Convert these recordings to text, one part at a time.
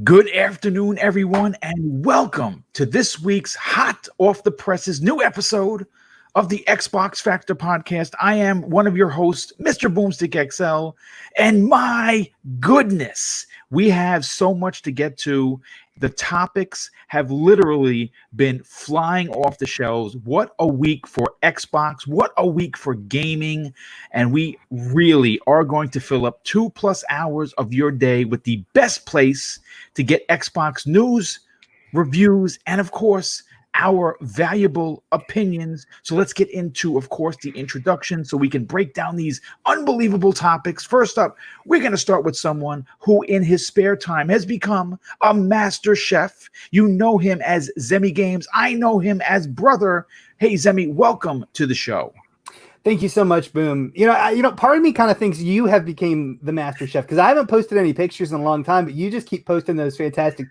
Good afternoon, everyone, and welcome to this week's hot off the presses new episode of the Xbox Factor podcast. I am one of your hosts, Mr. Boomstick XL, and my goodness, we have so much to get to. The topics have literally been flying off the shelves. What a week for Xbox. What a week for gaming. And we really are going to fill up 2+ hours of your day with the best place to get Xbox news, reviews, and of course, our valuable opinions. So let's get into, of course, the introduction so we can break down these unbelievable topics. First up, we're going to start with someone who in his spare time has become a master chef. You know him as Zemi Games. I know him as Brother. Hey, Zemi, welcome to the show. Thank you so much, Boom. Part of me kind of thinks you have became the master chef because I haven't posted any pictures in a long time, but you just keep posting those fantastic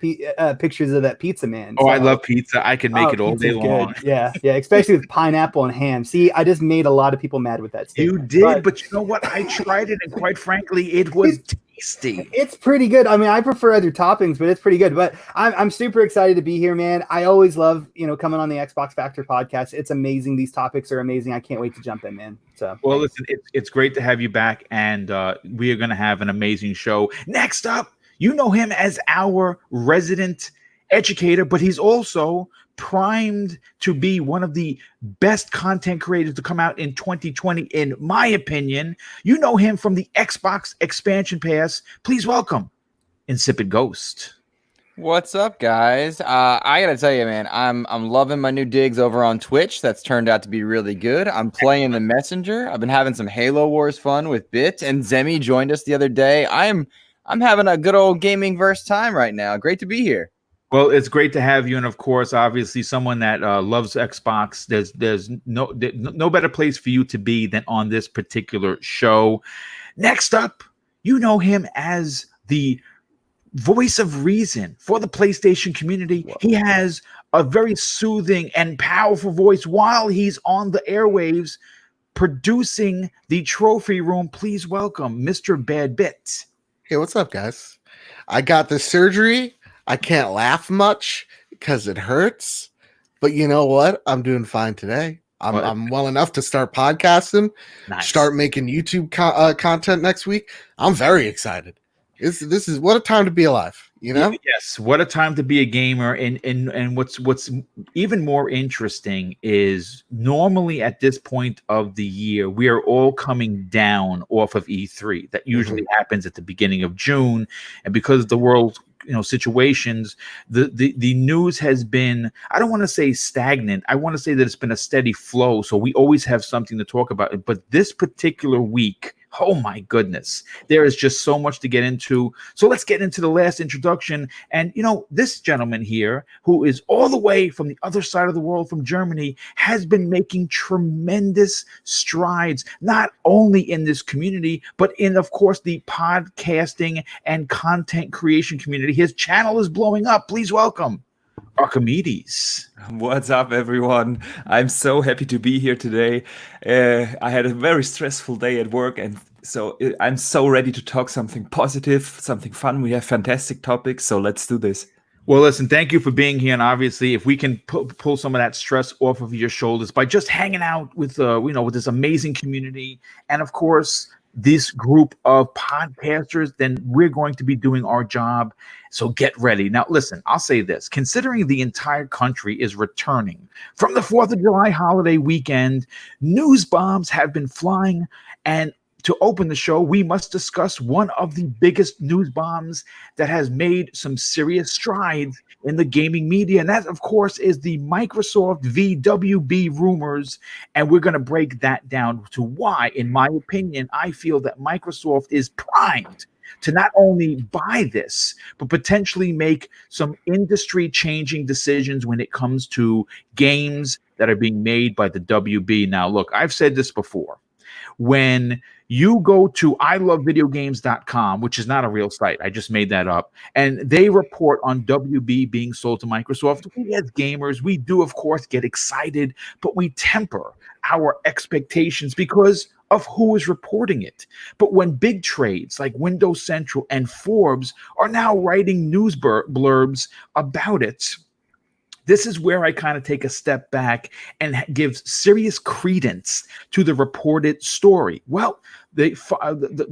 pictures of that pizza man. Oh, so, I love pizza. I can make it all day long. Yeah, especially with pineapple and ham. See, I just made a lot of people mad with that statement. You did, but you know what? I tried it, and quite frankly, it was tasty. It's pretty good. I mean, I prefer other toppings, but it's pretty good. But I'm super excited to be here, man. I always love, coming on the Xbox Factor podcast. It's amazing. These topics are amazing. I can't wait to jump in, man. So, well, listen, it's great to have you back, and we are going to have an amazing show. Next up, you know him as our resident educator, but he's also primed to be one of the best content creators to come out in 2020, in my opinion. You know him from the Xbox Expansion Pass. Please welcome Insipid Ghost. What's up, guys? I gotta tell you, man, I'm loving my new digs over on Twitch. That's turned out to be really good. I'm playing the Messenger. I've been having some Halo Wars fun with Bit, and Zemi joined us the other day. I'm having a good old gaming verse time right now. Great to be here. Well, it's great to have you, and of course, obviously, someone that loves Xbox. There's no better place for you to be than on this particular show. Next up, you know him as the voice of reason for the PlayStation community. Whoa. He has a very soothing and powerful voice while he's on the airwaves producing the trophy room. Please welcome Mr. Bad Bit. Hey, what's up, guys? I got the surgery. I can't laugh much because it hurts, but you know what? I'm doing fine today. I'm well enough to start podcasting, start making YouTube content next week. I'm very excited. This is what a time to be alive, you know? Yes, what a time to be a gamer. And what's even more interesting is normally at this point of the year, we are all coming down off of E3. That usually happens at the beginning of June. And because of the world situations, the news has been, I don't want to say stagnant. I want to say that it's been a steady flow. So we always have something to talk about. But this particular week, oh my goodness, there is just so much to get into. So let's get into the last introduction. And this gentleman here, who is all the way from the other side of the world, from Germany, has been making tremendous strides, not only in this community, but in, of course, the podcasting and content creation community. His channel is blowing up. Please welcome Archimedes. What's up, everyone? I'm so happy to be here today. I had a very stressful day at work, and so I'm so ready to talk something positive, something fun. We have fantastic topics, so let's do this. Well, listen, thank you for being here. And obviously, if we can pull some of that stress off of your shoulders by just hanging out with, with this amazing community, and of course, this group of podcasters, then we're going to be doing our job. So get ready. Now, listen, I'll say this. Considering the entire country is returning from the 4th of July holiday weekend, news bombs have been flying. And to open the show, we must discuss one of the biggest news bombs that has made some serious strides in the gaming media. And that, of course, is the Microsoft VWB rumors. And we're going to break that down to why, in my opinion, I feel that Microsoft is primed to not only buy this, but potentially make some industry-changing decisions when it comes to games that are being made by the WB. Now, look, I've said this before. When you go to ilovevideogames.com, which is not a real site, I just made that up, and they report on WB being sold to Microsoft, we as gamers, we do, of course, get excited, but we temper our expectations because of who is reporting it. But when big trades like Windows Central and Forbes are now writing news blurbs about it, this is where I kind of take a step back and give serious credence to the reported story. Well, the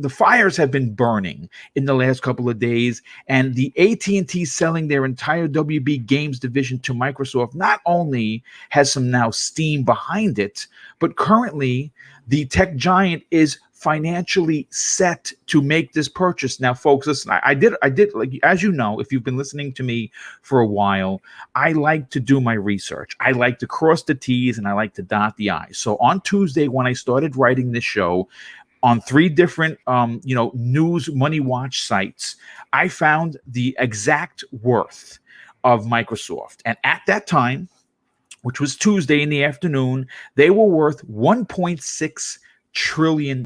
fires have been burning in the last couple of days, and the AT&T selling their entire WB Games division to Microsoft not only has some now steam behind it, but currently the tech giant is financially set to make this purchase. Now, folks, listen, I did like, as you know, if you've been listening to me for a while, I like to do my research. I like to cross the T's and I like to dot the I's. So on Tuesday, when I started writing this show on 3 different, news money watch sites, I found the exact worth of Microsoft. And at that time, which was Tuesday in the afternoon, they were worth $1.6 trillion.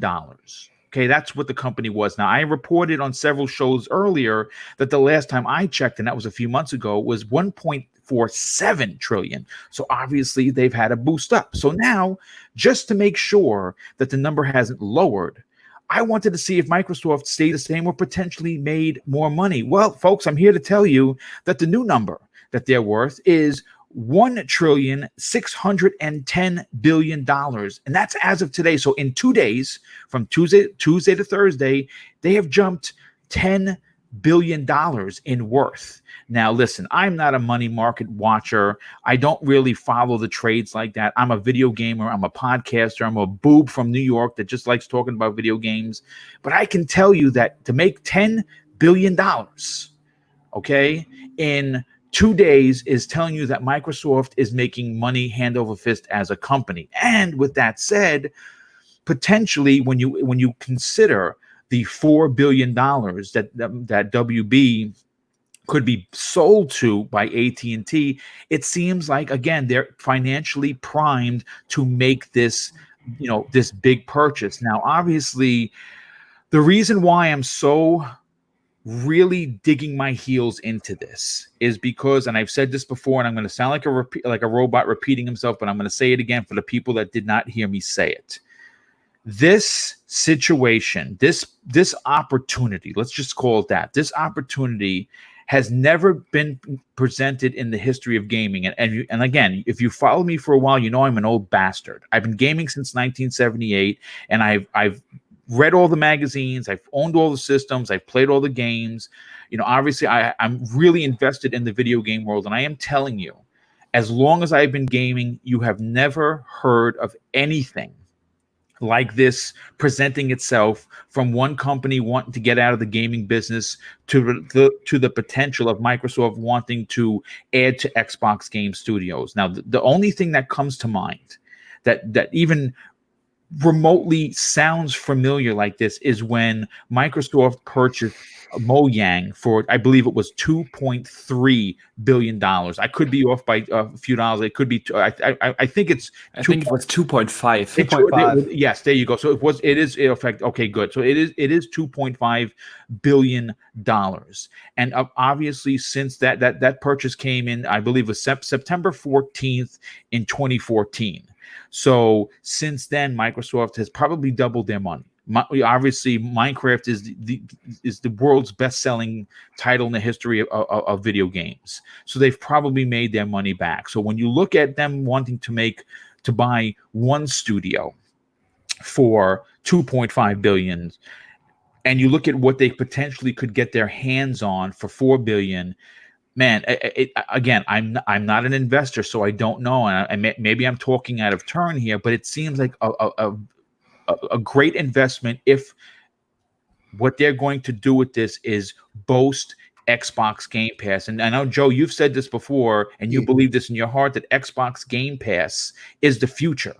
Okay, that's what the company was. Now, I reported on several shows earlier that the last time I checked, and that was a few months ago, was 1.47 trillion. So obviously they've had a boost up. So now, just to make sure that the number hasn't lowered, I wanted to see if Microsoft stayed the same or potentially made more money. Well, folks, I'm here to tell you that the new number that they're worth is $1.610 billion. And that's as of today. So in 2 days, from Tuesday to Thursday, they have jumped $10 billion in worth. Now, listen, I'm not a money market watcher. I don't really follow the trades like that. I'm a video gamer. I'm a podcaster. I'm a boob from New York that just likes talking about video games. But I can tell you that to make $10 billion, okay, in 2 days is telling you that Microsoft is making money hand over fist as a company. And with that said, potentially when you consider the $4 billion that WB could be sold to by AT&T, it seems like, again, they're financially primed to make this, this big purchase. Now, obviously, the reason why I'm so really digging my heels into this is because, and I've said this before, and I'm going to sound like a robot repeating himself, but I'm going to say it again for the people that did not hear me say it. This situation, this opportunity, let's just call it that. This opportunity has never been presented in the history of gaming. And again, if you follow me for a while, you know I'm an old bastard. I've been gaming since 1978, and I've read all the magazines, I've owned all the systems, I've played all the games. Obviously I'm really invested in the video game world, and I am telling you, as long as I've been gaming, you have never heard of anything like this presenting itself from one company wanting to get out of the gaming business to the potential of Microsoft wanting to add to Xbox Game Studios. Now, the only thing that comes to mind that even remotely sounds familiar like this is when Microsoft purchased Mojang for, I believe it was $2.3 billion. I could be off by a few dollars. It could be, I think it's, I think it was 2.5. 2.5. Yes, there you go. So it is in effect. Okay, good. So it is $2.5 billion. And obviously, since that purchase came in, I believe it was September 14th in 2014. So since then, Microsoft has probably doubled their money. Obviously, Minecraft is the world's best-selling title in the history of video games. So they've probably made their money back. So when you look at them wanting to buy one studio for $2.5 billion, and you look at what they potentially could get their hands on for $4 billion. Man, again, I'm not an investor, so I don't know, and maybe I'm talking out of turn here, but it seems like a great investment if what they're going to do with this is boast Xbox Game Pass. And I know, Joe, you've said this before, and you believe this in your heart, that Xbox Game Pass is the future.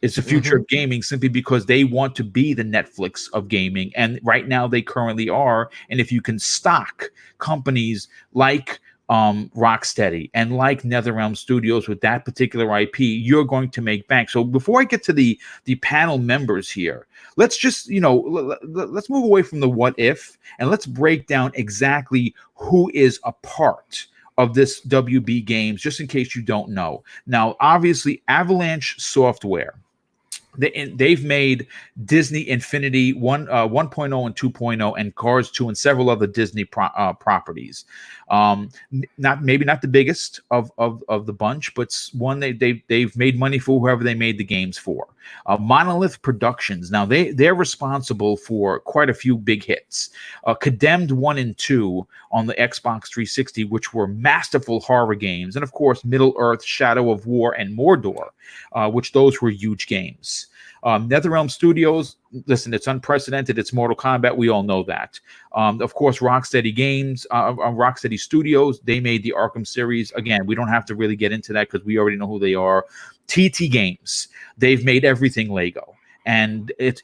It's the future of gaming, simply because they want to be the Netflix of gaming. And right now they currently are. And if you can stock companies like Rocksteady and like NetherRealm Studios with that particular IP, you're going to make bank. So before I get to the panel members here, let's just, let's move away from the what if, and let's break down exactly who is a part of this WB Games, just in case you don't know. Now, obviously, Avalanche Software They've made Disney Infinity 1.0 and 2.0 and Cars 2 and several other Disney properties. Not the biggest of the bunch, but one they've made money for whoever they made the games for. Monolith Productions. Now they're responsible for quite a few big hits. Condemned 1 and 2 on the Xbox 360, which were masterful horror games, and of course Middle Earth, Shadow of War, and Mordor, which those were huge games. NetherRealm Studios, listen, it's unprecedented. It's Mortal Kombat. We all know that. Of course, Rocksteady Games, Rocksteady Studios, they made the Arkham series. Again, we don't have to really get into that because we already know who they are. TT Games, they've made everything Lego. And it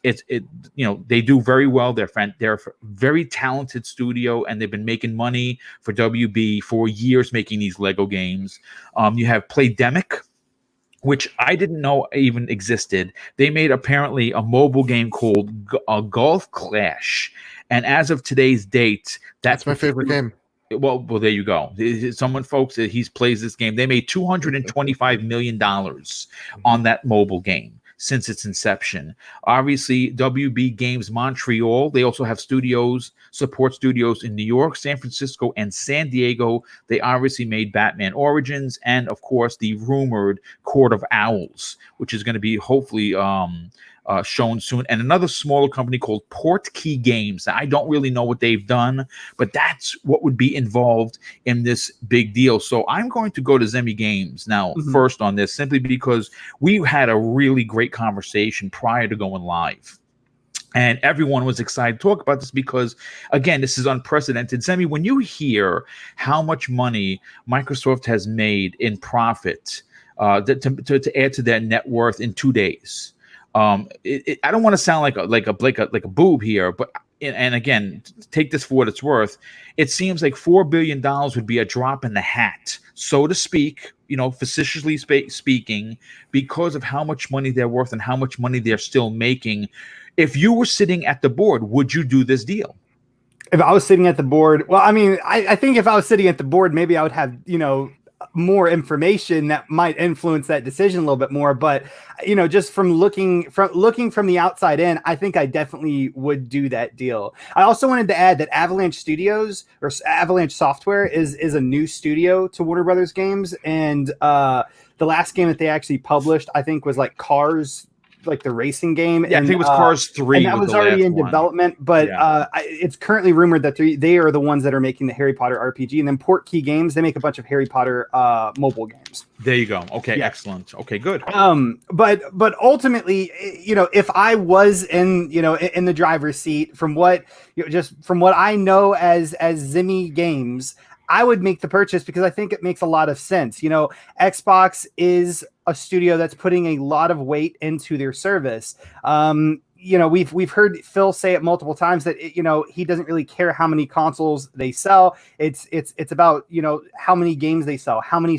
they do very well. They're a very talented studio, and they've been making money for WB for years making these Lego games. You have Playdemic, which I didn't know even existed. They made apparently a mobile game called Golf Clash. And as of today's date, that's my favorite game. Well, there you go. Someone, folks, he plays this game. They made $225 million on that mobile game since its inception. Obviously, WB Games Montreal, they also have support studios in New York, San Francisco, and San Diego. They obviously made Batman Origins and, of course, the rumored Court of Owls, which is going to be hopefully shown soon. And another smaller company called Portkey Games. I don't really know what they've done, but that's what would be involved in this big deal. So I'm going to go to Zemi Games now first on this, simply because we had a really great conversation prior to going live. And everyone was excited to talk about this because, again, this is unprecedented. Zemi, when you hear how much money Microsoft has made in profit to add to their net worth in 2 days, I don't want to sound like a boob here, but and again, take this for what it's worth. It seems like $4 billion would be a drop in the hat, so to speak, facetiously speaking, because of how much money they're worth and how much money they're still making. If you were sitting at the board, would you do this deal? If I was sitting at the board, well, I mean, I think if I was sitting at the board, maybe I would have, more information that might influence that decision a little bit more. But, just from looking from the outside in, I think I definitely would do that deal. I also wanted to add that Avalanche Studios or Avalanche Software is a new studio to Warner Brothers Games. And the last game that they actually published, I think, was like Cars, like the racing game. Yeah, and, I think it was Cars 3. And that was already in development, but it's currently rumored that they are the ones that are making the Harry Potter RPG. And then Portkey Games, they make a bunch of Harry Potter mobile games. There you go. Okay, yeah. Excellent. Okay, good. But ultimately, if I was in the driver's seat, from what I know as Zemi Games, I would make the purchase because I think it makes a lot of sense. Xbox is a studio that's putting a lot of weight into their service. We've heard Phil say it multiple times that he doesn't really care how many consoles they sell. It's about how many games they sell, how many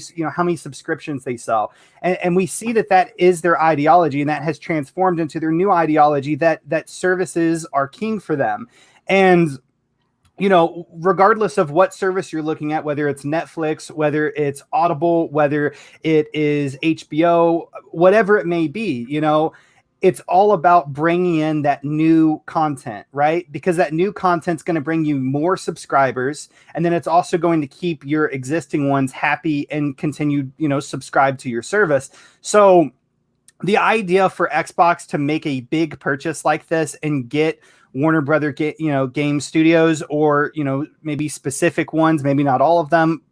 subscriptions they sell, and we see that is their ideology, and that has transformed into their new ideology that services are king for them. And regardless of what service you're looking at, whether it's Netflix, whether it's Audible, whether it is HBO, whatever it may be, it's all about bringing in that new content, right? Because that new content's going to bring you more subscribers, and then it's also going to keep your existing ones happy and continue, subscribe to your service. So the idea for Xbox to make a big purchase like this and get Warner Brother game studios, or maybe specific ones, maybe not all of them,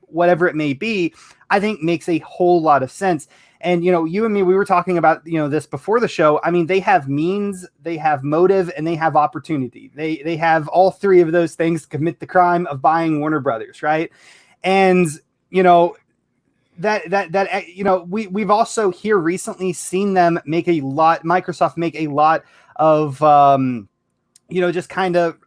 whatever it may be, I think makes a whole lot of sense. And you and me, we were talking about this before the show. I mean, they have means, they have motive, and they have opportunity. They have all three of those things to commit the crime of buying Warner Brothers, right? And we've also here recently seen them Microsoft make a lot of just kind of,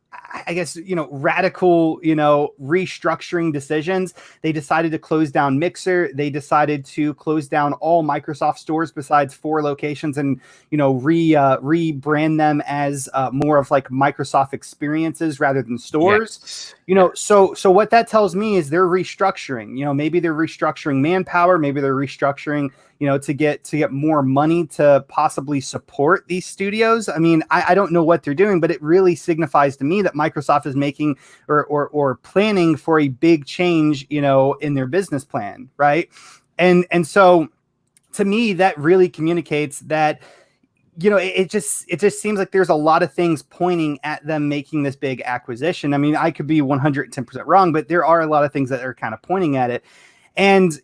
I guess, radical, restructuring decisions. They decided to close down Mixer. They decided to close down all Microsoft stores besides 4 locations and, rebrand them as more of like Microsoft experiences rather than stores. So what that tells me is they're restructuring. Maybe they're restructuring manpower, maybe they're restructuring, to get more money to possibly support these studios. I mean, I don't know what they're doing, but it really signifies to me that Microsoft is making or planning for a big change, in their business plan, right? And so to me, that really communicates that, it just seems like there's a lot of things pointing at them making this big acquisition. I mean, I could be 110% wrong, but there are a lot of things that are kind of pointing at it. And,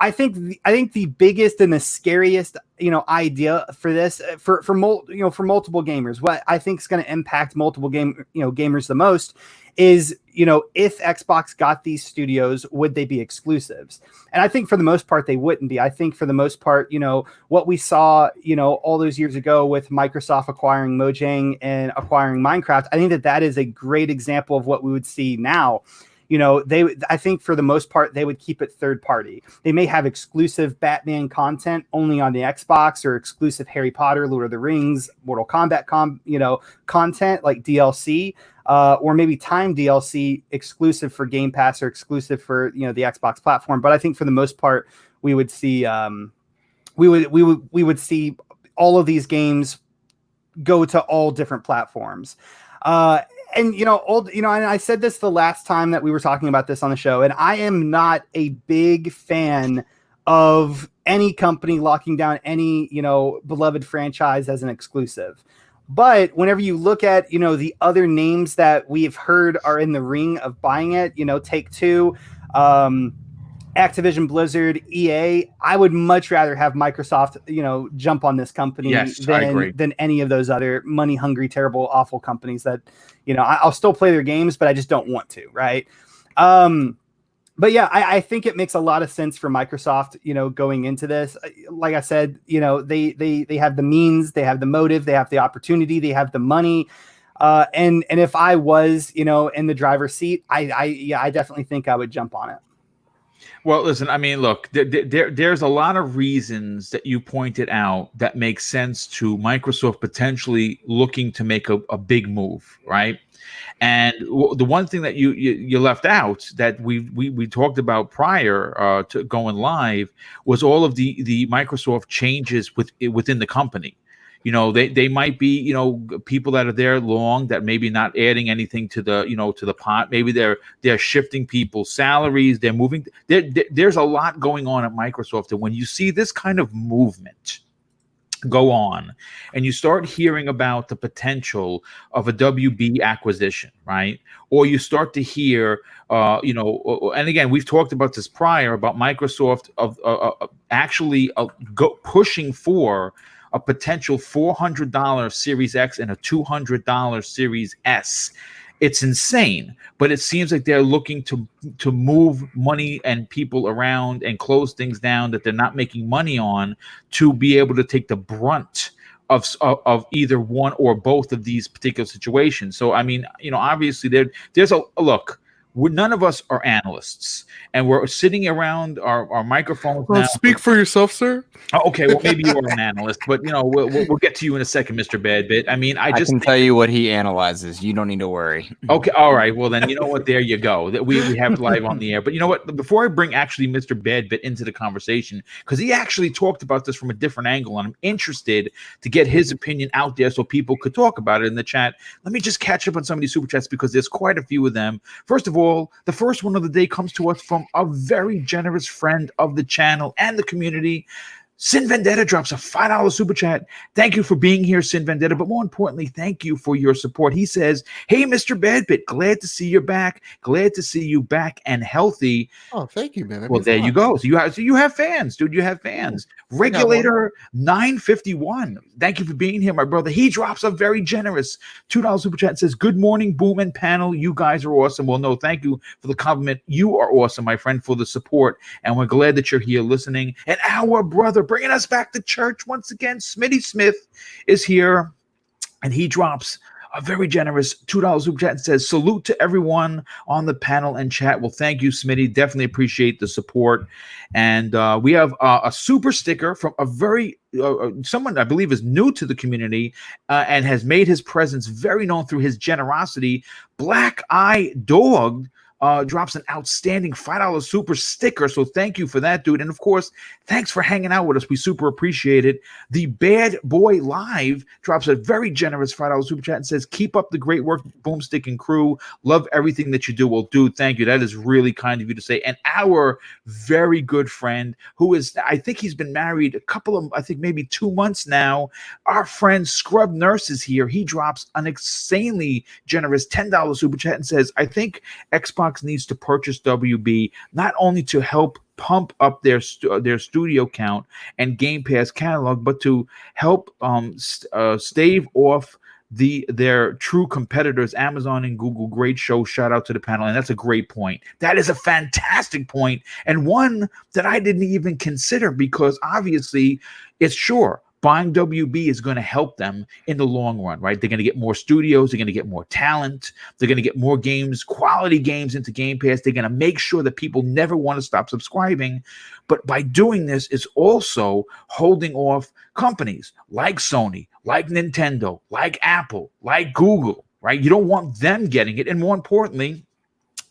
I think the biggest and the scariest, idea for this for multiple gamers, what I think is going to impact multiple gamers the most is, if Xbox got these studios, would they be exclusives? And I think for the most part, they wouldn't be. I think for the most part, what we saw, all those years ago with Microsoft acquiring Mojang and acquiring Minecraft, I think that is a great example of what we would see now. I think for the most part, they would keep it third party. They may have exclusive Batman content only on the Xbox or exclusive Harry Potter, Lord of the Rings, Mortal Kombat content like DLC, or maybe time DLC exclusive for Game Pass or exclusive for, the Xbox platform. But I think for the most part, we would see, we would see all of these games go to all different platforms. And and I said this the last time that we were talking about this on the show, and I am not a big fan of any company locking down any, beloved franchise as an exclusive. But whenever you look at, the other names that we've heard are in the ring of buying it, Take-Two, Activision Blizzard, EA, I would much rather have Microsoft, jump on this company than any of those other money hungry, terrible, awful companies that, I'll still play their games, but I just don't want to. Right. But yeah, I think it makes a lot of sense for Microsoft, going into this. Like I said, they have the means, they have the motive, they have the opportunity, they have the money. And if I was, in the driver's seat, I definitely think I would jump on it. Well, listen, I mean, look, there's a lot of reasons that you pointed out that make sense to Microsoft potentially looking to make a big move, right? And the one thing that you left out that we talked about prior to going live was all of the Microsoft changes within the company. They might be, people that are there long that maybe not adding anything to the, to the pot. Maybe they're shifting people's salaries. They're moving. There's a lot going on at Microsoft. And when you see this kind of movement go on and you start hearing about the potential of a WB acquisition, right? Or you start to hear, and again, we've talked about this prior about Microsoft actually pushing for a potential $400 Series X and a $200 Series S. It's insane, but it seems like they're looking to move money and people around and close things down that they're not making money on to be able to take the brunt of either one or both of these particular situations. So, I mean, obviously there's a look. None of us are analysts, and we're sitting around our microphones now. Speak for yourself, sir. Oh, okay, well, maybe you are an analyst, but we'll get to you in a second, Mr. Badbit. I mean, I can tell you what he analyzes. You don't need to worry. Okay, all right. Well, then you know what? There you go. That we have live on the air. But you know what? Before I bring actually Mr. Badbit into the conversation, because he actually talked about this from a different angle, and I'm interested to get his opinion out there so people could talk about it in the chat. Let me just catch up on some of these super chats because there's quite a few of them. First of all, the first one of the day comes to us from a very generous friend of the channel and the community. Sin Vendetta drops a $5 super chat. Thank you for being here, Sin Vendetta. But more importantly, thank you for your support. He says, hey, Mr. Badbit, glad to see you back. Glad to see you back and healthy. Oh, thank you, man. Well, there you go. So you have fans, dude. You have fans. Regulator 951. Thank you for being here, my brother. He drops a very generous $2 super chat and says, good morning, Boom and panel. You guys are awesome. Well, no, thank you for the compliment. You are awesome, my friend, for the support. And we're glad that you're here listening. And our brother, bringing us back to church once again, Smitty Smith is here, and he drops a very generous $2 super chat and says, salute to everyone on the panel and chat. Well, thank you, Smitty. Definitely appreciate the support. And we have a super sticker from a very someone I believe is new to the community and has made his presence very known through his generosity. Black Eye Dog drops an outstanding $5 super sticker. So thank you for that, dude. And of course, thanks for hanging out with us. We super appreciate it. The Bad Boy Live drops a very generous $5 super chat and says, keep up the great work, Boomstick and crew. Love everything that you do. Well, dude, thank you. That is really kind of you to say. And our very good friend who is, I think he's been married a couple of, I think maybe 2 months now. Our friend Scrub Nurse is here. He drops an insanely generous $10 super chat and says, I think Xbox needs to purchase WB not only to help pump up their studio count and Game Pass catalog, but to help stave off their true competitors, Amazon and Google. Great show. Shout out to the panel. And that's a great point. That is a fantastic point, and one that I didn't even consider, because obviously it's sure buying WB is going to help them in the long run, right? They're going to get more studios. They're going to get more talent. They're going to get more games, quality games into Game Pass. They're going to make sure that people never want to stop subscribing. But by doing this, it's also holding off companies like Sony, like Nintendo, like Apple, like Google, right? You don't want them getting it. And more importantly,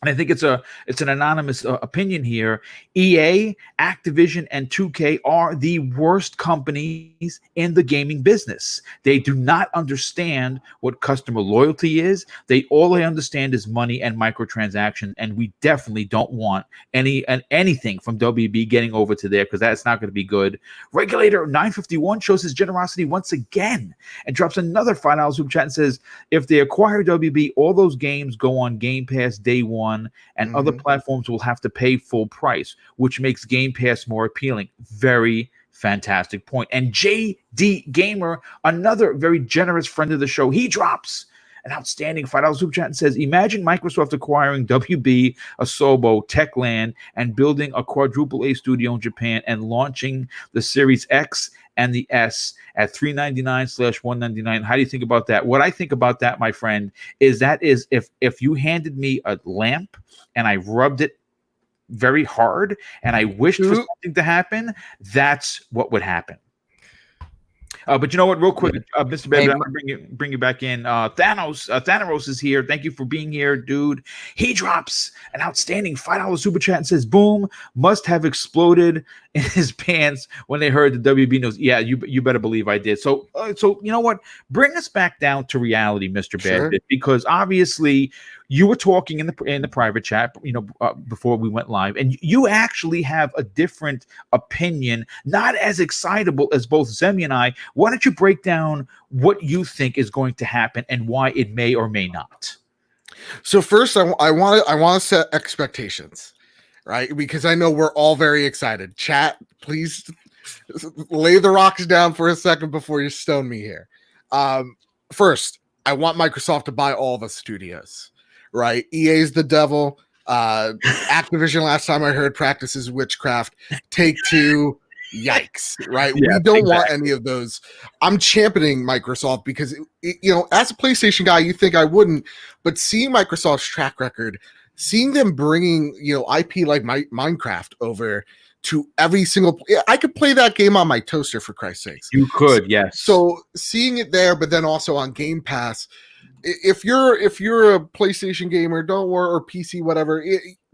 and I think it's an anonymous opinion here, EA, Activision, and 2K are the worst companies in the gaming business. They do not understand what customer loyalty is. All they understand is money and microtransaction, and we definitely don't want anything from WB getting over to there, because that's not going to be good. Regulator 951 shows his generosity once again and drops another $5 super chat and says, if they acquire WB, all those games go on Game Pass day one, and other platforms will have to pay full price, which makes Game Pass more appealing. Very fantastic point. And JD Gamer, another very generous friend of the show, he drops an outstanding $5 super chat and says, imagine Microsoft acquiring WB, Asobo, Techland, and building a quadruple A studio in Japan and launching the Series X and the S at $399/$199. How do you think about that? What I think about that, my friend, is if you handed me a lamp and I rubbed it very hard and I wished for something to happen, that's what would happen. But you know what? Real quick, Mr. Baby, I'm going to bring you back in. Thanos is here. Thank you for being here, dude. He drops an outstanding $5 super chat and says, boom, must have exploded in his pants when they heard the WB news. Yeah, you better believe I did. So you know what? Bring us back down to reality, Mr. Bad, because obviously you were talking in the private chat, before we went live, and you actually have a different opinion, not as excitable as both Zemi and I. Why don't you break down what you think is going to happen and why it may or may not? So first, I want to set expectations, right? Because I know we're all very excited. Chat, please lay the rocks down for a second before you stone me here. First, I want Microsoft to buy all the studios. Right, EA's the devil. Activision, last time I heard, practices witchcraft. Take-Two, yikes! Right, we don't want any of those. I'm championing Microsoft because as a PlayStation guy, you think I wouldn't, but seeing Microsoft's track record, seeing them bringing IP like Minecraft over to every single, I could play that game on my toaster, for Christ's sakes. You could, yes. So seeing it there, but then also on Game Pass. If you're a PlayStation gamer, don't worry, or PC, whatever,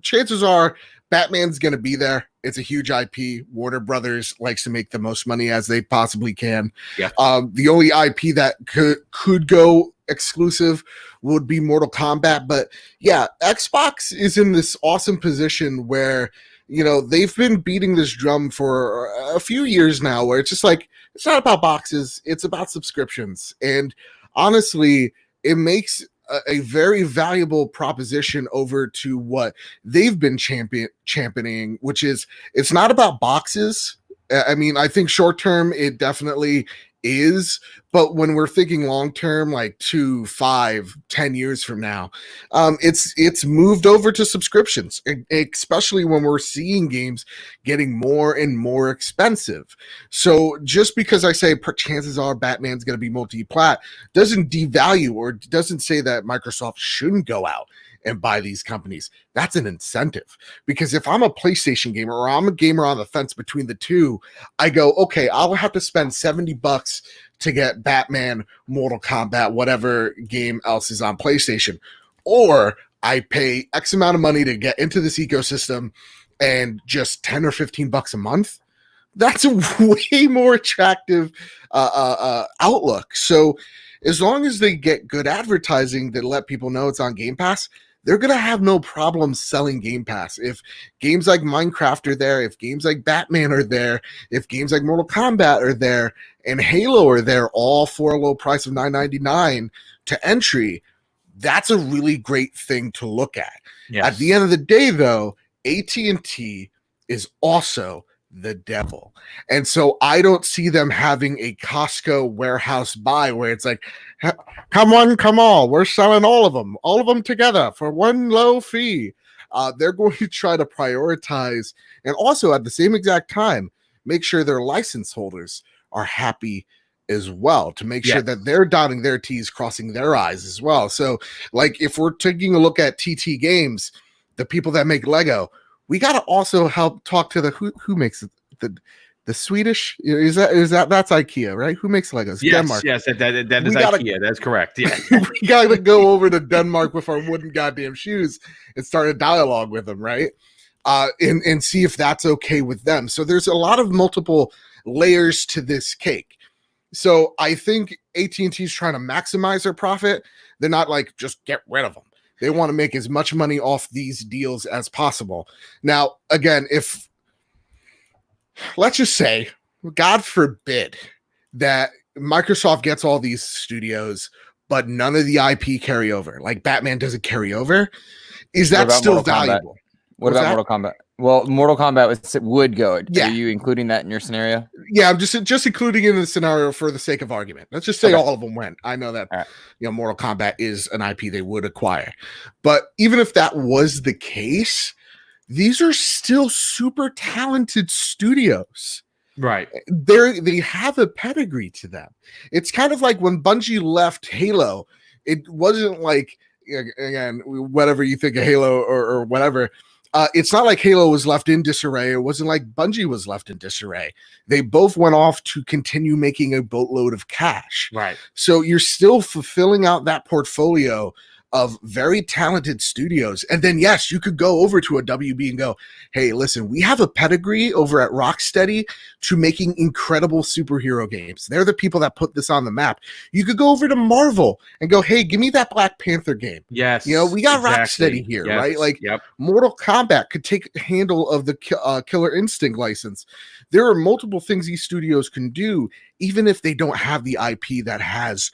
chances are Batman's going to be there. It's a huge IP. Warner Brothers likes to make the most money as they possibly can. Yeah. The only IP that could go exclusive would be Mortal Kombat. But yeah, Xbox is in this awesome position where, they've been beating this drum for a few years now, where it's just like, it's not about boxes, it's about subscriptions. And honestly, it makes a very valuable proposition over to what they've been championing, which is, it's not about boxes. I mean, I think short term, it definitely is, but when we're thinking long term, like 2, 5, 10 years from now, it's moved over to subscriptions, especially when we're seeing games getting more and more expensive. So just because I say chances are Batman's going to be multi-plat doesn't devalue or doesn't say that Microsoft shouldn't go out and buy these companies. That's an incentive, because if I'm a PlayStation gamer or I'm a gamer on the fence between the two, I go, okay, I'll have to spend $70 to get Batman, Mortal Kombat, whatever game else is on PlayStation, or I pay X amount of money to get into this ecosystem and just 10 or $15 a month. That's a way more attractive outlook. So as long as they get good advertising that let people know it's on Game Pass, they're going to have no problem selling Game Pass. If games like Minecraft are there, if games like Batman are there, if games like Mortal Kombat are there, and Halo are there, all for a low price of $9.99 to entry, that's a really great thing to look at. Yes. At the end of the day, though, AT&T is also the devil. And so I don't see them having a Costco warehouse buy where it's like, come on, come all, we're selling all of them together for one low fee. They're going to try to prioritize and also at the same exact time make sure their license holders are happy as well, to make sure that they're dotting their T's, crossing their I's as well. So like if we're taking a look at TT Games, the people that make Lego, we got to also help talk to the who makes the Swedish, is that that's IKEA, right? Who makes Legos? Yes, Denmark. yes, that is IKEA. That's correct. Yeah. We got to go over to Denmark with our wooden goddamn shoes and start a dialogue with them, right? And see if that's okay with them. So there's a lot of multiple layers to this cake. So I think AT&T is trying to maximize their profit. They're not like just get rid of them. They want to make as much money off these deals as possible. Now, again, if let's just say, God forbid, that Microsoft gets all these studios, but none of the IP carry over, like Batman doesn't carry over, is that still valuable? What about Mortal Kombat? Well, Mortal Kombat would go. Yeah. Are you including that in your scenario? Yeah, I'm just including it in the scenario for the sake of argument. Let's just say all of them went. I know that Mortal Kombat is an IP they would acquire, but even if that was the case, these are still super talented studios. Right. They have a pedigree to them. It's kind of like when Bungie left Halo. It wasn't like, again, whatever you think of Halo or whatever. It's not like Halo was left in disarray. It wasn't like Bungie was left in disarray. They both went off to continue making a boatload of cash. Right. So you're still fulfilling out that portfolio of very talented studios. And then, yes, you could go over to a WB and go, hey, listen, we have a pedigree over at Rocksteady to making incredible superhero games. They're the people that put this on the map. You could go over to Marvel and go, hey, give me that Black Panther game. Yes. We got Rocksteady here, right? Like Mortal Kombat could take handle of the Killer Instinct license. There are multiple things these studios can do, even if they don't have the IP that has,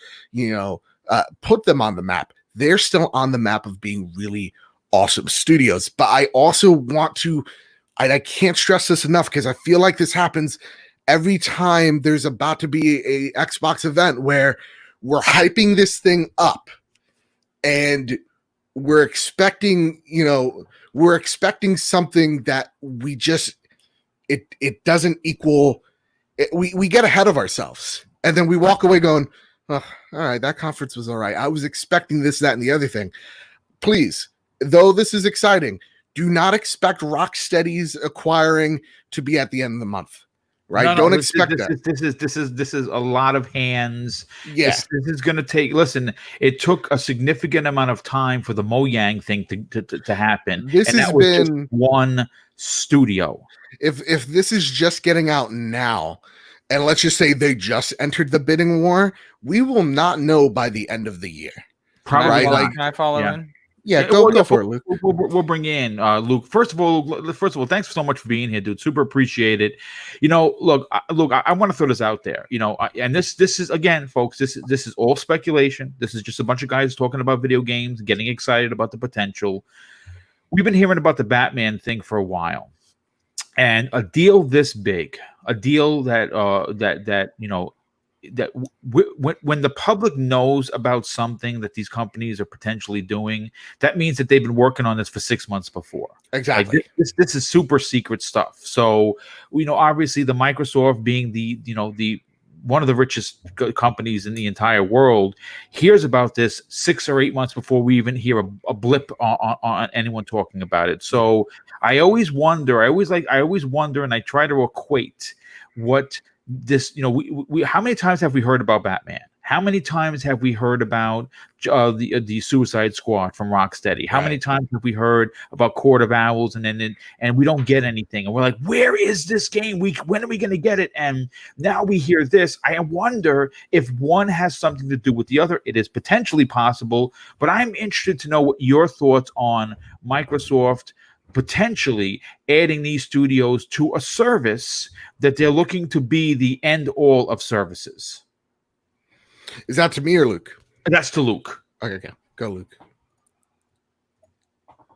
put them on the map. They're still on the map of being really awesome studios. But I also want to, I can't stress this enough because I feel like this happens every time there's about to be a Xbox event where we're hyping this thing up and we're expecting something that we just, it doesn't equal, we get ahead of ourselves. And then we walk away going, oh, all right, that conference was all right. I was expecting this, that, and the other thing. Please, though this is exciting, do not expect Rocksteady's acquiring to be at the end of the month, right? No, Don't expect that. This is a lot of hands. Yeah. This is going to take. Listen, it took a significant amount of time for the Mojang thing to happen. This and has that was been just one studio. If this is just getting out now, and let's just say they just entered the bidding war, we will not know by the end of the year. Probably. Can I follow in? Yeah, go for it, Luke. We'll bring in Luke. First of all, thanks so much for being here, dude. Super appreciate it. Look, I want to throw this out there. And this is again, folks. This is all speculation. This is just a bunch of guys talking about video games, getting excited about the potential. We've been hearing about the Batman thing for a while, and a deal this big, a deal that that when the public knows about something that these companies are potentially doing, that means that they've been working on this for 6 months before. Exactly. Like this is super secret stuff. So, obviously the Microsoft being the one of the richest companies in the entire world hears about this 6 or 8 months before we even hear a blip on anyone talking about it. So I always wonder, and I try to equate what this, we how many times have we heard about Batman? How many times have we heard about the Suicide Squad from Rocksteady? How many times have we heard about Court of Owls, and we don't get anything, and we're like, where is this game? When are we going to get it? And now we hear this. I wonder if one has something to do with the other. It is potentially possible, but I'm interested to know what your thoughts on Microsoft potentially adding these studios to a service that they're looking to be the end all of services. Is that to me or Luke? That's to Luke. Okay. Go, Luke.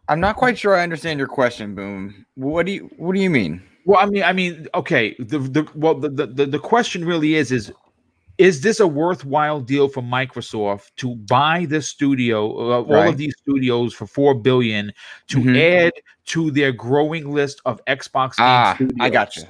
I'm not quite sure I understand your question, Boom. What do you mean? Well, I mean, okay. The question really is this a worthwhile deal for Microsoft to buy this studio, all of these studios for $4 billion to add to their growing list of Xbox game studios? I got you.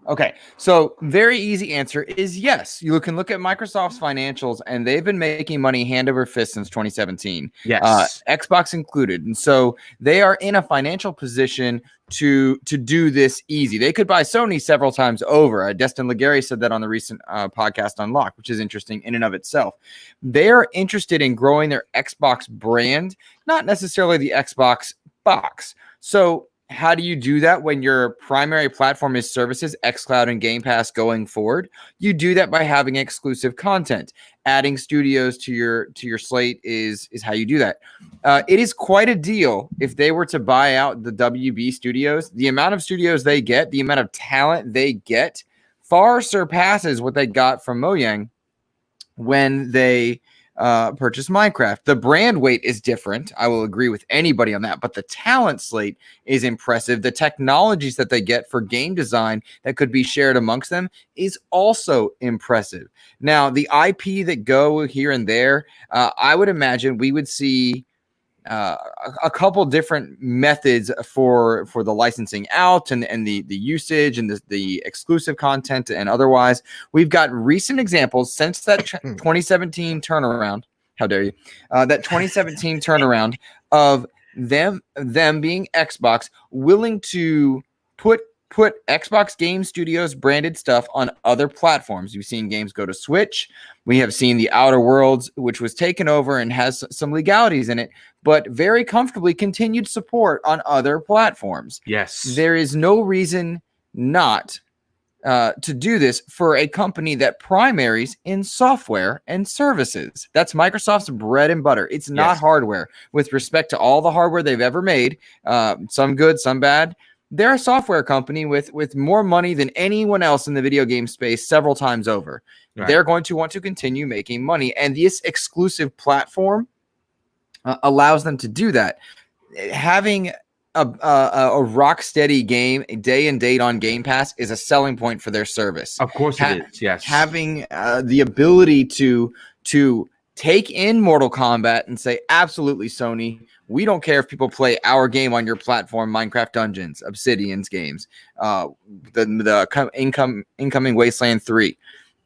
Okay, so very easy answer is yes. You can look at Microsoft's financials, and they've been making money hand over fist since 2017. Yes, Xbox included, and so they are in a financial position to do this easy. They could buy Sony several times over. Destin Legary said that on the recent podcast Unlocked, which is interesting in and of itself. They are interested in growing their Xbox brand, not necessarily the Xbox box. So how do you do that when your primary platform is services, xCloud and Game Pass going forward? You do that by having exclusive content. Adding studios to your slate is how you do that. It is quite a deal if they were to buy out the WB studios. The amount of studios they get, the amount of talent they get, far surpasses what they got from Mojang when they purchase Minecraft. The brand weight is different. I will agree with anybody on that, but the talent slate is impressive. The technologies that they get for game design that could be shared amongst them is also impressive. Now, the IP that go here and there, I would imagine we would see a couple different methods for the licensing out and the usage and the exclusive content and otherwise. We've got recent examples since that 2017 turnaround. How dare you? That 2017 turnaround of them being Xbox willing to put Xbox Game Studios branded stuff on other platforms. You've seen games go to Switch. We have seen The Outer Worlds, which was taken over and has some legalities in it, but very comfortably continued support on other platforms. Yes. There is no reason not to do this for a company that primaries in software and services. That's Microsoft's bread and butter. It's not hardware. With respect to all the hardware they've ever made, some good, some bad, they're a software company with more money than anyone else in the video game space several times over. Right. They're going to want to continue making money. And this exclusive platform allows them to do that. Having a rock steady game day and date on Game Pass is a selling point for their service. Of course it is, yes. Having the ability to take in Mortal Kombat and say, absolutely, Sony, we don't care if people play our game on your platform, Minecraft Dungeons, Obsidian's games, the incoming Wasteland 3.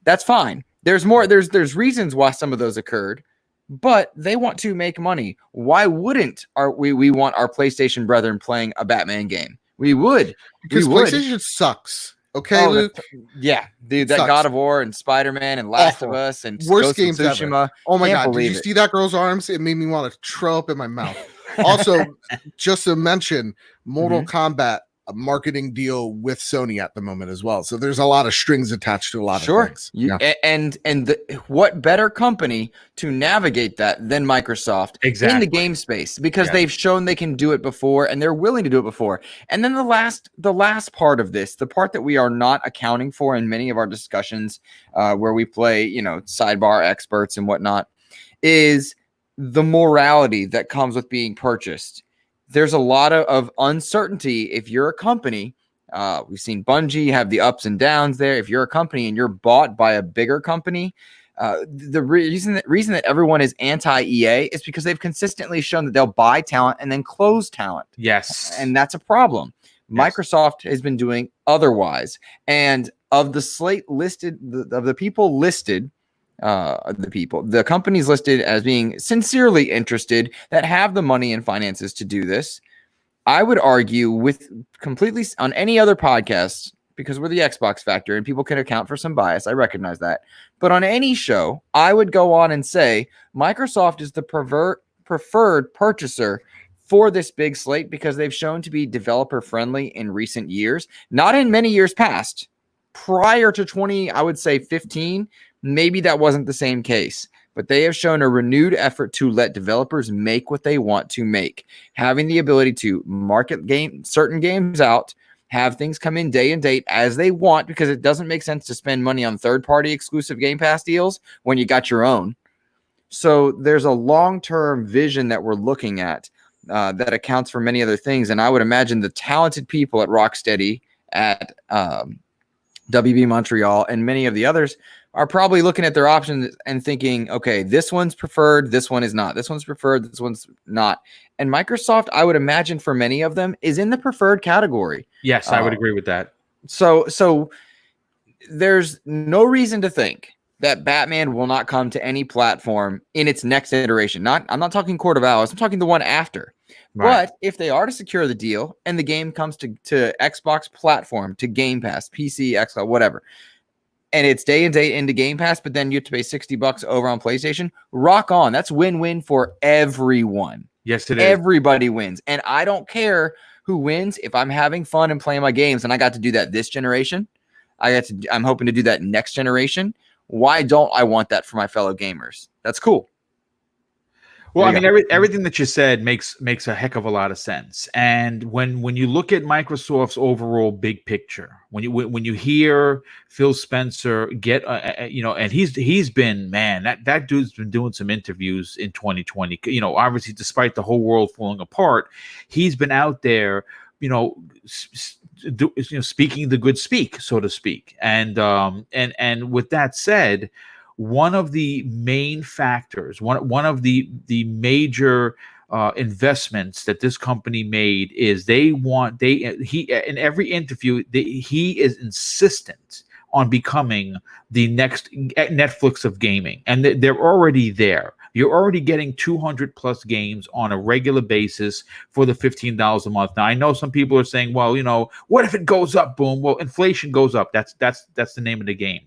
That's fine. There's more. There's reasons why some of those occurred, but they want to make money. Why wouldn't we want our PlayStation brethren playing a Batman game? We would. Because PlayStation sucks. Okay, Luke? Yeah, dude, that sucks. God of War and Spider-Man and Last of Us and worst games Tsushima. Ever. Oh my God, did you see that girl's arms? It made me want to throw up in my mouth. Also, just to mention, Mortal Kombat, a marketing deal with Sony at the moment as well. So there's a lot of strings attached to a lot of things. What better company to navigate that than Microsoft in the game space? Because they've shown they can do it before and they're willing to do it before. And then the last part of this, the part that we are not accounting for in many of our discussions where we play, sidebar experts and whatnot, is the morality that comes with being purchased. There's a lot of uncertainty if you're a company We've seen Bungie have the ups and downs there. If you're a company and you're bought by a bigger company, the reason that everyone is anti-EA is because they've consistently shown that they'll buy talent and then close talent. Yes. And that's a problem. Yes. Microsoft has been doing otherwise. And of the slate listed, of the people listed, the companies listed as being sincerely interested that have the money and finances to do this, I would argue with completely on any other podcast, because we're the Xbox factor and people can account for some bias. I recognize that. But on any show, I would go on and say Microsoft is the preferred purchaser for this big slate because they've shown to be developer friendly in recent years, not in many years past. Prior to 15, maybe that wasn't the same case. But they have shown a renewed effort to let developers make what they want to make, having the ability to market certain games out, have things come in day and date as they want, because it doesn't make sense to spend money on third-party exclusive Game Pass deals when you got your own. So there's a long-term vision that we're looking at that accounts for many other things. And I would imagine the talented people at Rocksteady, at WB Montreal, and many of the others are probably looking at their options and thinking, okay, this one's preferred, this one is not. This one's preferred, this one's not. And Microsoft, I would imagine for many of them, is in the preferred category. Yes, I would agree with that. So there's no reason to think that Batman will not come to any platform in its next iteration. I'm not talking Court of Owls, I'm talking the one after. Right. But if they are to secure the deal and the game comes to Xbox platform, to Game Pass, PC, Xbox, whatever, and it's day and date into Game Pass, but then you have to pay $60 over on PlayStation, rock on. That's win-win for everyone. Yes, it is. Everybody wins. And I don't care who wins. If I'm having fun and playing my games and I got to do that this generation, I'm hoping to do that next generation. Why don't I want that for my fellow gamers? That's cool. Well, I mean, everything that you said makes a heck of a lot of sense. And when you look at Microsoft's overall big picture, when you hear Phil Spencer get, and he's been, man, that dude's been doing some interviews in 2020. Obviously, despite the whole world falling apart, he's been out there, speaking the good speak, so to speak. And with that said, one of the main factors, one of the major investments that this company made is he in every interview he is insistent on becoming the next Netflix of gaming, and they're already there. You're already getting 200 plus games on a regular basis for the $15 a month. Now, I know some people are saying, well, what if it goes up? Boom. Well, inflation goes up. That's the name of the game.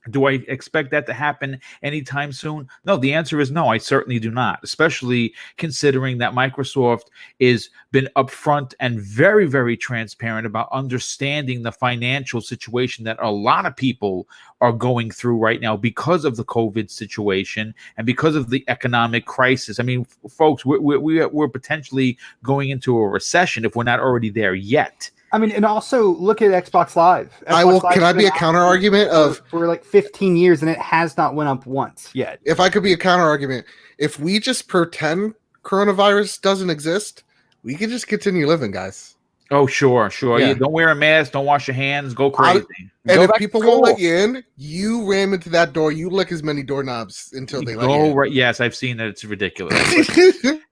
Do I expect that to happen anytime soon? No, the answer is no, I certainly do not, especially considering that Microsoft has been upfront and very, very transparent about understanding the financial situation that a lot of people are going through right now because of the COVID situation and because of the economic crisis. I mean, folks, we're potentially going into a recession if we're not already there yet. I mean, and also look at Xbox Live. Can I be a counter argument for like 15 years and it has not went up once yet? If I could be a counter argument, if we just pretend coronavirus doesn't exist, we can just continue living, guys. Oh, sure. Yeah. You don't wear a mask, don't wash your hands, go crazy. If people won't let you in, you ram into that door, you lick as many doorknobs until they let you in. Right. Yes, I've seen that. It's ridiculous.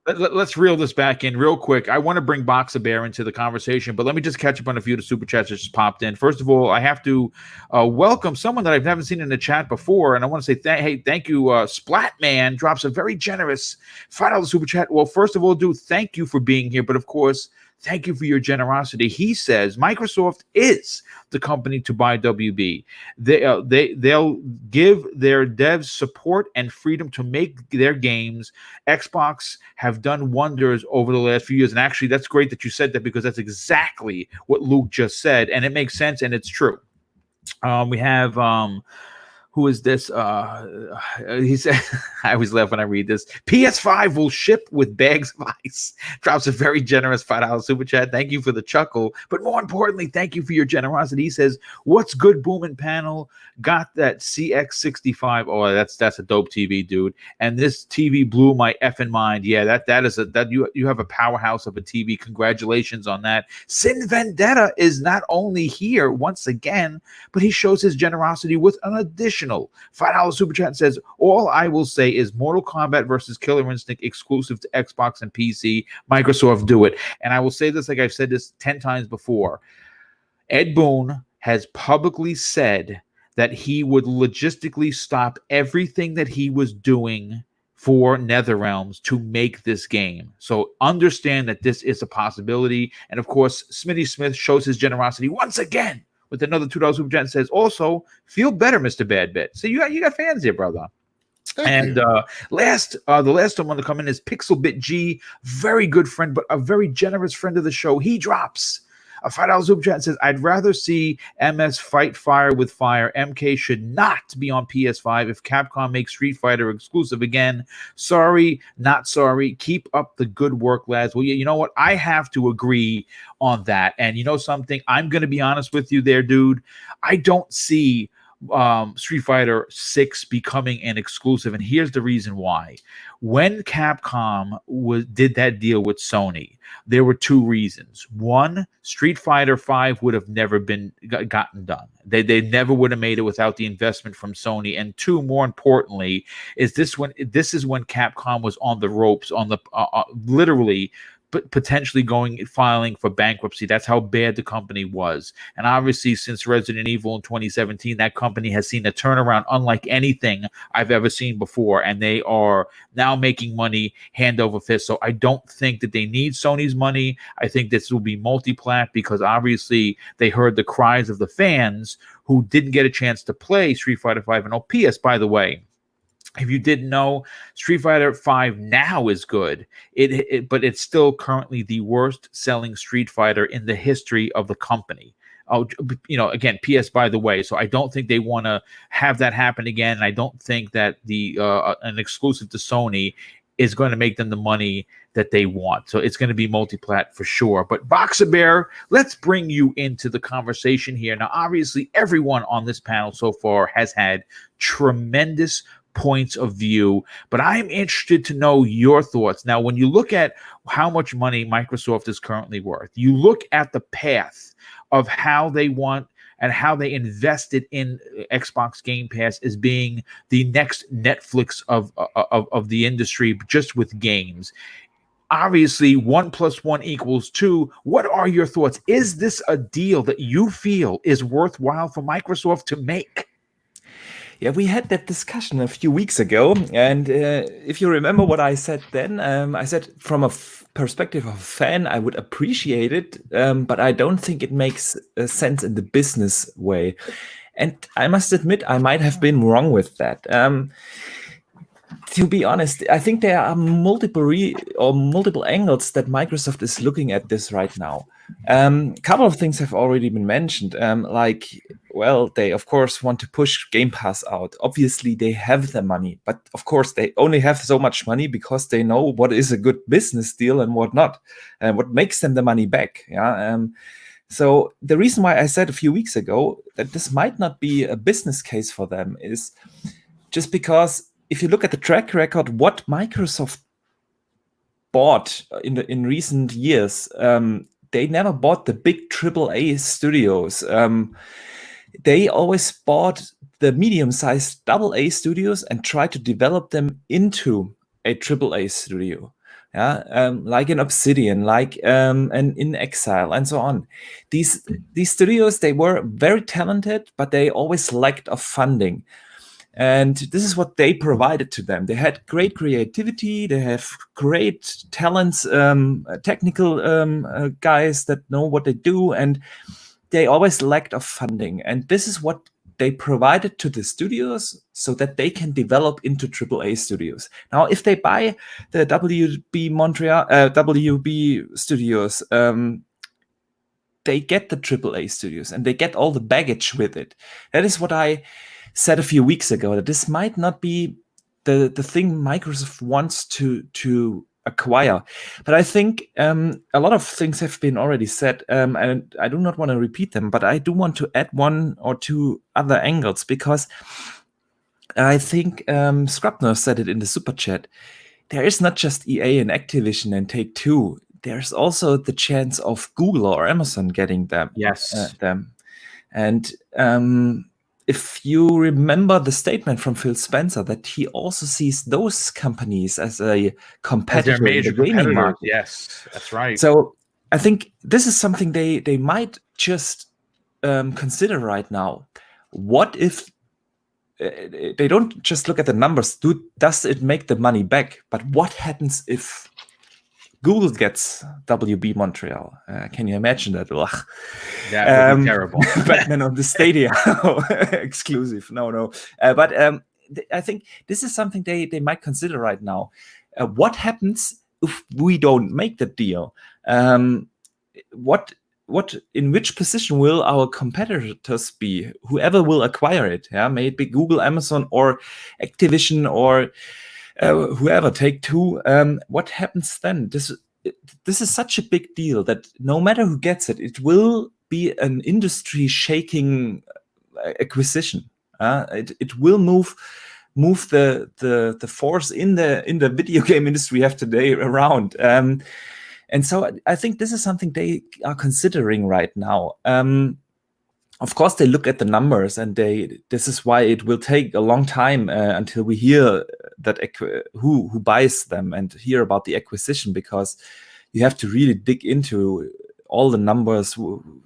Let's reel this back in real quick. I want to bring Boxer Bear into the conversation, but let me just catch up on a few of the super chats that just popped in. First of all, I have to welcome someone that I've never seen in the chat before, and I want to say thank you. Splatman drops a very generous $5 super chat. Well, first of all, dude, thank you for being here, but of course, thank you for your generosity. He says Microsoft is the company to buy WB. They'll give their devs support and freedom to make their games. Xbox have done wonders over the last few years. And actually, that's great that you said that, because that's exactly what Luke just said. And it makes sense and it's true. We have who is this? He said, I always laugh when I read this. PS5 will ship with bags of ice. Drops a very generous $5 super chat. Thank you for the chuckle. But more importantly, thank you for your generosity. He says, what's good, Boomin' Panel? Got that CX65. Oh, that's a dope TV, dude. And this TV blew my effing mind. Yeah, you have a powerhouse of a TV. Congratulations on that. Sin Vendetta is not only here once again, but he shows his generosity with an additional $5 super chat and says, all I will say is Mortal Kombat versus Killer Instinct exclusive to Xbox and PC. Microsoft, do it. And I will say this like I've said this 10 times before. Ed Boon has publicly said that he would logistically stop everything that he was doing for NetherRealms to make this game. So understand that this is a possibility. And of course, Smitty Smith shows his generosity once again with another $2 super chat and says, also, feel better, Mr. Badbit. So you got fans here, brother. Thank you. The last one to come in is Pixelbit G, very good friend, but a very generous friend of the show. He drops a $5 super chat and says, I'd rather see MS fight fire with fire. MK should not be on PS5 if Capcom makes Street Fighter exclusive again. Sorry, not sorry. Keep up the good work, lads. Well, you know what? I have to agree on that. And you know something? I'm going to be honest with you there, dude. I don't see Street Fighter 6 becoming an exclusive, and here's the reason why. When Capcom did that deal with Sony, there were two reasons. One, Street Fighter 5 would have never been gotten done. They never would have made it without the investment from Sony. And two, more importantly, this is when Capcom was on the ropes, on the literally potentially filing for bankruptcy. That's how bad the company was. And obviously, since Resident Evil in 2017, that company has seen a turnaround unlike anything I've ever seen before. And they are now making money hand over fist. So I don't think that they need Sony's money. I think this will be multi-plat because obviously they heard the cries of the fans who didn't get a chance to play Street Fighter 5. And PS, by the way, if you didn't know, Street Fighter 5 now is good. But it's still currently the worst selling Street Fighter in the history of the company. Oh, again, PS, by the way. So I don't think they want to have that happen again. And I don't think that an exclusive to Sony is going to make them the money that they want. So it's going to be multi-plat for sure. But Boxer Bear, let's bring you into the conversation here. Now, obviously, everyone on this panel so far has had tremendous points of view, but I'm interested to know your thoughts. Now, when you look at how much money Microsoft is currently worth, you look at the path of how they want and how they invested in Xbox Game Pass as being the next Netflix of the industry, just with games. Obviously, 1 + 1 = 2. What are your thoughts? Is this a deal that you feel is worthwhile for Microsoft to make? Yeah, we had that discussion a few weeks ago, and if you remember what I said then, I said from a perspective of a fan, I would appreciate it, but I don't think it makes sense in the business way. And I must admit, I might have been wrong with that. To be honest, I think there are multiple angles that Microsoft is looking at this right now. Couple of things have already been mentioned, they of course want to push Game Pass out. Obviously, they have the money, but of course they only have so much money because they know what is a good business deal and what not, and what makes them the money back. So the reason why I said a few weeks ago that this might not be a business case for them is just because if you look at the track record, what Microsoft bought in recent years, they never bought the big AAA studios. They always bought the medium-sized AA studios and tried to develop them into a AAA studio. Like an Obsidian, like an In Exile, and so on. These studios, they were very talented, but they always lacked of funding. And this is what they provided to them. They had great creativity. They have great talents, technical guys that know what they do, and they always lacked of funding. And this is what they provided to the studios so that they can develop into AAA studios. Now, if they buy the WB studios, they get the AAA studios and they get all the baggage with it. That is what I said a few weeks ago that this might not be the thing Microsoft wants to acquire. But I think a lot of things have been already said, and I do not want to repeat them, but I do want to add one or two other angles, because I think Scrubner said it in the super chat. There is not just EA and Activision and Take-Two. There's also the chance of Google or Amazon getting them. Yes. And if you remember the statement from Phil Spencer that he also sees those companies as a competitor in the gaming market. Yes, that's right. So I think this is something they might just consider right now. What if they don't just look at the numbers? Does it make the money back? But what happens if Google gets WB Montreal? Can you imagine that? Ugh. That would be terrible. Batman on the Stadia exclusive. No. But I think this is something they might consider right now. What happens if we don't make the deal? In which position will our competitors be? Whoever will acquire it, may it be Google, Amazon, or Activision, or whoever, Take-Two. What happens then? This is such a big deal that no matter who gets it, it will be an industry-shaking acquisition. It will move the force in the video game industry we have today around. And so I think this is something they are considering right now. Of course, they look at the numbers, and this is why it will take a long time until we hear that who buys them and hear about the acquisition, because you have to really dig into all the numbers.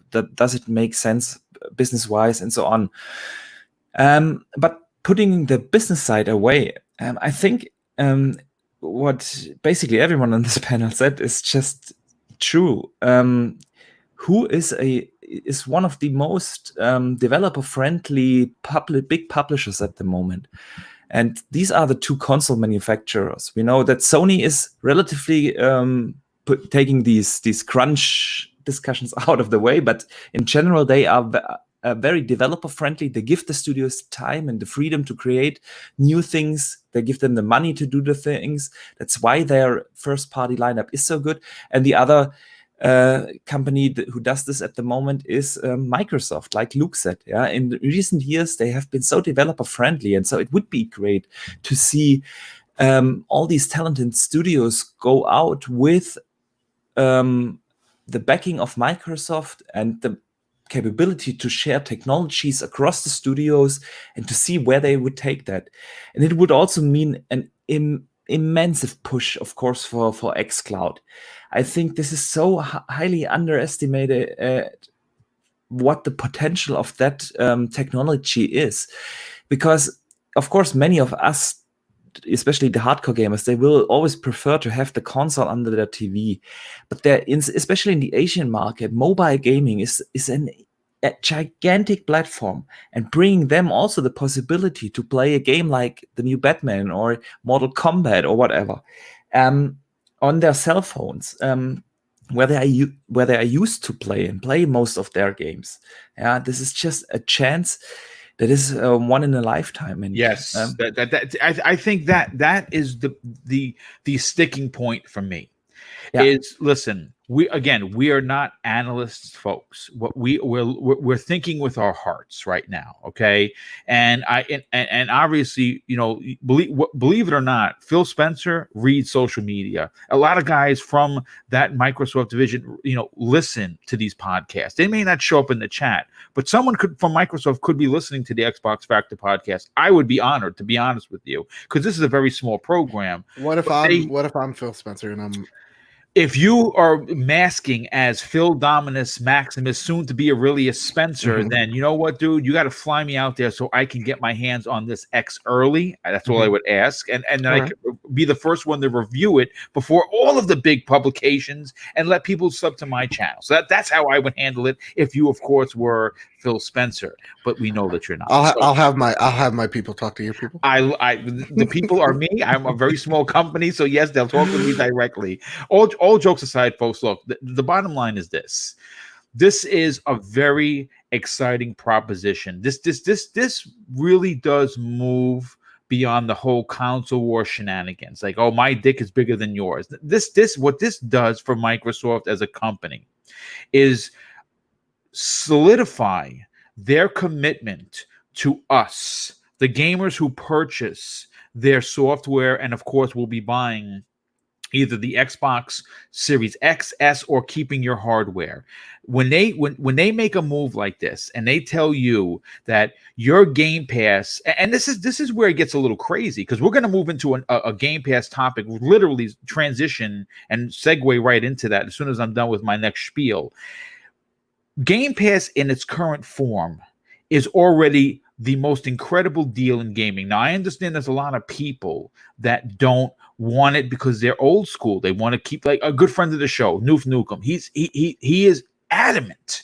Does it make sense business-wise and so on? But putting the business side away, I think what basically everyone on this panel said is just true. Who is one of the most developer-friendly big publishers at the moment? And these are the two console manufacturers. We know that Sony is relatively taking these crunch discussions out of the way, but in general, they are very developer-friendly. They give the studios time and the freedom to create new things. They give them the money to do the things. That's why their first-party lineup is so good. And the other company who does this at the moment is Microsoft, like Luke said. In recent years, they have been so developer-friendly, and so it would be great to see all these talented studios go out with the backing of Microsoft and the capability to share technologies across the studios, and to see where they would take that. And it would also mean an immense push, of course, for xCloud. I think this is so highly underestimated what the potential of that technology is, because of course many of us, especially the hardcore gamers, they will always prefer to have the console under their TV. But especially in the Asian market, mobile gaming is a gigantic platform, and bringing them also the possibility to play a game like the new Batman or Mortal Kombat or whatever on their cell phones, where they are used to play most of their games. This is just a chance that is one in a lifetime. And yes, I think that is the sticking point for me. Is, listen, we are not analysts, folks. What we're thinking with our hearts right now, okay? And obviously, believe it or not, Phil Spencer reads social media. A lot of guys from that Microsoft division, listen to these podcasts. They may not show up in the chat, but someone from Microsoft could be listening to the Xbox Factor podcast. I would be honored, to be honest with you, because this is a very small program. What if I'm Phil Spencer and I'm if you are masking as Phil Dominus Maximus, soon to be Aurelius Spencer, then you know what, dude? You got to fly me out there so I can get my hands on this X early. That's all I would ask. And then I could be the first one to review it before all of the big publications and let people sub to my channel. So that's how I would handle it if you, of course, were Phil Spencer. But we know that you're not. I'll have my people talk to your people. The people are me. I'm a very small company, so yes, they'll talk to me directly. All jokes aside, folks, look, the bottom line is this. this is a very exciting proposition. This really does move beyond the whole console war shenanigans. Like, oh, my dick is bigger than yours. What this does for Microsoft as a company is solidify their commitment to us, the gamers who purchase their software, and of course will be buying either the Xbox Series X, S, or keeping your hardware. When they make a move like this and they tell you that your Game Pass, and this is where it gets a little crazy, because we're going to move into a Game Pass topic, literally transition and segue right into that as soon as I'm done with my next spiel. Game Pass in its current form is already the most incredible deal in gaming. Now, I understand there's a lot of people that don't want it because they're old school. They want to keep, like a good friend of the show, Noof Nukem. He is adamant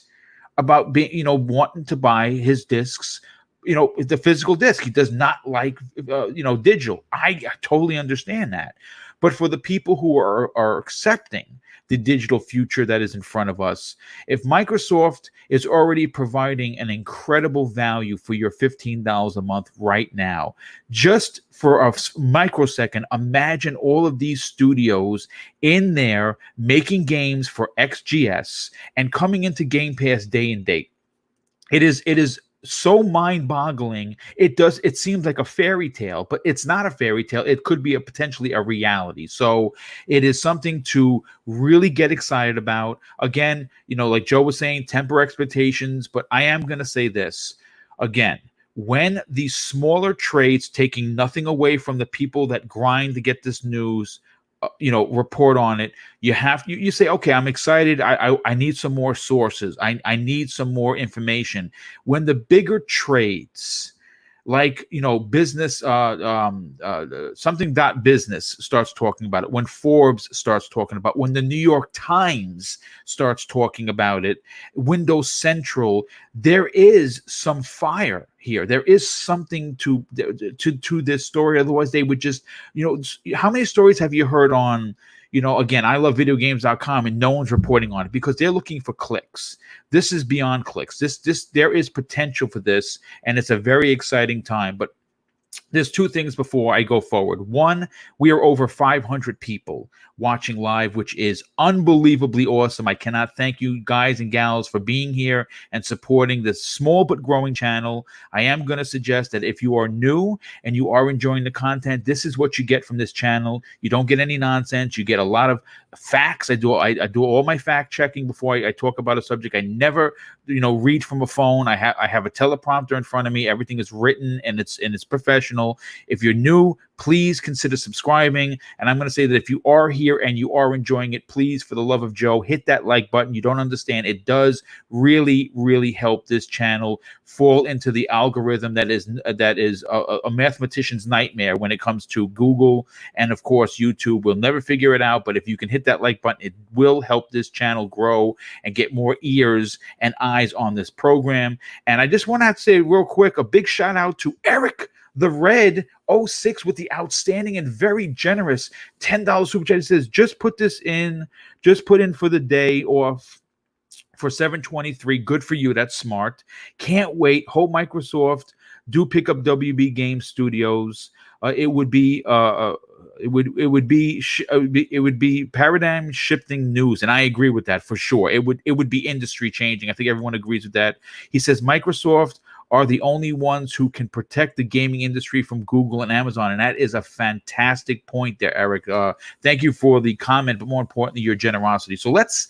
about being, wanting to buy his discs, the physical disc. He does not like, digital. I totally understand that. But for the people who are accepting the digital future that is in front of us, if Microsoft is already providing an incredible value for your $15 a month right now, just for a microsecond, imagine all of these studios in there making games for XGS and coming into Game Pass day and date. It is so mind-boggling. It seems like a fairy tale, but it's not a fairy tale. It could be potentially a reality. So it is something to really get excited about. Again, like Joe was saying, temper expectations, but I am going to say this again. When these smaller trades, taking nothing away from the people that grind to get this news, report on it, you say, okay, I'm excited. I need some more sources. I need some more information. When the bigger trades, like, business, something.business starts talking about it, when Forbes starts talking about it, when the New York Times starts talking about it, Windows Central, there is some fire here. There is something to this story. Otherwise, they would just, how many stories have you heard on, again, I love videogames.com, and no one's reporting on it because they're looking for clicks. This is beyond clicks. There is potential for this, and it's a very exciting time. But there's two things before I go forward. One, we are over 500 people watching live, which is unbelievably awesome. I cannot thank you guys and gals for being here and supporting this small but growing channel. I am going to suggest that if you are new and you are enjoying the content, this is what you get from this channel. You don't get any nonsense. You get a lot of facts. I do all my fact checking before I talk about a subject. I never read from a phone. I have a teleprompter in front of me. Everything is written and it's professional. If you're new, please consider subscribing. And I'm going to say that if you are here and you are enjoying it, please, for the love of Joe, hit that like button. You don't understand. It does really, really help this channel fall into the algorithm that is a mathematician's nightmare when it comes to Google and, of course, YouTube. We'll never figure it out. But if you can hit that like button, it will help this channel grow and get more ears and eyes on this program. And I just want to say real quick, a big shout out to Eric the Red 06 with the outstanding and very generous $10 super chat. It says, just put in for the day off for 723. Good for you. That's smart. Can't wait. Hope Microsoft do pick up WB Game Studios. It would be paradigm shifting news, and I agree with that for sure. It would be industry changing. I think everyone agrees with that. He says Microsoft are the only ones who can protect the gaming industry from Google and Amazon. And that is a fantastic point there, Eric. Thank you for the comment, but more importantly, your generosity. So let's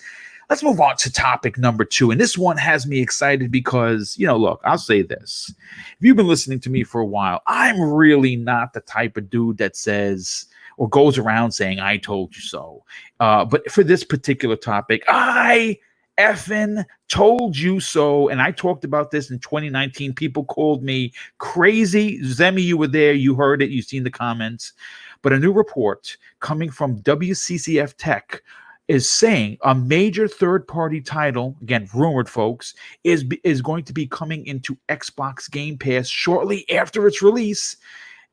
move on to topic number 2. And this one has me excited because, look, I'll say this. If you've been listening to me for a while, I'm really not the type of dude that says or goes around saying, I told you so. But for this particular topic, I effing told you so. And I talked about this in 2019. People called me crazy. Zemi, you were there. You heard it. You've seen the comments. But a new report coming from WCCF Tech is saying a major third-party title, again, rumored, folks, is going to be coming into Xbox Game Pass shortly after its release.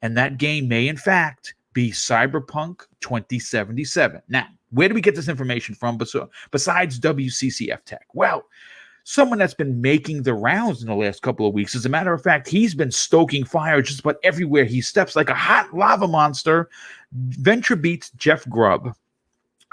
And that game may, in fact, be Cyberpunk 2077. Now, where do we get this information from besides WCCF Tech? Well, someone that's been making the rounds in the last couple of weeks. As a matter of fact, he's been stoking fire just about everywhere he steps like a hot lava monster. VentureBeat's Jeff Grubb,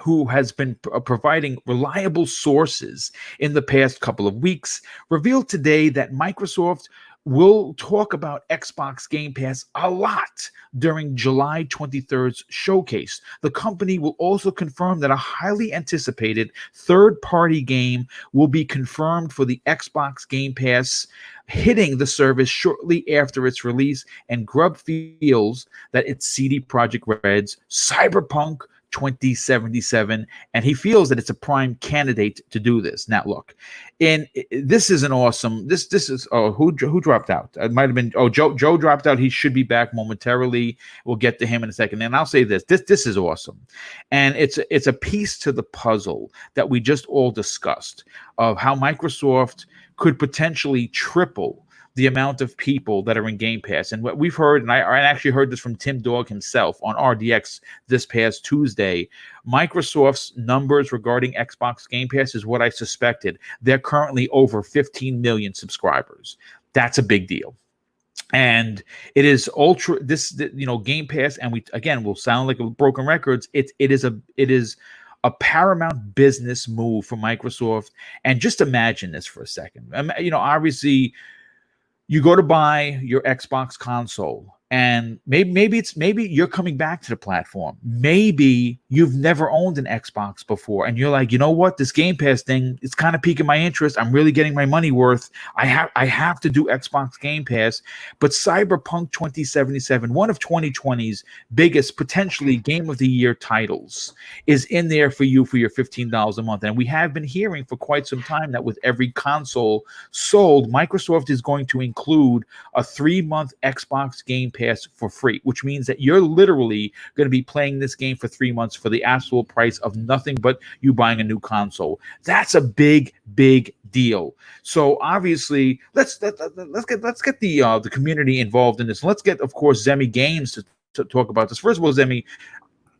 who has been providing reliable sources in the past couple of weeks, revealed today that Microsoft will talk about Xbox Game Pass a lot during July 23rd's showcase. The company will also confirm that a highly anticipated third-party game will be confirmed for the Xbox Game Pass, hitting the service shortly after its release, and Grubb feels that it's CD Projekt Red's Cyberpunk 2077, and he feels that it's a prime candidate to do this. Now, look, and this is an awesome. This is who dropped out? It might have been Joe dropped out. He should be back momentarily. We'll get to him in a second. And I'll say this is awesome, and it's a piece to the puzzle that we just all discussed of how Microsoft could potentially triple the amount of people that are in Game Pass. And what we've heard, and I actually heard this from Tim Dog himself on RDX this past Tuesday, Microsoft's numbers regarding Xbox Game Pass is what I suspected. They're currently over 15 million subscribers. That's a big deal. And it is Game Pass, and we'll sound like a broken records. It is a paramount business move for Microsoft. And just imagine this for a second. Obviously, you go to buy your Xbox console, and maybe you're coming back to the platform. Maybe you've never owned an Xbox before, and you're like, you know what, this Game Pass thing, it's kind of piquing my interest. I'm really getting my money worth. I have to do Xbox Game Pass. But Cyberpunk 2077, one of 2020's biggest potentially Game of the Year titles, is in there for you for your $15 a month. And we have been hearing for quite some time that with every console sold, Microsoft is going to include a 3-month Xbox Game Pass for free, which means that you're literally going to be playing this game for 3 months for the actual price of nothing but you buying a new console. That's a big deal. So obviously, let's get the community involved in this. Let's get, of course, Zemi Games to talk about this. First of all, Zemi,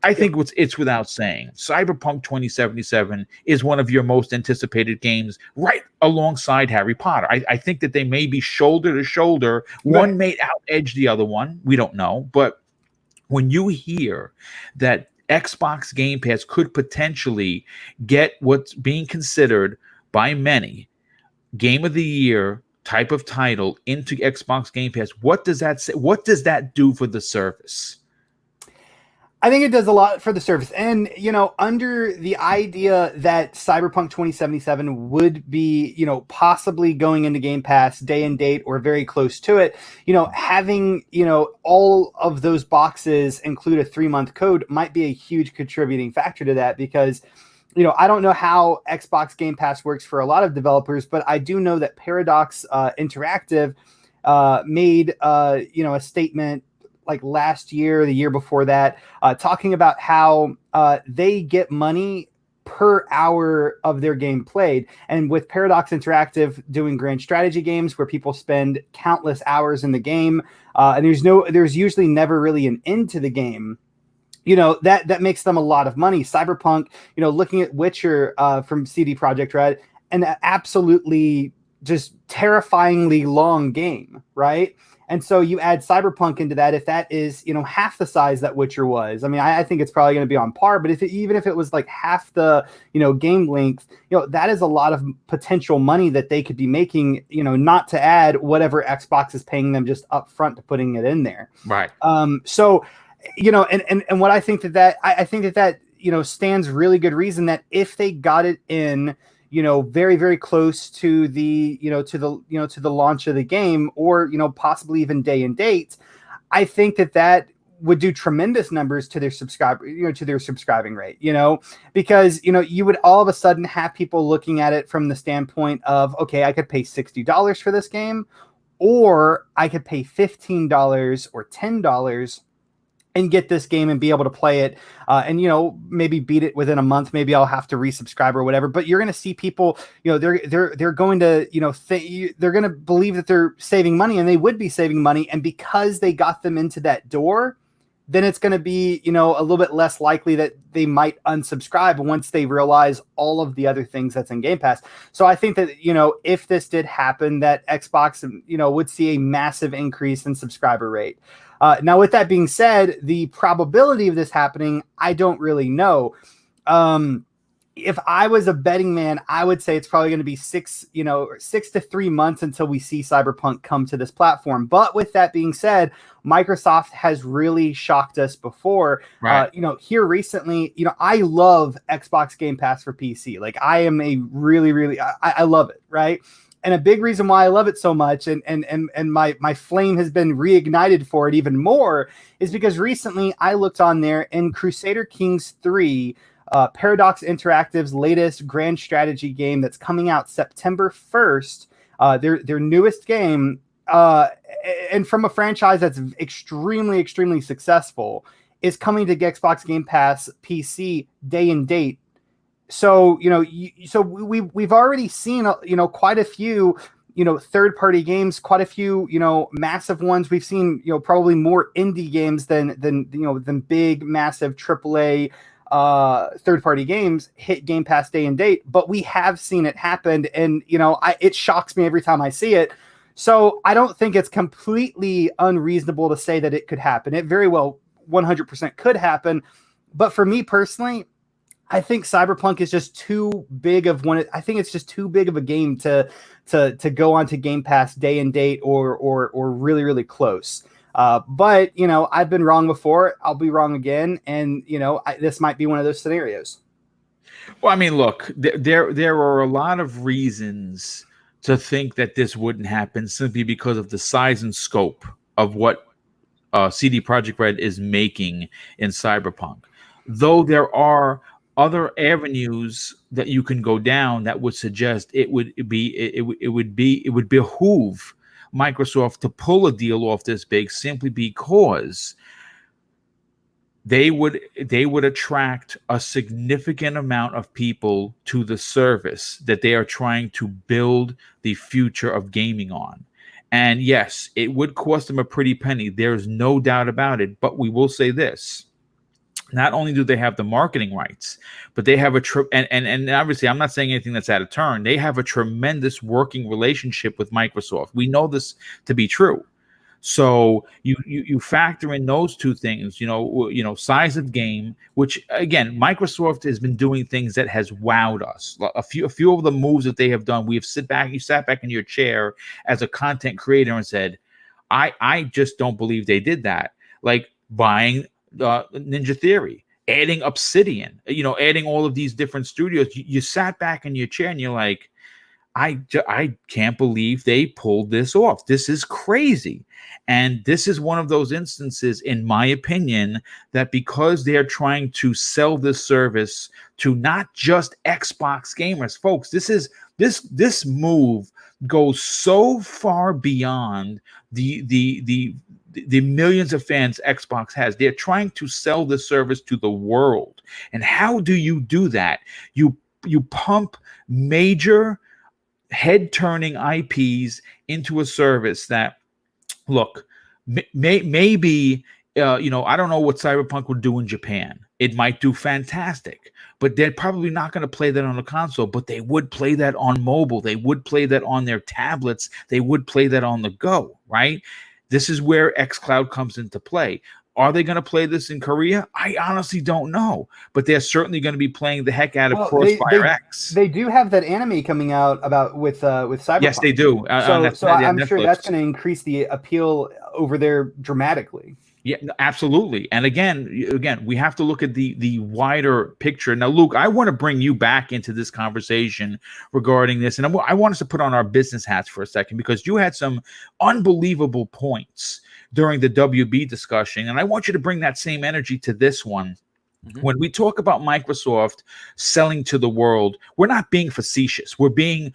I think it's without saying, Cyberpunk 2077 is one of your most anticipated games, right alongside Harry Potter. I think that they may be shoulder to shoulder. Right. One may out-edge the other one. We don't know. But when you hear that Xbox Game Pass could potentially get what's being considered by many Game of the Year type of title into Xbox Game Pass, what does that say? What does that do for the service? I think it does a lot for the service. And, under the idea that Cyberpunk 2077 would be, possibly going into Game Pass day and date or very close to it, having, all of those boxes include a 3-month code might be a huge contributing factor to that, because, I don't know how Xbox Game Pass works for a lot of developers, but I do know that Paradox Interactive made, a statement like last year, the year before that, talking about how they get money per hour of their game played. And with Paradox Interactive doing grand strategy games where people spend countless hours in the game, and there's usually never really an end to the game, that makes them a lot of money. Cyberpunk, looking at Witcher from CD Projekt Red, an absolutely just terrifyingly long game, right? And so you add Cyberpunk into that. If that is, half the size that Witcher was, I mean, I think it's probably going to be on par. But even if it was like half the, game length, that is a lot of potential money that they could be making, not to add whatever Xbox is paying them just up front to putting it in there. Right. So, and what I think I think that stands really good reason that if they got it in, very, very close to the, to the launch of the game, or, possibly even day and date, I think that would do tremendous numbers to their subscribing rate, because, you would all of a sudden have people looking at it from the standpoint of, okay, I could pay $60 for this game, or I could pay $15 or $10 and get this game and be able to play it, and maybe beat it within a month. Maybe I'll have to resubscribe or whatever. But you're going to see people, they're going to, they're going to believe that they're saving money, and they would be saving money. And because they got them into that door, then it's going to be, you know, a little bit less likely that they might unsubscribe once they realize all of the other things that's in Game Pass. So I think that, you know, if this did happen, that Xbox, you know, would see a massive increase in subscriber rate. Now, with that being said, the probability of this happening, I don't really know. If I was a betting man, I would say it's probably going to be 6 to 3 months until we see Cyberpunk come to this platform. But with that being said, Microsoft has really shocked us before. Right. You know, here recently, you know, I love Xbox Game Pass for PC. Like, I am a really, I love it, right? And a big reason why I love it so much and my flame has been reignited for it even more is because recently I looked on there and Crusader Kings 3, Paradox Interactive's latest grand strategy game that's coming out September 1st, their newest game, and from a franchise that's extremely successful, is coming to Xbox Game Pass PC day and date. So, you know, we've already seen, you know, quite a few, you know, third-party games, quite a few, you know, massive ones. We've seen, you know, probably more indie games than big, massive AAA third-party games hit Game Pass day and date, but we have seen it happen, and you know, it shocks me every time I see it. So I don't think it's completely unreasonable to say that it could happen. It very well 100% could happen, but for me personally, I think Cyberpunk is just too big of one. I think it's just too big of a game to go onto Game Pass day and date or really close. But, you know, I've been wrong before. I'll be wrong again. And, you know, this might be one of those scenarios. Well, I mean, look, there are a lot of reasons to think that this wouldn't happen simply because of the size and scope of what CD Projekt Red is making in Cyberpunk. Though there are other avenues that you can go down that would suggest it would behoove Microsoft to pull a deal off this big, simply because they would attract a significant amount of people to the service that they are trying to build the future of gaming on. And yes, it would cost them a pretty penny. There's no doubt about it. But we will say this. Not only do they have the marketing rights, but they have and obviously I'm not saying anything that's out of turn. They have a tremendous working relationship with Microsoft. We know this to be true. So you factor in those two things, you know, size of game, which again, Microsoft has been doing things that has wowed us. A few of the moves that they have done, you sat back in your chair as a content creator and said, I just don't believe they did that. Like buying Ninja Theory, adding Obsidian, you know, adding all of these different studios. You sat back in your chair and you're like, I can't believe they pulled this off. This is crazy. And this is one of those instances, in my opinion, that because they're trying to sell this service to not just Xbox gamers, folks, this move goes so far beyond the millions of fans Xbox has. They're trying to sell the service to the world. And how do you do that? You pump major head-turning IPs into a service that, look, maybe, you know, I don't know what Cyberpunk would do in Japan. It might do fantastic, but they're probably not going to play that on a console, but they would play that on mobile. They would play that on their tablets. They would play that on the go, right? This is where xCloud comes into play. Are they going to play this in Korea? I honestly don't know, but they're certainly going to be playing the heck out of Crossfire X. They do have that anime coming out with Cyberpunk. Yes, they do. So I'm sure that's going to increase the appeal over there dramatically. Yeah, absolutely. And again, we have to look at the wider picture. Now, Luke, I want to bring you back into this conversation regarding this. And I want us to put on our business hats for a second, because you had some unbelievable points during the WB discussion. And I want you to bring that same energy to this one. Mm-hmm. When we talk about Microsoft selling to the world, we're not being facetious. We're being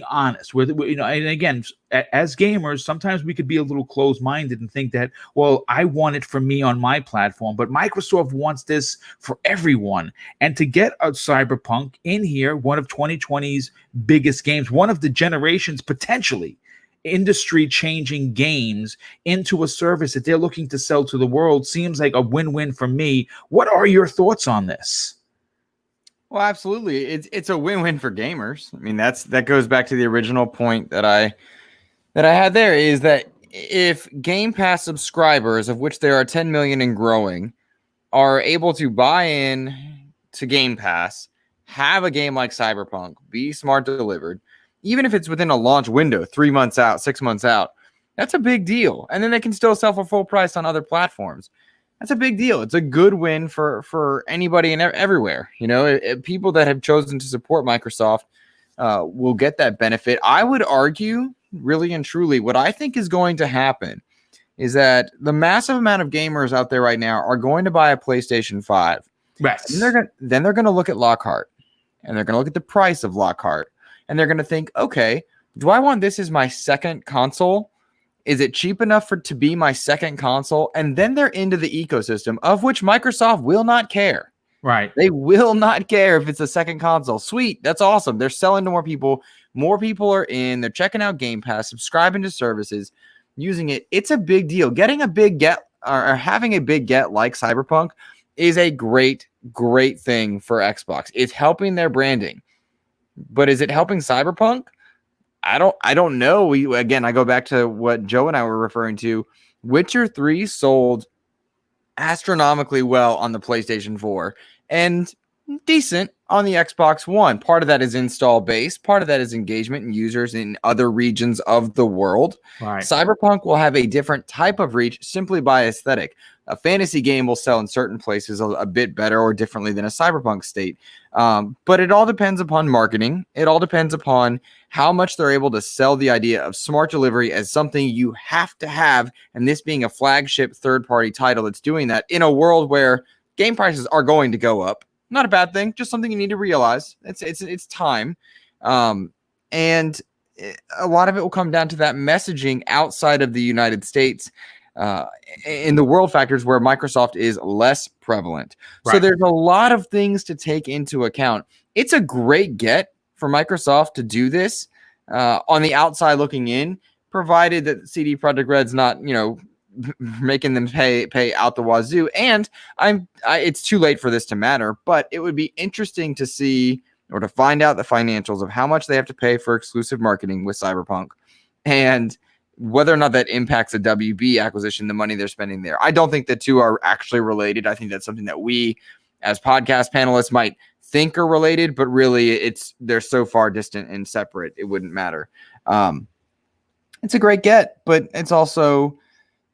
honest. We're you know, and again, as gamers, sometimes we could be a little closed-minded and think that, well, I want it for me on my platform, but Microsoft wants this for everyone. And to get a Cyberpunk in here, one of 2020's biggest games, one of the generation's potentially, industry changing games into a service that they're looking to sell to the world seems like a win-win for me. What are your thoughts on this? Well, absolutely. It's a win-win for gamers. I mean, that goes back to the original point that I had there, is that if Game Pass subscribers, of which there are 10 million and growing, are able to buy in to Game Pass, have a game like Cyberpunk be smart delivered, even if it's within a launch window, 3 months out, 6 months out, that's a big deal. And then they can still sell for full price on other platforms. That's a big deal. It's a good win for anybody and everywhere. You know, people that have chosen to support Microsoft will get that benefit. I would argue, really and truly, what I think is going to happen is that the massive amount of gamers out there right now are going to buy a PlayStation 5. Yes. And then they're going to look at Lockhart, and they're going to look at the price of Lockhart, and they're going to think, okay, do I want this as my second console? Is it cheap enough to be my second console? And then they're into the ecosystem, of which Microsoft will not care. Right. They will not care if it's a second console. Sweet. That's awesome. They're selling to more people. More people are in. They're checking out Game Pass, subscribing to services, using it. It's a big deal. Getting a big get or having a big get like Cyberpunk is a great, great thing for Xbox. It's helping their branding. But is it helping Cyberpunk? I don't know. I go back to what Joe and I were referring to. Witcher 3 sold astronomically well on the PlayStation 4 and decent on the Xbox One. Part of that is install base. Part of that is engagement and users in other regions of the world. Right. Cyberpunk will have a different type of reach simply by aesthetic. A fantasy game will sell in certain places a bit better or differently than a Cyberpunk state. But it all depends upon marketing. It all depends upon how much they're able to sell the idea of smart delivery as something you have to have, and this being a flagship third-party title that's doing that in a world where game prices are going to go up. Not a bad thing, just something you need to realize. It's time. And a lot of it will come down to that messaging outside of the United States, in the world factors where Microsoft is less prevalent. Right. So there's a lot of things to take into account. It's a great get for Microsoft to do this on the outside looking in, provided that CD Projekt Red's not, making them pay out the wazoo. And it's too late for this to matter, but it would be interesting to see or to find out the financials of how much they have to pay for exclusive marketing with Cyberpunk and whether or not that impacts a WB acquisition, the money they're spending there. I don't think the two are actually related. I think that's something that we as podcast panelists might think are related, but really they're so far distant and separate, it wouldn't matter. It's a great get, but it's also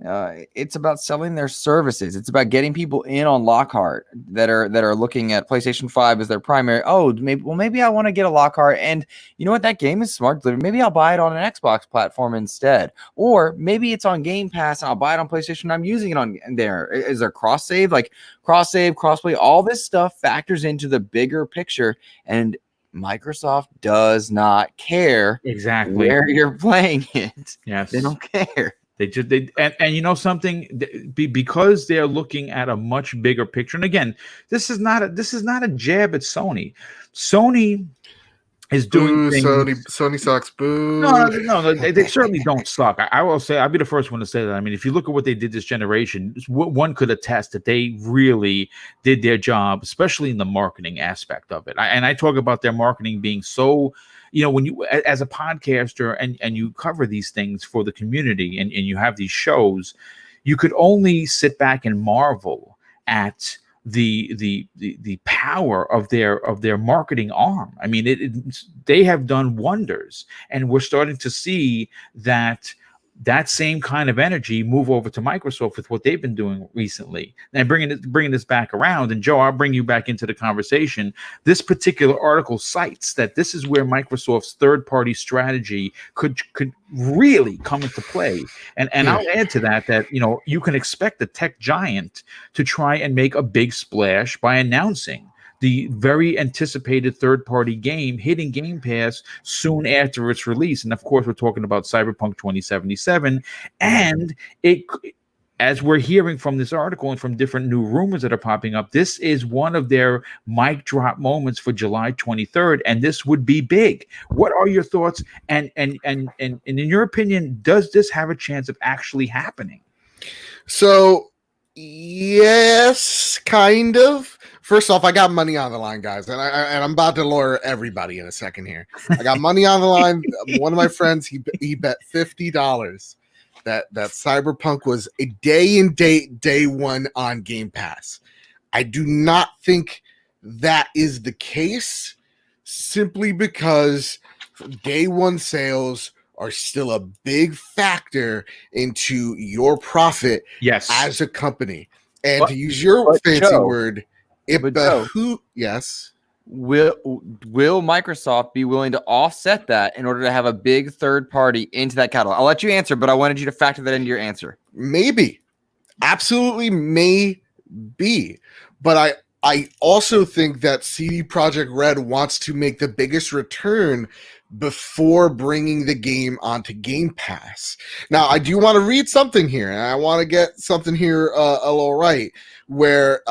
it's about selling their services. It's about getting people in on Lockhart that are looking at PlayStation 5 as their primary. Oh, maybe I want to get a Lockhart, and you know what? That game is smart delivered. Maybe I'll buy it on an Xbox platform instead, or maybe it's on Game Pass and I'll buy it on PlayStation. I'm using it on there. Is there cross save, crossplay? All this stuff factors into the bigger picture, and Microsoft does not care exactly where you're playing it. Yes, they don't care. And you know something, because they're looking at a much bigger picture. And again, this is not a jab at Sony. Sony is doing things. Sony sucks. Boo. No, they certainly don't suck. I will say, I'll be the first one to say that. I mean, if you look at what they did this generation, one could attest that they really did their job, especially in the marketing aspect of it. And I talk about their marketing being so. When you, as a podcaster and you cover these things for the community and you have these shows, you could only sit back and marvel at the power of their marketing arm. I mean, they have done wonders, and we're starting to see that same kind of energy move over to Microsoft with what they've been doing recently. And bringing this back around, and Joe, I'll bring you back into the conversation. This particular article cites that this is where Microsoft's third-party strategy could really come into play. And I'll add to that you can expect the tech giant to try and make a big splash by announcing the very anticipated third-party game hitting Game Pass soon after its release. And of course, we're talking about Cyberpunk 2077. And as we're hearing from this article and from different new rumors that are popping up, this is one of their mic drop moments for July 23rd, and this would be big. What are your thoughts? And in your opinion, does this have a chance of actually happening? So, yes, kind of. First off, I got money on the line, guys, and I'm about to lawyer everybody in a second here. I got money on the line. One of my friends, he bet $50 that Cyberpunk was a day and date day one on Game Pass. I do not think that is the case, simply because day one sales are still a big factor into your profit as a company. And to use your fancy word, yes. Will Microsoft be willing to offset that in order to have a big third party into that catalog? I'll let you answer, but I wanted you to factor that into your answer. Maybe. Absolutely may be. But I also think that CD Projekt Red wants to make the biggest return before bringing the game onto Game Pass. Now, I do want to read something here, and I want to get something here a little right, where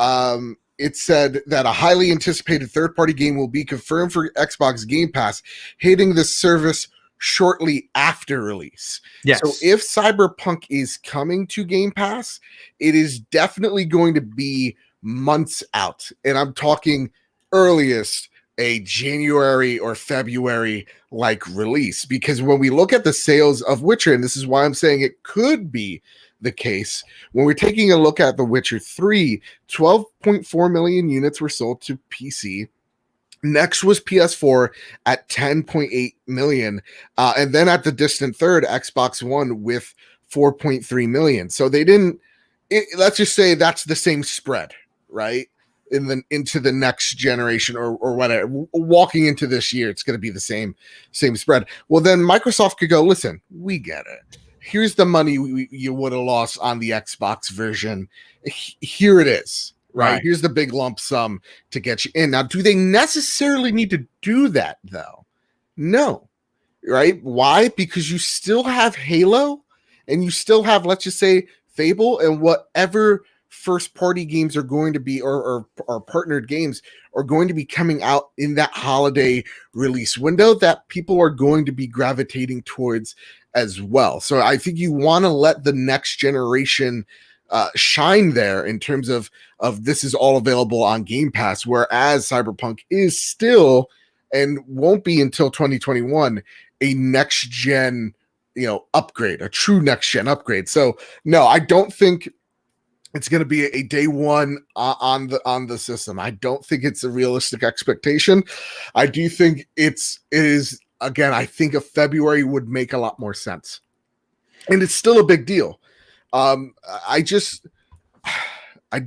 it said that a highly anticipated third-party game will be confirmed for Xbox Game Pass, hitting the service shortly after release. Yes. So if Cyberpunk is coming to Game Pass, it is definitely going to be months out. And I'm talking earliest a January or February like release, because when we look at the sales of Witcher, and this is why I'm saying it could be the case, when we're taking a look at The Witcher 3, 12.4 million units were sold to PC. Next was PS4 at 10.8 million. And then at the distant third, Xbox One with 4.3 million. So they didn't, let's just say that's the same spread, right? Into the next generation or whatever, walking into this year, it's going to be the same spread. Well, then Microsoft could go, listen, we get it. Here's the money you would have lost on the Xbox version. Here it is, right? Here's the big lump sum to get you in. Now, do they necessarily need to do that, though? No, right? Why? Because you still have Halo, and you still have, let's just say, Fable, and whatever first-party games are going to be, or partnered games are going to be coming out in that holiday release window that people are going to be gravitating towards as well. So I think you want to let the next generation shine there in terms of this is all available on Game Pass, whereas Cyberpunk is still, and won't be until 2021, a next gen, upgrade, a true next gen upgrade. So no, I don't think it's going to be a day one on the system. I don't think it's a realistic expectation. I do think it is. Again, I think a February would make a lot more sense, and it's still a big deal. I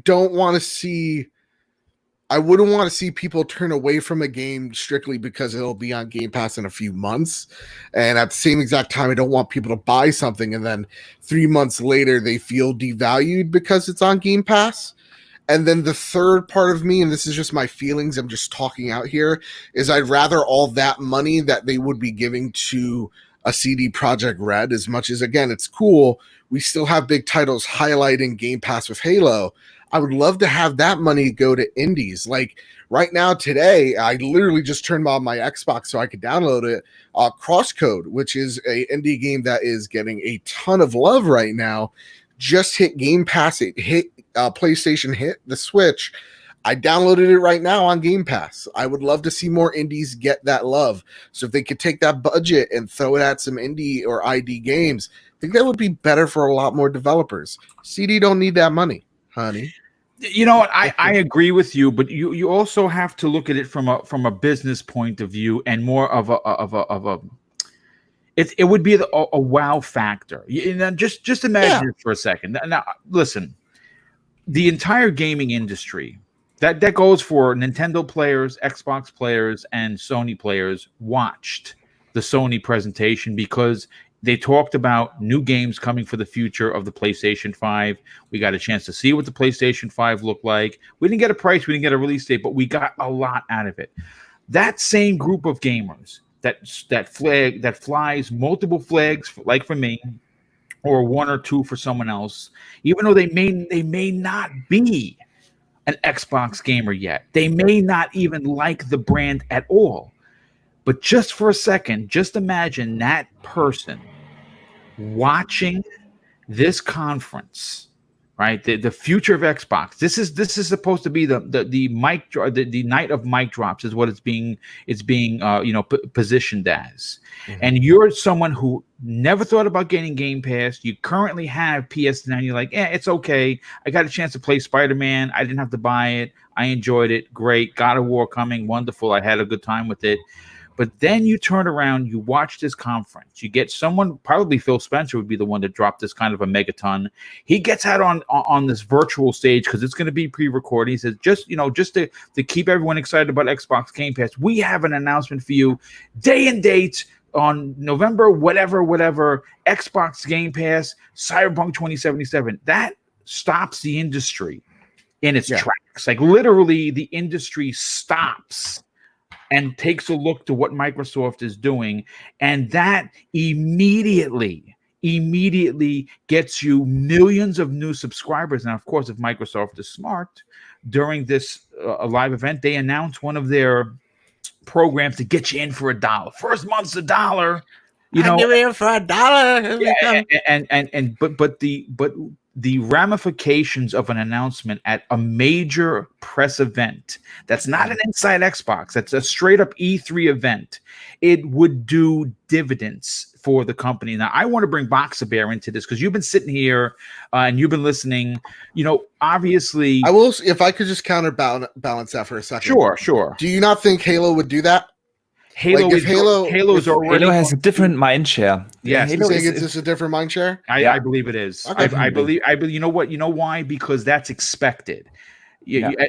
don't want to see. I wouldn't want to see people turn away from a game strictly because it'll be on Game Pass in a few months. And at the same exact time, I don't want people to buy something and then 3 months later they feel devalued because it's on Game Pass. And then the third part of me, and this is just my feelings, I'm just talking out here, is I'd rather all that money that they would be giving to a CD Projekt Red, as much as, again, it's cool, we still have big titles highlighting Game Pass with Halo. I would love to have that money go to indies. Like right now, today, I literally just turned on my Xbox so I could download it. Crosscode, which is a indie game that is getting a ton of love right now, just hit Game Pass. It hit PlayStation, hit the Switch. I downloaded it right now on Game Pass. I would love to see more indies get that love. So if they could take that budget and throw it at some indie or ID games, I think that would be better for a lot more developers. CD don't need that money, honey. You know what? I agree with you, but you also have to look at it from a business point of view, and more of a it would be a wow factor. Just imagine it for a second. Now, listen, the entire gaming industry that goes for Nintendo players, Xbox players, and Sony players watched the Sony presentation because they talked about new games coming for the future of the PlayStation 5. We got a chance to see what the PlayStation 5 looked like. We didn't get a price, we didn't get a release date, but we got a lot out of it. That same group of gamers that flies multiple flags, like for me, or 1 or 2 for someone else, even though they may not be an Xbox gamer yet. They may not even like the brand at all. But just for a second, just imagine that person watching this conference, right? The future of Xbox. This is supposed to be the night of mic drops is what it's being positioned as. Mm-hmm. And you're someone who never thought about getting Game Pass. You currently have PS9. You're like, it's okay. I got a chance to play Spider-Man. I didn't have to buy it. I enjoyed it. Great. God of War coming. Wonderful. I had a good time with it. But then you turn around, you watch this conference. You get someone, probably Phil Spencer would be the one to drop this kind of a megaton. He gets out on this virtual stage because it's going to be pre-recorded. He says, just to keep everyone excited about Xbox Game Pass, we have an announcement for you, day and date on November, whatever, Xbox Game Pass, Cyberpunk 2077. That stops the industry in its tracks. Like literally, the industry stops and takes a look to what Microsoft is doing, and that immediately gets you millions of new subscribers. Now, of course, if Microsoft is smart, during this live event, they announced one of their programs to get you in for $1. First month's $1. You know, give in for $1. Yeah, but the ramifications of an announcement at a major press event that's not an Inside Xbox, that's a straight up E3 event, it would do dividends for the company. Now, I want to bring Boxer Bear into this because you've been sitting here and you've been listening. You know, obviously, I will, if I could just counterbalance that for a second. Sure. Do you not think Halo would do that? Halo has a different mind share. Yes, it's just a different mind share. I believe it is. Okay. I believe. You know what? You know why? Because that's expected.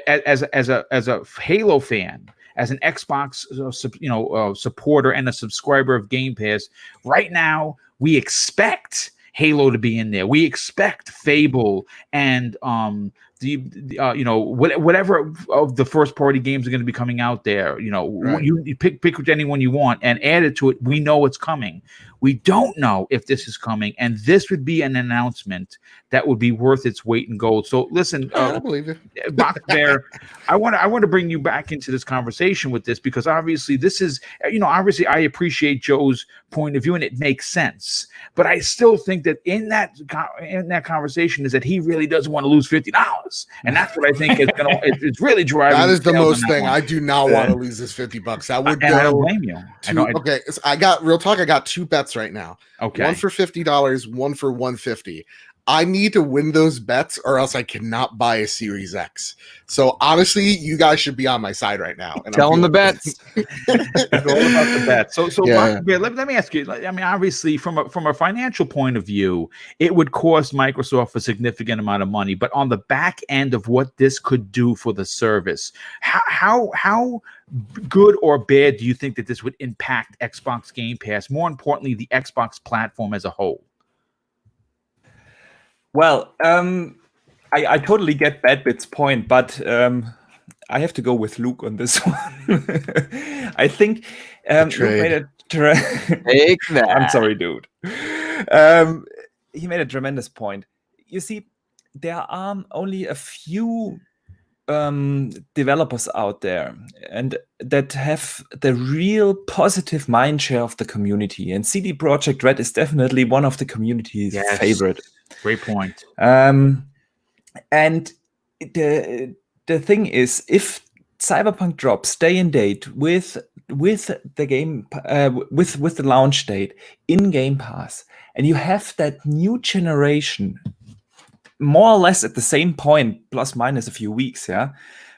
As a Halo fan, as an Xbox supporter and a subscriber of Game Pass, right now we expect Halo to be in there. We expect Fable and whatever of the first party games are going to be coming out there. You know, right. you pick anyone you want and add it to it. We know it's coming. We don't know if this is coming, and this would be an announcement that would be worth its weight in gold. So listen, I believe it. Box Bear, I want to bring you back into this conversation with this because obviously this is, obviously I appreciate Joe's point of view and it makes sense, but I still think that in that conversation is that he really doesn't want to lose $50, and that's what I think is it's really driving. That is the most thing. I do not want to lose this $50. I would. And I don't blame you. Okay, so I got real talk. I got 2 bets right now. Okay, one for $50, one for $150. I need to win those bets or else I cannot buy a Series X. So honestly, you guys should be on my side right now. And tell them the bets. It's all about the bets. So yeah. Let me ask you, I mean, obviously from a financial point of view, it would cost Microsoft a significant amount of money, but on the back end of what this could do for the service, how good or bad do you think that this would impact Xbox Game Pass? More importantly, the Xbox platform as a whole. Well, I totally get Badbit's point, but I have to go with Luke on this one. I think Luke made a Take that. I'm sorry, dude. He made a tremendous point. You see, there are only a few developers out there and that have the real positive mind share of the community, and CD Projekt Red is definitely one of the community's favorite. Great point. And the thing is, if Cyberpunk drops day and date with the game with the launch date in Game Pass, and you have that new generation more or less at the same point, plus minus a few weeks,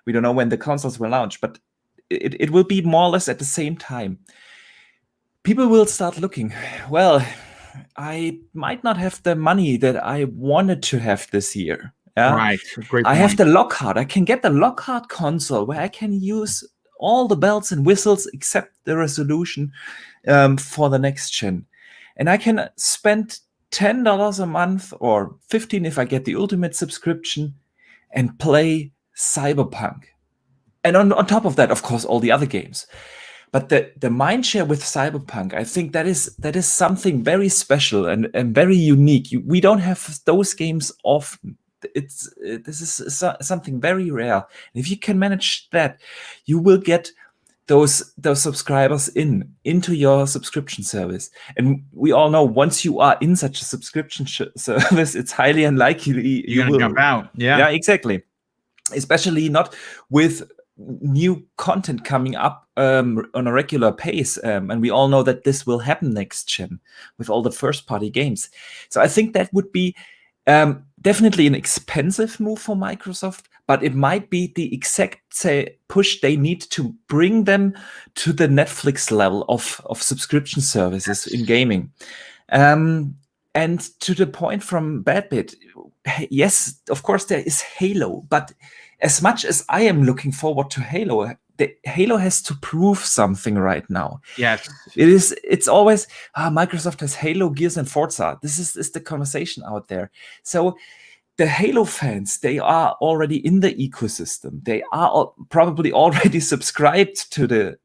we don't know when the consoles will launch, but it will be more or less at the same time. People will start looking, well, I might not have the money that I wanted to have this year. Right. Great point. I have the Lockhart. I can get the Lockhart console where I can use all the bells and whistles except the resolution for the next gen. And I can spend $10 a month or $15 if I get the Ultimate subscription and play Cyberpunk. And on top of that, of course, all the other games. But the mind share with Cyberpunk, I think that is something very special and very unique. We don't have those games often. This is something very rare. And if you can manage that, you will get those subscribers into your subscription service. And we all know once you are in such a subscription service, it's highly unlikely you're going to jump out. Yeah, exactly. Especially not with new content coming up on a regular pace. And we all know that this will happen next gen with all the first party games. So I think that would be definitely an expensive move for Microsoft, but it might be the exact push they need to bring them to the Netflix level of subscription services in gaming. And to the point from Badbit, yes, of course there is Halo, but as much as I am looking forward to Halo, Halo has to prove something right now. Yes, it's always Microsoft has Halo, Gears, and Forza. This is the conversation out there. So the Halo fans, they are already in the ecosystem. They are probably already subscribed to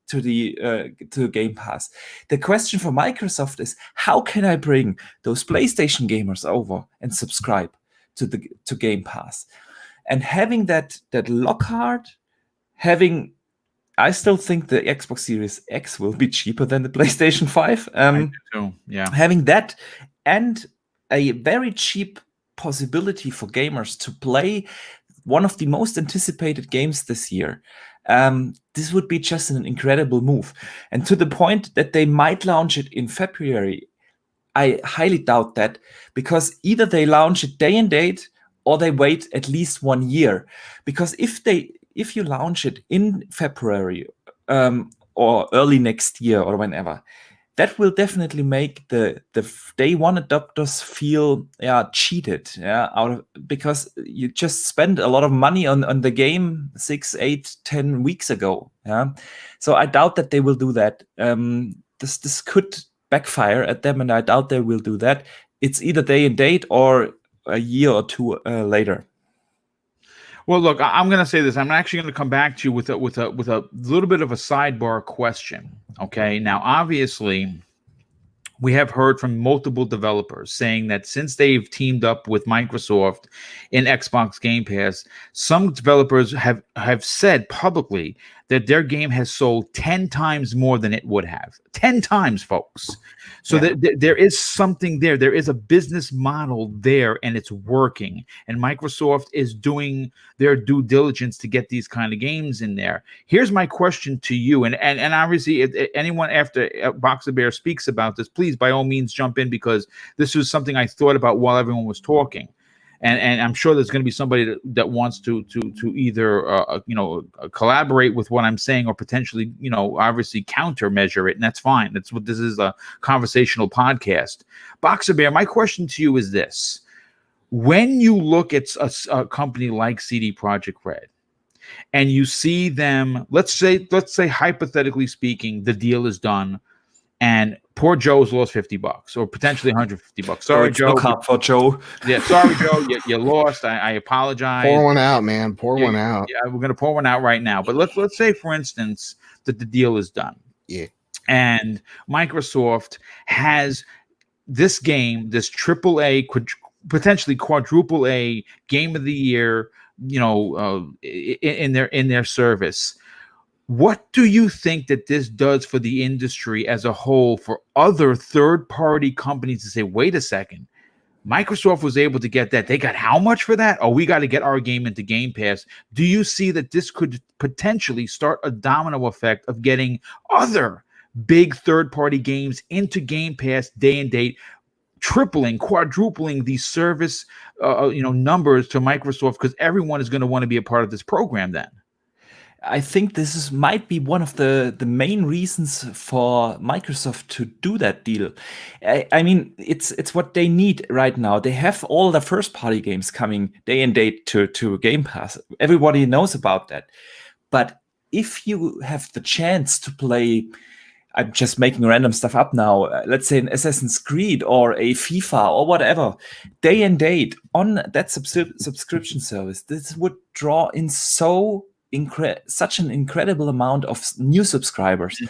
Game Pass. The question for Microsoft is, how can I bring those PlayStation gamers over and subscribe to Game Pass? And having that Lockhart, I still think the Xbox Series X will be cheaper than the PlayStation 5. I do too. Yeah. Having that and a very cheap possibility for gamers to play one of the most anticipated games this year. This would be just an incredible move. And to the point that they might launch it in February, I highly doubt that, because either they launch it day and date or they wait at least 1 year. Because if you launch it in February or early next year or whenever, that will definitely make the day one adopters feel cheated, because you just spent a lot of money on the game 6, 8, 10 weeks ago. So I doubt that they will do that. This could backfire at them, and I doubt they will do that. It's either day and date or a year or two later. Well, look, I'm going to say this. I'm actually going to come back to you with a little bit of a sidebar question. Okay. Now, obviously, we have heard from multiple developers saying that since they've teamed up with Microsoft in Xbox Game Pass, some developers have said publicly that their game has sold 10 times more than it would have. 10 times, folks. So there is something there. There is a business model there, and it's working. And Microsoft is doing their due diligence to get these kind of games in there. Here's my question to you. And obviously, if anyone after Boxer Bear speaks about this, please, by all means, jump in, because this was something I thought about while everyone was talking. And I'm sure there's going to be somebody that wants to either collaborate with what I'm saying, or potentially obviously countermeasure it, and that's fine. That's what this is, a conversational podcast. Boxer Bear, my question to you is this: when you look at a company like CD Projekt Red, and you see them, let's say hypothetically speaking, the deal is done, and poor Joe's lost $50 or potentially $150. Sorry, Joe. Look up for Joe. Yeah, sorry, Joe. You lost. I apologize. Pour one out, man. Pour one out. Yeah, we're gonna pour one out right now. But let's say, for instance, that the deal is done. Yeah. And Microsoft has this game, this AAA, potentially quadruple A game of the year, in their service. What do you think that this does for the industry as a whole, for other third-party companies to say, wait a second, Microsoft was able to get that. They got how much for that? Oh, we got to get our game into Game Pass. Do you see that this could potentially start a domino effect of getting other big third-party games into Game Pass day and date, tripling, quadrupling these service numbers to Microsoft, because everyone is going to want to be a part of this program then? I think this might be one of the main reasons for Microsoft to do that deal. I mean, it's what they need right now. They have all the first-party games coming day and date to Game Pass. Everybody knows about that. But if you have the chance to play, I'm just making random stuff up now, let's say an Assassin's Creed or a FIFA or whatever, day and date on that subscription service, this would draw in so such an incredible amount of new subscribers.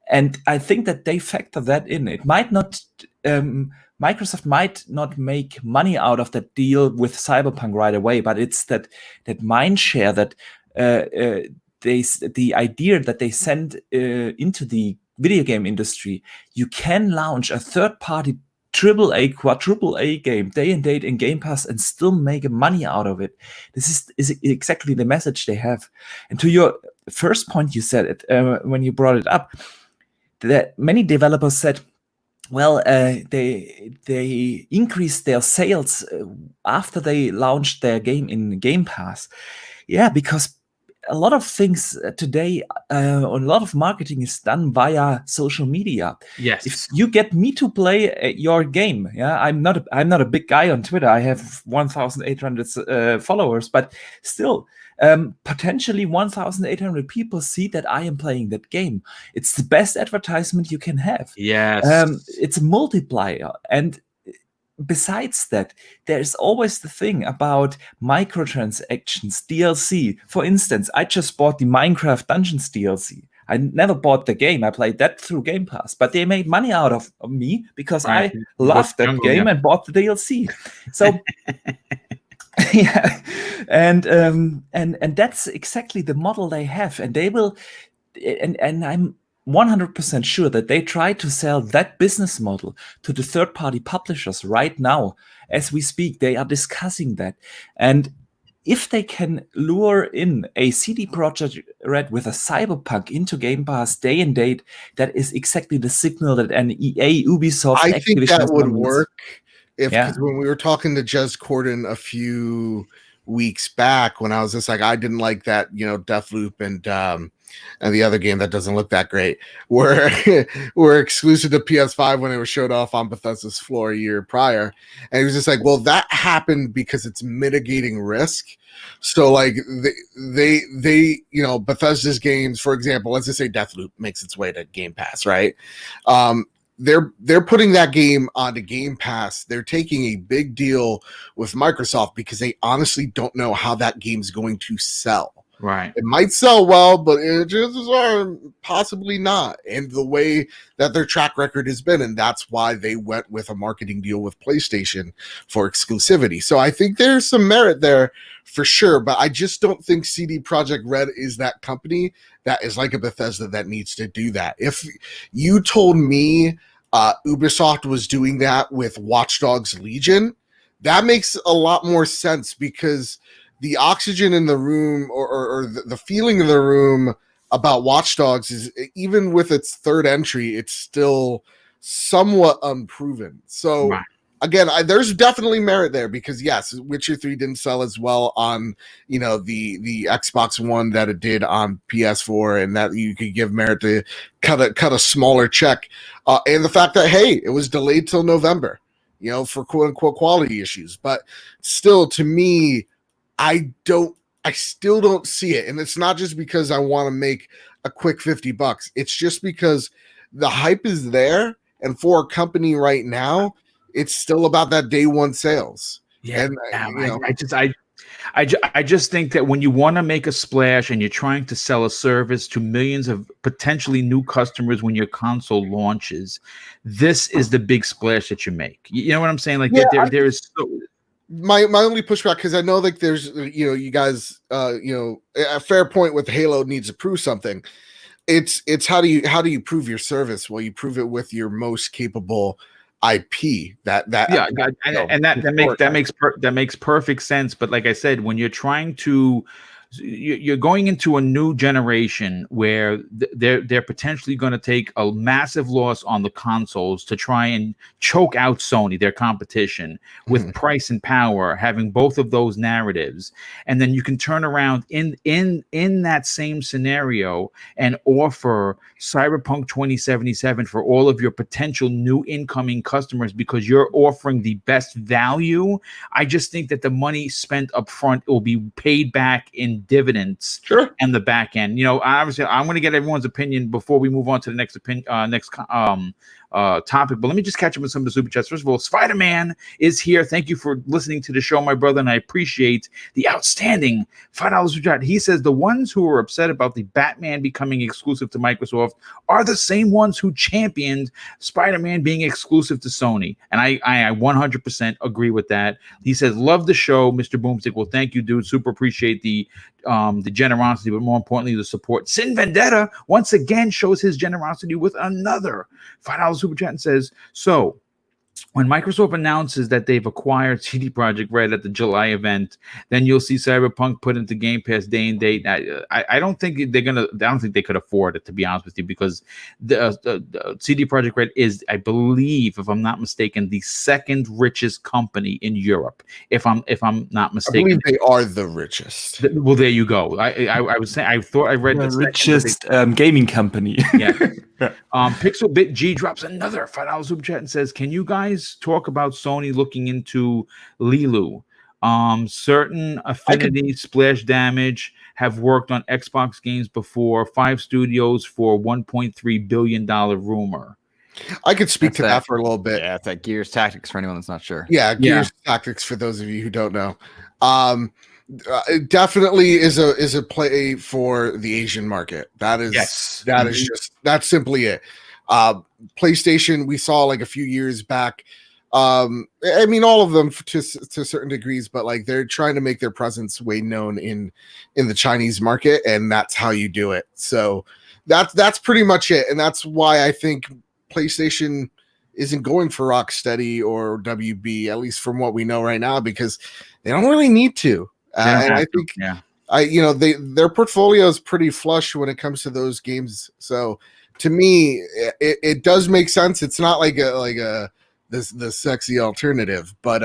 And I think that they factor that in. It might not, Microsoft might not make money out of that deal with Cyberpunk right away, but it's that mind share that the idea that they send into the video game industry. You can launch a third-party AAA, quadruple A game day and date in Game Pass and still make money out of it. This is exactly the message they have. And to your first point, you said it when you brought it up, that many developers said, well, they increased their sales after they launched their game in Game Pass. Yeah, because a lot of things today, a lot of marketing is done via social media. Yes. If you get me to play your game, yeah, I'm not a big guy on Twitter. I have 1,800 followers, but still, potentially 1,800 people see that I am playing that game. It's the best advertisement you can have. Yes. It's a multiplier. And besides that, there's always the thing about microtransactions, DLC. For instance, I just bought the Minecraft Dungeons DLC. I never bought the game. I played that through Game Pass, but they made money out of me because I loved that game and bought the DLC. So yeah, and that's exactly the model they have, and they will, and I'm 100% sure that they try to sell that business model to the third-party publishers right now. As we speak, they are discussing that. And if they can lure in a CD Projekt Red with a Cyberpunk into Game Pass day and date, that is exactly the signal that an EA, Ubisoft, I think Activision that would work. Because Yeah. when we were talking to Jez Corden a few weeks back, when I was just like, I didn't like that, Deathloop and the other game that doesn't look that great were exclusive to PS5 when they were showed off on Bethesda's floor a year prior. And he was just like, well, that happened because it's mitigating risk. So like they Bethesda's games, for example, let's just say Deathloop makes its way to Game Pass, right? They're putting that game onto Game Pass. They're taking a big deal with Microsoft because they honestly don't know how that game's going to sell. Right. It might sell well, but chances are possibly not. And the way that their track record has been, and that's why they went with a marketing deal with PlayStation for exclusivity. So I think there's some merit there for sure, but I just don't think CD Projekt Red is that company that is like a Bethesda that needs to do that. If you told me Ubisoft was doing that with Watch Dogs Legion, that makes a lot more sense because the oxygen in the room or the feeling in the room about Watch Dogs is, even with its third entry, it's still somewhat unproven. So Right. again, there's definitely merit there because yes, Witcher 3 didn't sell as well on, the Xbox One that it did on PS4, and that you could give merit to cut a smaller check. And the fact that, hey, it was delayed till November, for quote unquote quality issues. But still, to me, I still don't see it. And it's not just because I want to make a quick $50. It's just because the hype is there. And for a company right now, it's still about that day one sales. Yeah. And, I just think that when you want to make a splash and you're trying to sell a service to millions of potentially new customers when your console launches, this is the big splash that you make. You know what I'm saying? Like there is so. My only pushback, because I know like there's you guys a fair point with Halo needs to prove something. It's how do you prove your service? Well, you prove it with your most capable IP. That makes perfect sense. But like I said, when you're trying to, you're going into a new generation where they're potentially going to take a massive loss on the consoles to try and choke out Sony, their competition, with price and power, having both of those narratives. And then you can turn around in that same scenario and offer Cyberpunk 2077 for all of your potential new incoming customers because you're offering the best value. I just think that the money spent up front will be paid back in dividends, sure, and the back end. Obviously, I'm going to get everyone's opinion before we move on to the next topic. But let me just catch up with some of the super chats. First of all, Spider-Man is here. Thank you for listening to the show, my brother, and I appreciate the outstanding $5 super chat. He says the ones who are upset about the Batman becoming exclusive to Microsoft are the same ones who championed Spider-Man being exclusive to Sony. And I 100% agree with that. He says, love the show, Mr. Boomstick. Well, thank you, dude. Super appreciate the generosity, but more importantly, the support. Sin Vendetta once again shows his generosity with another $5 super chat and says, so when Microsoft announces that they've acquired CD Projekt Red at the July event, then you'll see Cyberpunk put into Game Pass day and date. I don't think they're gonna. I don't think they could afford it, to be honest with you, because the CD Projekt Red is, I believe, if I'm not mistaken, the second richest company in Europe. If I'm not mistaken, I believe they are the richest. Well, there you go. I was saying, I thought I read The the richest gaming company. Yeah. Pixelbit G drops another $5 super chat and says, can you guys talk about Sony looking into Lilu? Certain Affinity, Splash Damage have worked on Xbox games before. 5 studios for $1.3 billion rumor. I could speak to that for a little bit. Yeah, it's like Gears Tactics for anyone that's not sure. Yeah, Gears Tactics for those of you who don't know. It definitely is a play for the Asian market. That is that's simply it. PlayStation, we saw like a few years back. I mean, all of them to certain degrees, but like they're trying to make their presence way known in the Chinese market, and that's how you do it. So that's pretty much it, and that's why I think PlayStation isn't going for Rocksteady or WB, at least from what we know right now, because they don't really need to. And I think, their portfolio is pretty flush when it comes to those games. So to me, it does make sense. It's not like the sexy alternative, but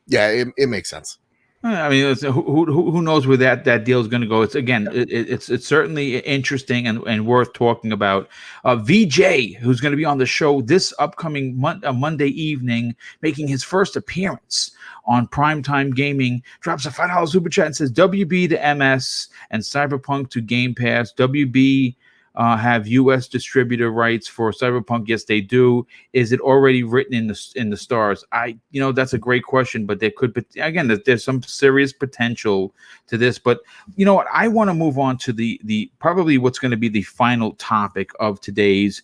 it makes sense. I mean, who knows where that deal is going to go? It's again, it's certainly interesting and worth talking about. VJ, who's going to be on the show this upcoming Monday evening, making his first appearance on Primetime Gaming, drops a $5 super chat and says, WB to MS and Cyberpunk to Game Pass. WB have U.S. distributor rights for Cyberpunk? Yes, they do. Is it already written in the stars? That's a great question, but there could be, again, there's some serious potential to this. But you know what? I want to move on to the probably what's going to be the final topic of today's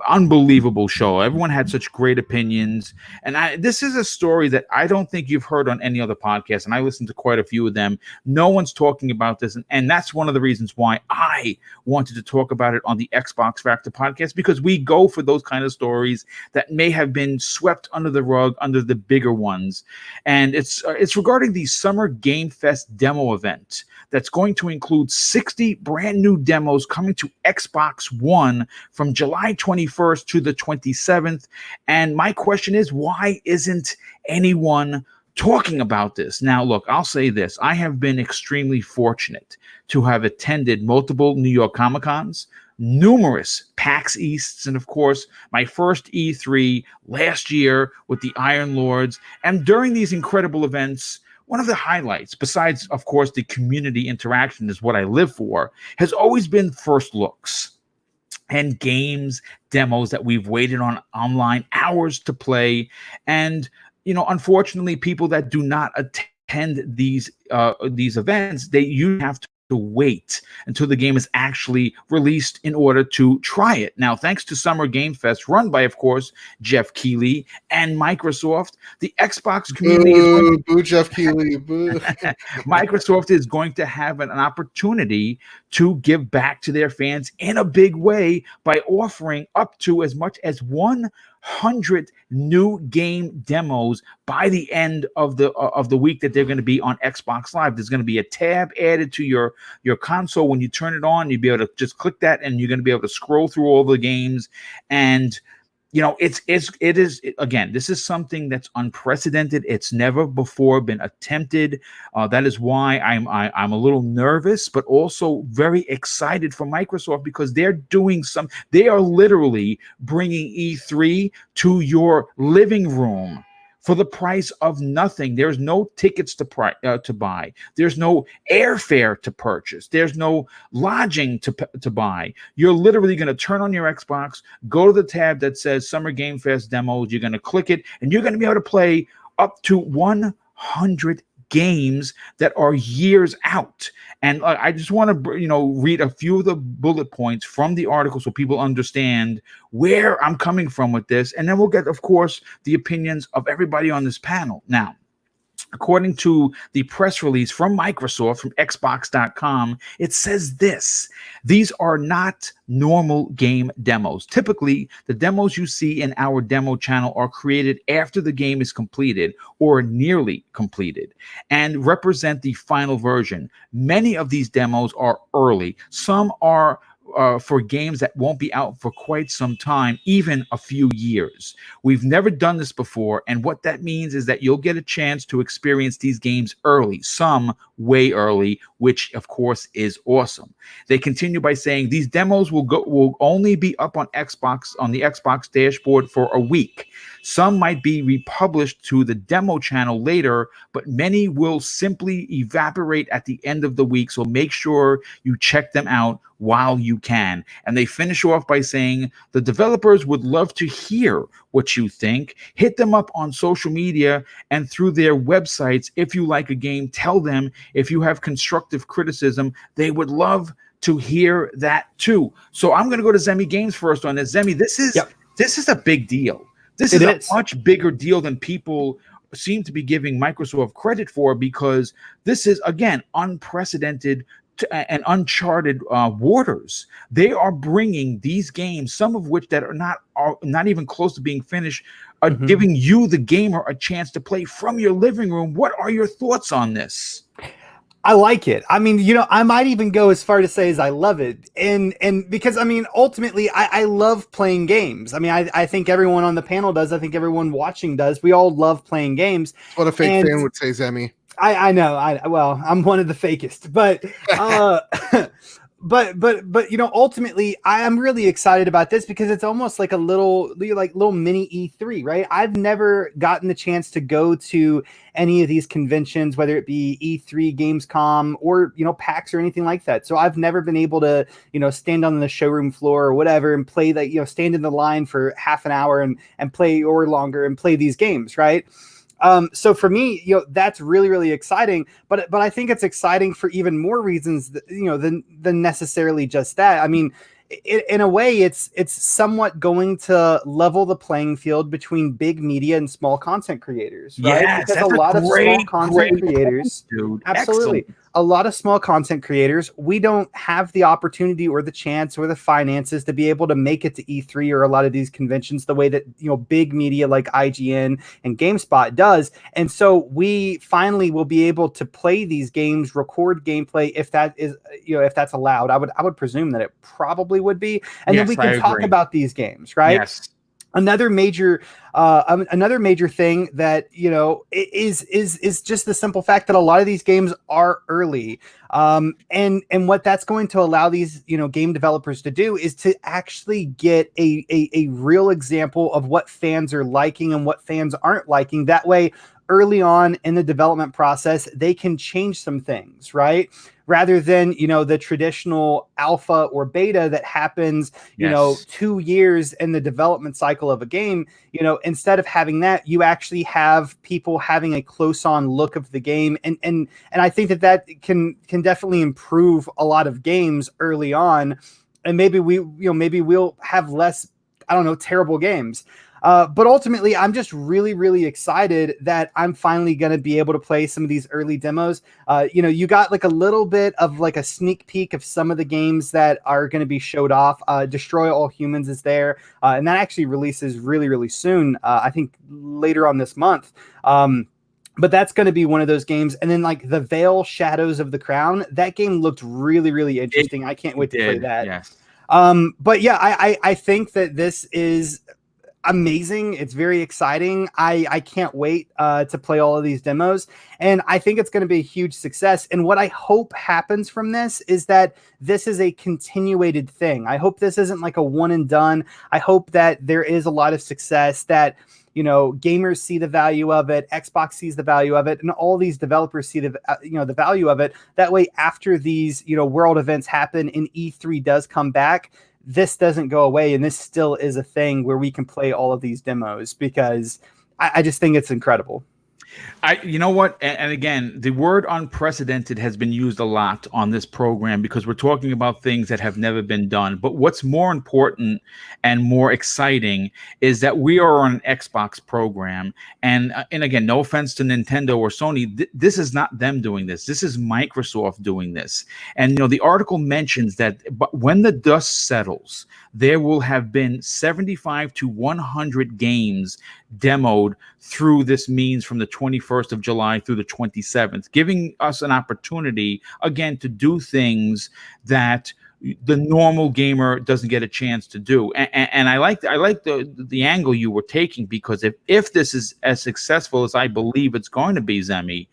unbelievable show. Everyone had such great opinions, and this is a story that I don't think you've heard on any other podcast, and I listened to quite a few of them. No one's talking about this, and that's one of the reasons why I wanted to talk about it on the Xbox Factor podcast, because we go for those kind of stories that may have been swept under the rug, under the bigger ones. And it's regarding the Summer Game Fest demo event that's going to include 60 brand new demos coming to Xbox One from July 21st to the 27th. And my question is, why isn't anyone talking about this? Now, look, I'll say this. I have been extremely fortunate to have attended multiple New York Comic-Cons, numerous PAX Easts, and of course, my first E3 last year with the Iron Lords. And during these incredible events, one of the highlights, besides, of course, the community interaction is what I live for, has always been first looks and games demos that we've waited on online hours to play. And, unfortunately, people that do not attend these events, you have to wait until the game is actually released in order to try it. Now, thanks to Summer Game Fest, run by, of course, Jeff Keighley and Microsoft, the Xbox community boo Jeff Keighley, boo. Microsoft is going to have an opportunity to give back to their fans in a big way by offering up to as much as 100 new game demos by the end of the week that they're going to be on Xbox Live. There's going to be a tab added to your console when you turn it on. You'll be able to just click that, and you're going to be able to scroll through all the games. And it is again, this is something that's unprecedented. It's never before been attempted. That is why I'm a little nervous, but also very excited for Microsoft, because they are literally bringing E3 to your living room for the price of nothing. There's no tickets to buy. There's no airfare to purchase. There's no lodging to buy. You're literally going to turn on your Xbox, go to the tab that says Summer Game Fest demos. You're going to click it, and you're going to be able to play up to 100 games that are years out. And I just want to, read a few of the bullet points from the article so people understand where I'm coming from with this. And then we'll get, of course, the opinions of everybody on this panel. Now, according to the press release from Microsoft, from Xbox.com, it says this: these are not normal game demos. Typically, the demos you see in our demo channel are created after the game is completed or nearly completed and represent the final version. Many of these demos are early. Some are for games that won't be out for quite some time, even a few years. We've never done this before, and what that means is that you'll get a chance to experience these games early, some way early, which of course is awesome. They continue by saying these demos will only be up on the Xbox dashboard for a week. Some might be republished to the demo channel later, but many will simply evaporate at the end of the week, so make sure you check them out while you can. And they finish off by saying the developers would love to hear what you think. Hit them up on social media and through their websites. If you like a game, tell them. If you have constructive criticism, they would love to hear that too. So I'm going to go to Zemi Games first on this. Zemi, this is a big deal. This is a much bigger deal than people seem to be giving Microsoft credit for, because this is, again, unprecedented and uncharted waters. They are bringing these games, some of which that are not even close to being finished, giving you, the gamer, a chance to play from your living room. What are your thoughts on this? I like it. I mean, I might even go as far to say as I love it. And because, I mean, ultimately, I love playing games. I mean, I think everyone on the panel does. I think everyone watching does. We all love playing games. What a fake fan would say, Zemi. I know. Well, I'm one of the fakest, but but ultimately, I am really excited about this because it's almost like a little mini E3, right? I've never gotten the chance to go to any of these conventions, whether it be E3, Gamescom, or PAX or anything like that. So I've never been able to stand on the showroom floor or whatever and play that, stand in the line for half an hour and play, or longer, and play these games, right? So for me, that's really, really exciting, but I think it's exciting for even more reasons, than necessarily just that. I mean, in a way, it's somewhat going to level the playing field between big media and small content creators, right? Yes, because a lot of small content creators, dude. Absolutely. Excellent. A lot of small content creators, we don't have the opportunity or the chance or the finances to be able to make it to E3 or a lot of these conventions the way that, big media like IGN and GameSpot does. And so we finally will be able to play these games, record gameplay, if that is, if that's allowed. I would presume that it probably would be. And then we can talk about these games, right? Yes. Another major thing that is just the simple fact that a lot of these games are early, and what that's going to allow these game developers to do is to actually get a real example of what fans are liking and what fans aren't liking. That way, early on in the development process, they can change some things, right? Rather than, the traditional alpha or beta that happens, 2 years in the development cycle of a game, instead of having that, you actually have people having a close on look of the game. And I think that can definitely improve a lot of games early on. And maybe we'll have less, terrible games. But ultimately, I'm just really, really excited that I'm finally going to be able to play some of these early demos. You got like a little bit of like a sneak peek of some of the games that are going to be showed off. Destroy All Humans is there, and that actually releases really, really soon. I think later on this month. But that's going to be one of those games. And then like the Veil Shadows of the Crown, that game looked really, really interesting. I can't wait to play that. Yes. But yeah, I think that this is amazing. It's very exciting. I can't wait to play all of these demos, and I think it's going to be a huge success. And what I hope happens from this is that this is a continuated thing. I hope this isn't like a one and done. I hope that there is a lot of success, that gamers see the value of it, Xbox sees the value of it, and all these developers see the value of it. That way, after these world events happen and E3 does come back, this doesn't go away, and this still is a thing where we can play all of these demos, because I just think it's incredible. You know what? And again, the word unprecedented has been used a lot on this program because we're talking about things that have never been done. But what's more important and more exciting is that we are on an Xbox program. And again, no offense to Nintendo or Sony, this is not them doing this. This is Microsoft doing this. And, the article mentions that when the dust settles, there will have been 75 to 100 games demoed through this means from the 21st of July through the 27th, giving us an opportunity, again, to do things that the normal gamer doesn't get a chance to do. And I like the angle you were taking, because if this is as successful as I believe it's going to be, Zemi,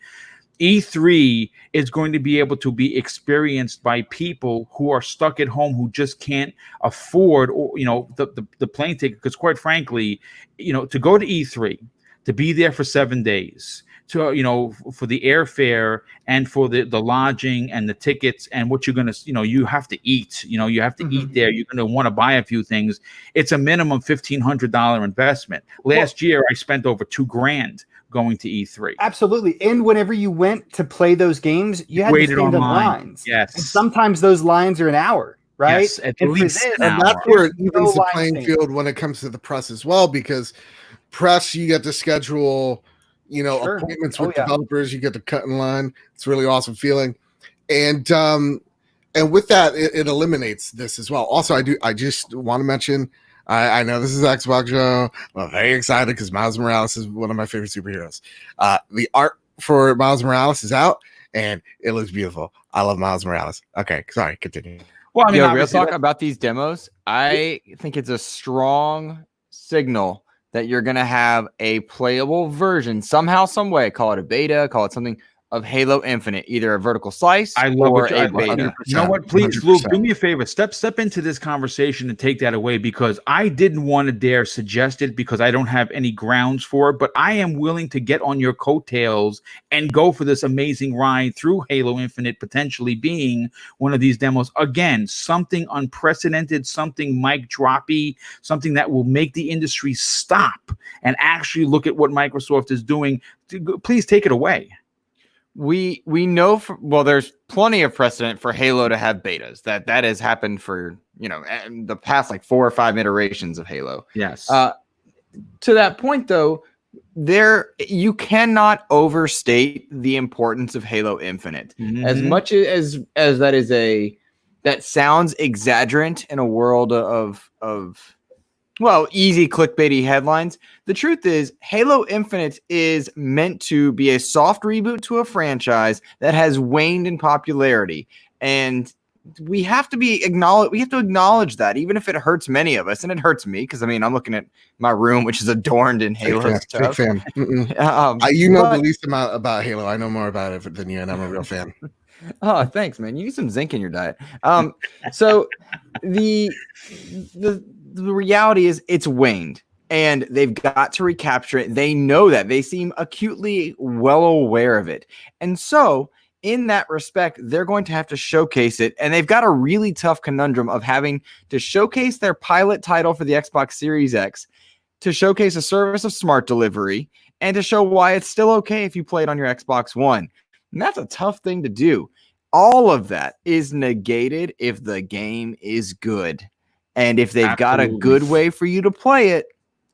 E3 is going to be able to be experienced by people who are stuck at home, who just can't afford, or the plane ticket. Because quite frankly, to go to E3, to be there for 7 days, to for the airfare and for the lodging and the tickets and what you're gonna you have to eat. You have to eat there. You're gonna want to buy a few things. It's a minimum $1,500 investment. Last year, I spent over $2,000 going to E3. Absolutely. And whenever you went to play those games, you had to stand in lines. Yes. And sometimes those lines are an hour, right? Yes, at least an and hour. that's where it evens No the line playing change. field when it comes to the press as well, because press, you get to schedule, Sure. appointments Oh, with yeah. developers, you get to cut in line. It's a really awesome feeling. And with that, it eliminates this as well. Also, I just want to mention, I know this is Xbox show. I'm very excited because Miles Morales is one of my favorite superheroes. The art for Miles Morales is out, and it looks beautiful. I love Miles Morales. Okay, sorry, continue. Well, I mean, real obviously talk about these demos. I think it's a strong signal that you're going to have a playable version somehow, some way, call it a beta, call it something, of Halo Infinite, either a vertical slice I love or it. a beta. You know what? Please, Luke, 100%. do me a favor. Step into this conversation and take that away, because I didn't want to dare suggest it because I don't have any grounds for it. But I am willing to get on your coattails and go for this amazing ride through Halo Infinite, potentially being one of these demos. Again, something unprecedented, something mic droppy, something that will make the industry stop and actually look at what Microsoft is doing. Please take it away. We know there's plenty of precedent for Halo to have betas. That has happened for the past like 4 or 5 iterations of Halo. Yes. To that point though, you cannot overstate the importance of Halo Infinite. As much as that sounds exaggerant in a world of easy clickbaity headlines. The truth is, Halo Infinite is meant to be a soft reboot to a franchise that has waned in popularity, and we have to acknowledge that, even if it hurts many of us, and it hurts me because I'm looking at my room, which is adorned in Halo stuff. Big fan. The least amount about Halo. I know more about it than you, and I'm a real fan. Oh, thanks, man. You need some zinc in your diet. So the reality is it's waned, and they've got to recapture it. They know that. They seem acutely well aware of it. And so in that respect, they're going to have to showcase it. And they've got a really tough conundrum of having to showcase their pilot title for the Xbox Series X, to showcase a service of smart delivery, and to show why it's still okay if you play it on your Xbox One. And that's a tough thing to do. All of that is negated if the game is good. And if they've got a good way for you to play it,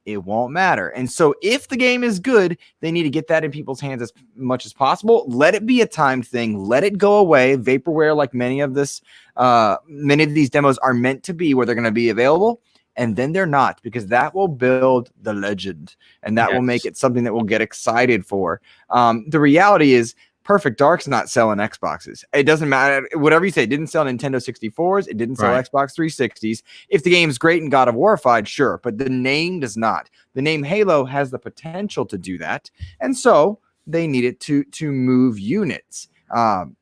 it won't matter. And so if the game is good, they need to get that in people's hands as much as possible. Let it be a timed thing. Let it go away. Vaporware, like many of these demos are meant to be, where they're going to be available. And then they're not, because that will build the legend, and that will make it something that we'll get excited for. The reality is, Perfect Dark's not selling Xboxes. It doesn't matter. Whatever you say, it didn't sell Nintendo 64s. It didn't sell Xbox 360s. If the game's great and God of War-fied, sure. But the name does not. The name Halo has the potential to do that. And so they need it to move units.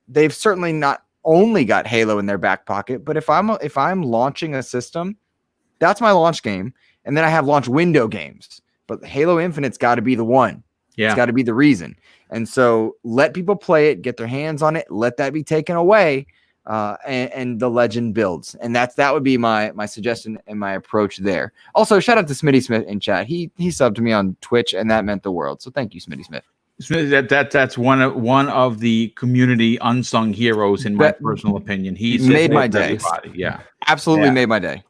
They've certainly not only got Halo in their back pocket, but if I'm launching a system, that's my launch game. And then I have launch window games. but Halo Infinite's got to be the one. Yeah. It's got to be the reason. And so let people play it, get their hands on it, let that be taken away, and the legend builds. And that would be my suggestion and my approach there. Also, shout out to Smitty Smith in chat. He subbed to me on Twitch, and that meant the world. So thank you, Smitty Smith. That's one of the community unsung heroes in my personal opinion. He's made my day. Yeah, absolutely made my day.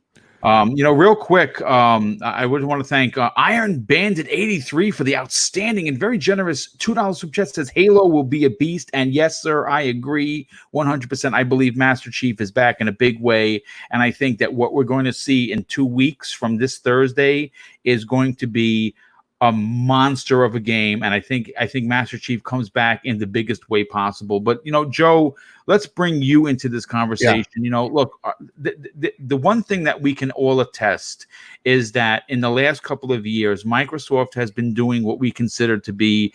Real quick, I would want to thank Iron Bandit 83 for the outstanding and very generous $2 super chat. Says Halo will be a beast, and yes, sir, I agree 100%. I believe Master Chief is back in a big way, and I think that what we're going to see in 2 weeks from this Thursday is going to be a monster of a game, and I think Master Chief comes back in the biggest way possible. But Joe, let's bring you into this conversation. Yeah. Look, the one thing that we can all attest is that in the last couple of years, Microsoft has been doing what we consider to be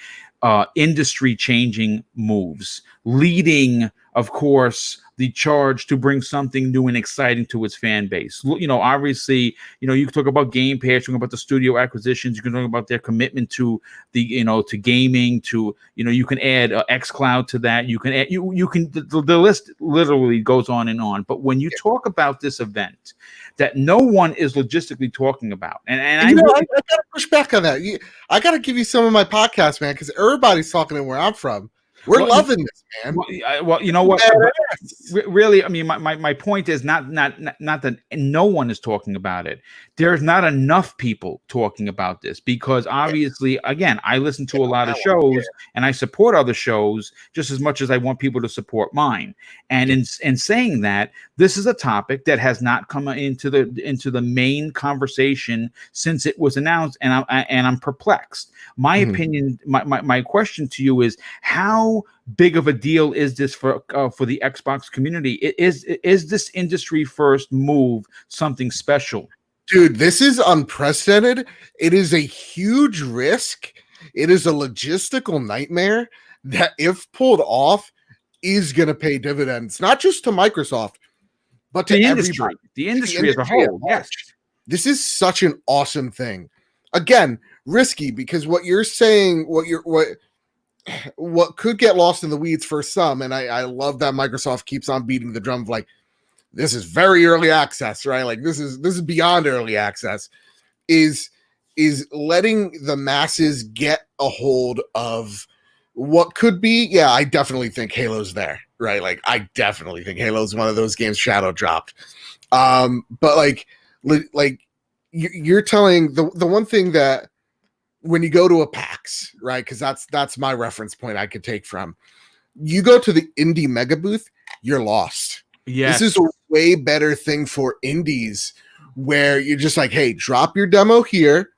industry-changing moves, leading, of course, the charge to bring something new and exciting to its fan base. Obviously, you can talk about Game Pass, you can talk about the studio acquisitions, you can talk about their commitment to the, to gaming, to, you can add xCloud to that. You can add, the list literally goes on and on. But when you talk about this event that no one is logistically talking about, and I got to push back on that. I got to give you some of my podcasts, man, because everybody's talking in where I'm from. We're loving this, man. Well, you know what? Really, I mean, my point is not that no one is talking about it. There's not enough people talking about this because obviously, again, I listen to a lot of shows and I support other shows just as much as I want people to support mine. And in saying that, this is a topic that has not come into the main conversation since it was announced, and I'm perplexed. My opinion, my question to you is, how big of a deal is this for the Xbox community? Is this industry first move something special? Dude, this is unprecedented. It is a huge risk. It is a logistical nightmare that, if pulled off, is going to pay dividends, not just to Microsoft, but to everybody. The industry as a whole. Yes. This is such an awesome thing. Again, risky, because what you're saying, what could get lost in the weeds for some, and I love that Microsoft keeps on beating the drum of like, this is very early access, right? Like this is beyond early access, is letting the masses get a hold of what could be. Yeah, I definitely think Halo's there, right? Like I definitely think Halo's one of those games shadow dropped. But like you're telling the one thing that when you go to a PAX, right? Because that's my reference point I could take from. You go to the indie mega booth, you're lost. Yes. This is a way better thing for indies where you're just like, hey, drop your demo here.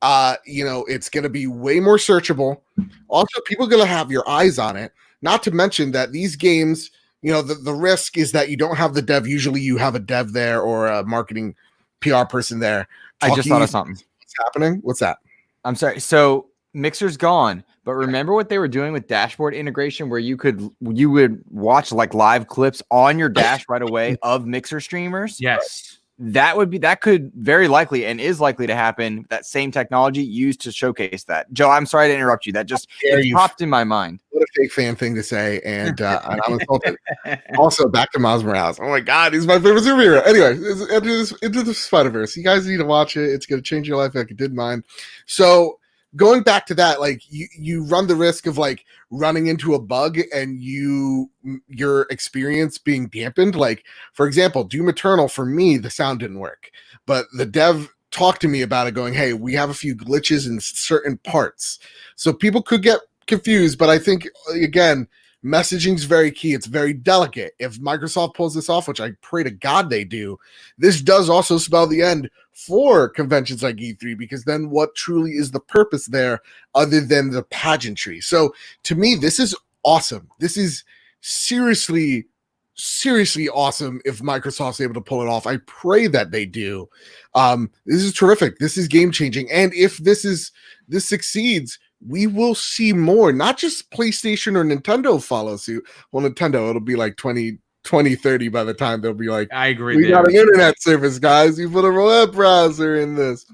It's going to be way more searchable. Also, people are going to have your eyes on it. Not to mention that these games, the risk is that you don't have the dev. Usually you have a dev there or a marketing PR person there. I just thought of something. What's happening? What's that? I'm sorry. So Mixer's gone, but remember what they were doing with dashboard integration, where you would watch like live clips on your dash right away of Mixer streamers? Yes. That could very likely and is likely to happen. That same technology used to showcase that. Joe, I'm sorry to interrupt you. That just popped in my mind. What a fake fan thing to say, and I'm insulted. Also, back to Miles Morales. Oh my God, he's my favorite superhero. Anyway, into the Spider-Verse. You guys need to watch it. It's going to change your life like it did mine. So going back to that, like you run the risk of like running into a bug and your experience being dampened. Like, for example, Doom Eternal, for me, the sound didn't work, but the dev talked to me about it going, hey, we have a few glitches in certain parts. So people could get confused, but I think, again, messaging is very key. It's very delicate. If Microsoft pulls this off, which I pray to God they do, this does also spell the end for conventions like E3, because then what truly is the purpose there other than the pageantry? So to me, this is awesome. This is seriously awesome if Microsoft's able to pull it off. I pray that they do. This is terrific. This is game changing. And if this succeeds, we will see more, not just PlayStation or Nintendo follow suit. Well, Nintendo, it'll be like 2030 by the time they'll be like, I agree. We got an internet service, guys. You put a web browser in this.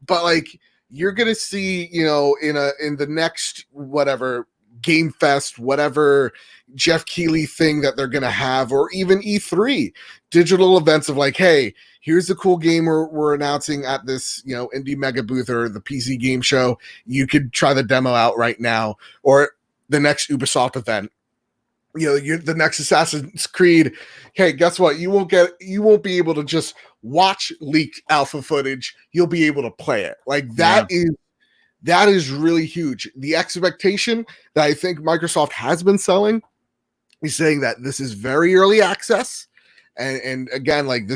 But like, you're gonna see, you know, in the next whatever Game Fest, whatever Jeff Keighley thing that they're gonna have, or even E3 digital events of like, hey, here's the cool game we're announcing at this, you know, indie mega booth or the PC game show. You could try the demo out right now, or the next Ubisoft event. You know, the next Assassin's Creed. Hey, guess what? You won't be able to just watch leaked alpha footage. You'll be able to play it. Like that is really huge. The expectation that I think Microsoft has been selling is saying that this is very early access, and again, like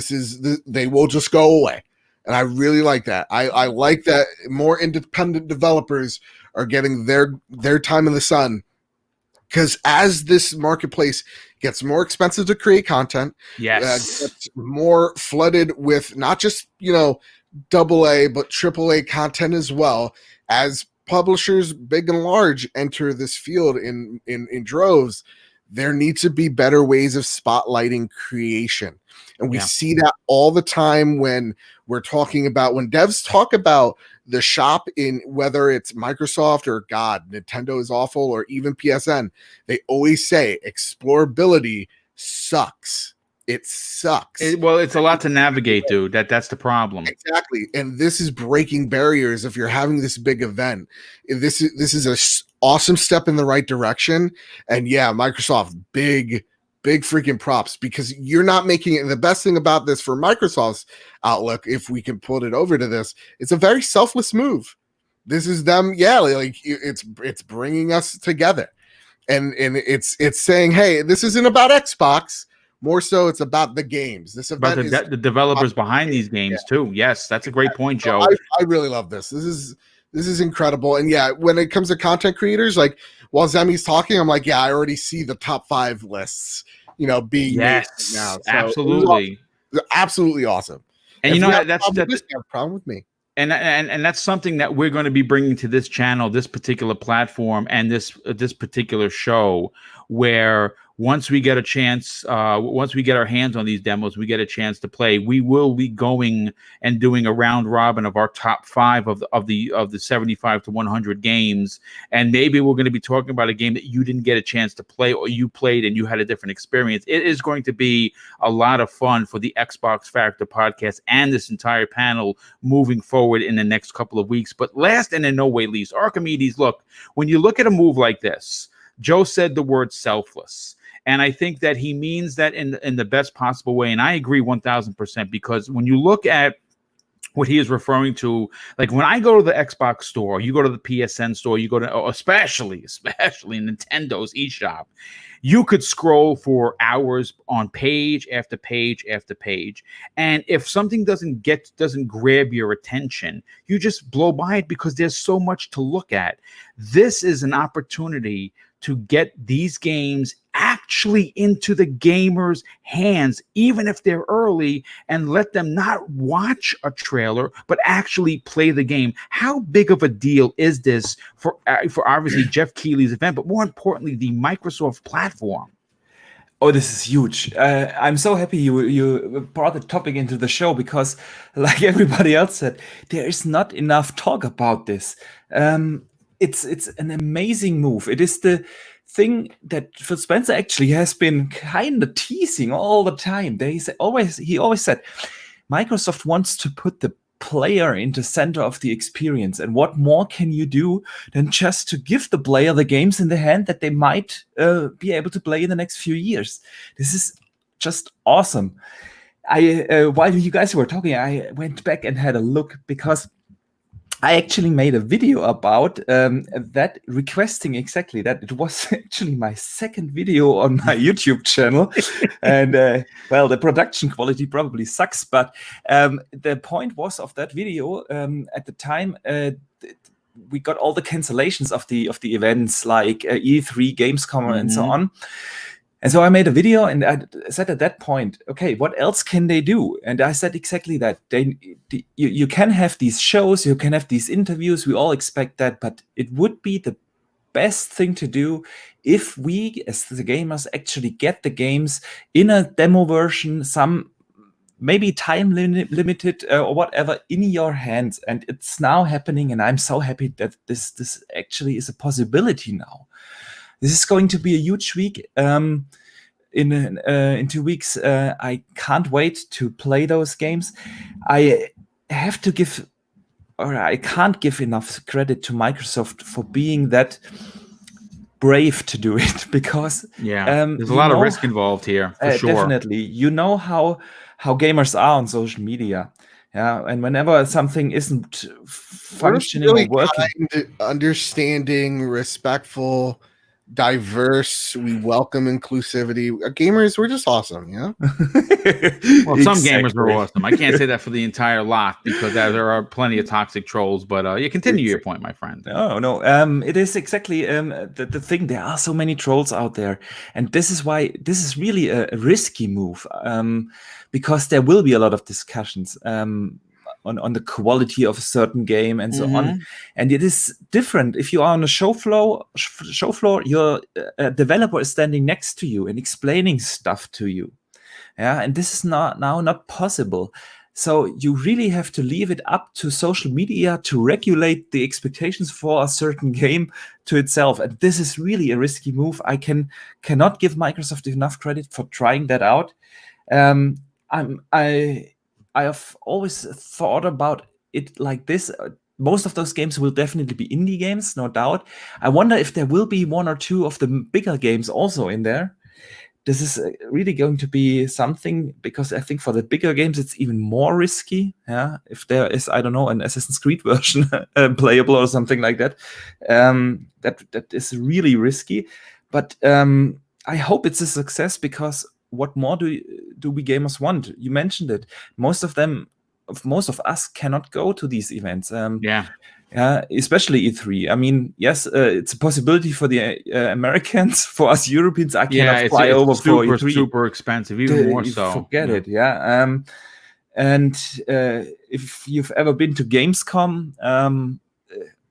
they will just go away. And I really like that. I like that more independent developers are getting their time in the sun. Because as this marketplace gets more expensive to create content, gets more flooded with not just, you know, AA but AAA content as well, as publishers big and large enter this field in droves, there needs to be better ways of spotlighting creation. And we see that all the time when we're talking about, when devs talk about the shop, in whether it's Microsoft or Nintendo is awful, or even PSN, they always say explorability sucks. It sucks. It's a lot to navigate, dude. That's the problem. Exactly. And this is breaking barriers. If you're having this big event, this is a awesome step in the right direction. And yeah, Microsoft, big freaking props, because you're not making it. And the best thing about this for Microsoft's outlook, if we can put it over to this, it's a very selfless move. This is them. Yeah. Like it's bringing us together, and it's saying, hey, this isn't about Xbox. More so, it's about the games. This event is the developers behind these games too. Yes, that's a great point, Joe. I really love this. This is incredible. And yeah, when it comes to content creators, like while Zemi's talking, I'm like, yeah, I already see the top 5 lists, you know, being made right now. So absolutely, absolutely awesome. And you know, that's a problem with me. And that's something that we're going to be bringing to this channel, this particular platform, and this particular show, where once we get a chance, once we get our hands on these demos, we get a chance to play. We will be going and doing a round robin of our top 5 of the 75 to 100 games, and maybe we're going to be talking about a game that you didn't get a chance to play, or you played and you had a different experience. It is going to be a lot of fun for the Xbox Factor podcast and this entire panel moving forward in the next couple of weeks. But last and in no way least, Archimedes, look, when you look at a move like this, Joe said the word selfless. And I think that he means that in the best possible way. And I agree 1000%, because when you look at what he is referring to, like when I go to the Xbox store, you go to the PSN store, you go to, especially Nintendo's eShop, you could scroll for hours on page after page after page. And if something doesn't grab your attention, you just blow by it because there's so much to look at. This is an opportunity to get these games actually into the gamers' hands, even if they're early, and let them not watch a trailer, but actually play the game. How big of a deal is this for obviously Jeff Keighley's event, but more importantly, the Microsoft platform? Oh, this is huge. I'm so happy you brought the topic into the show, because like everybody else said, there is not enough talk about this. It's an amazing move. It is the thing that Phil Spencer actually has been kind of teasing all the time. He always said Microsoft wants to put the player in the center of the experience. And what more can you do than just to give the player the games in the hand that they might be able to play in the next few years? This is just awesome. While you guys were talking, I went back and had a look, because I actually made a video about that, requesting exactly that. It was actually my second video on my YouTube channel. And well, the production quality probably sucks, but the point was of that video, at the time, we got all the cancellations of the events, like E3, Gamescom, and so on. And so I made a video, and I said at that point, okay, what else can they do? And I said exactly that. You can have these shows, you can have these interviews, we all expect that, but it would be the best thing to do if we, as the gamers, actually get the games in a demo version, some maybe time limited or whatever in your hands, and it's now happening. And I'm so happy that this actually is a possibility now. This is going to be a huge week. In 2 weeks, I can't wait to play those games. I have to give, or I can't give enough credit to Microsoft for being that brave to do it, because there's a lot of risk involved here, for sure. Definitely, you know how gamers are on social media. Yeah, and whenever something isn't functioning really or working, kind, understanding, respectful, diverse. We welcome inclusivity. Gamers, we're just awesome, yeah. Well, some gamers are awesome. I can't say that for the entire lot, because there are plenty of toxic trolls. But you continue your point, my friend. No. It is exactly the thing. There are so many trolls out there, and this is why this is really a risky move. Because there will be a lot of discussions on the quality of a certain game and so on, and it is different if you are on a show floor. Your developer is standing next to you and explaining stuff to you, and this is not possible. So you really have to leave it up to social media to regulate the expectations for a certain game to itself, and this is really a risky move. I cannot give Microsoft enough credit for trying that out. I have always thought about it like this. Most of those games will definitely be indie games, no doubt. I wonder if there will be one or two of the bigger games also in there. This is really going to be something, because I think for the bigger games it's even more risky. Yeah, if there is, I don't know, an Assassin's Creed version playable or something like that, that is really risky. But I hope it's a success, because what more do we gamers want? You mentioned it. Most of us cannot go to these events. Especially E3. I mean, yes, it's a possibility for the Americans. For us Europeans, I cannot fly over for E3. Super expensive, even more so. Forget it. And if you've ever been to Gamescom,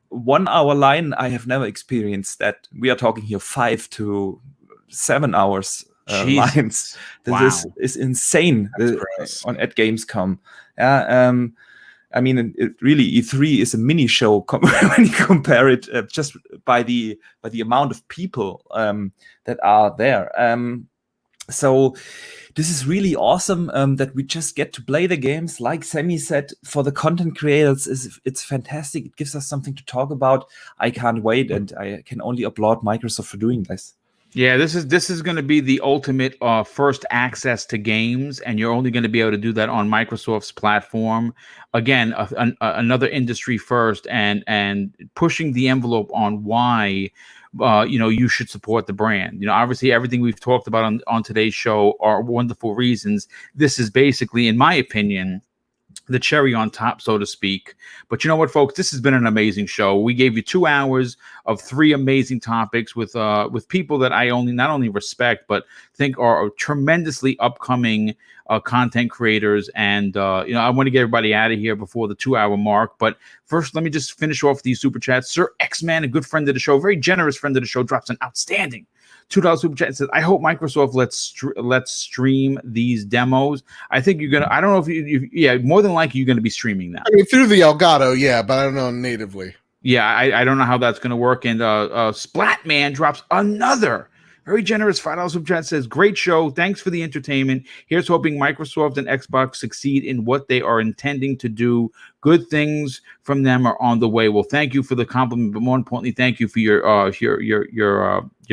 1 hour line, I have never experienced that. We are talking here 5 to 7 hours. Lines. This is insane at Gamescom. I mean, really, E3 is a mini show when you compare it just by the amount of people that are there. So this is really awesome that we just get to play the games. Like Sammy said, for the content creators, it's fantastic. It gives us something to talk about. I can't wait, and I can only applaud Microsoft for doing this. Yeah, this is going to be the ultimate first access to games, and you're only going to be able to do that on Microsoft's platform. Again, another industry first, and pushing the envelope on why you should support the brand. Obviously, everything we've talked about on today's show are wonderful reasons. This is basically, in my opinion, the cherry on top, so to speak. But you know what, folks? This has been an amazing show. We gave you 2 hours of 3 amazing topics with people that I not only respect, but think are tremendously upcoming content creators. And I want to get everybody out of here before the 2-hour mark. But first, let me just finish off these super chats. Sir X-Man, a good friend of the show, very generous friend of the show, drops an outstanding $2 super chat and says, I hope Microsoft lets stream these demos. I think you're gonna. I don't know if you more than likely you're gonna be streaming that. I mean, through the Elgato, yeah, but I don't know natively. Yeah, I don't know how that's gonna work. And Splatman drops another very generous $5 super chat, says, great show. Thanks for the entertainment. Here's hoping Microsoft and Xbox succeed in what they are intending to do. Good things from them are on the way. Well, thank you for the compliment, but more importantly, thank you for your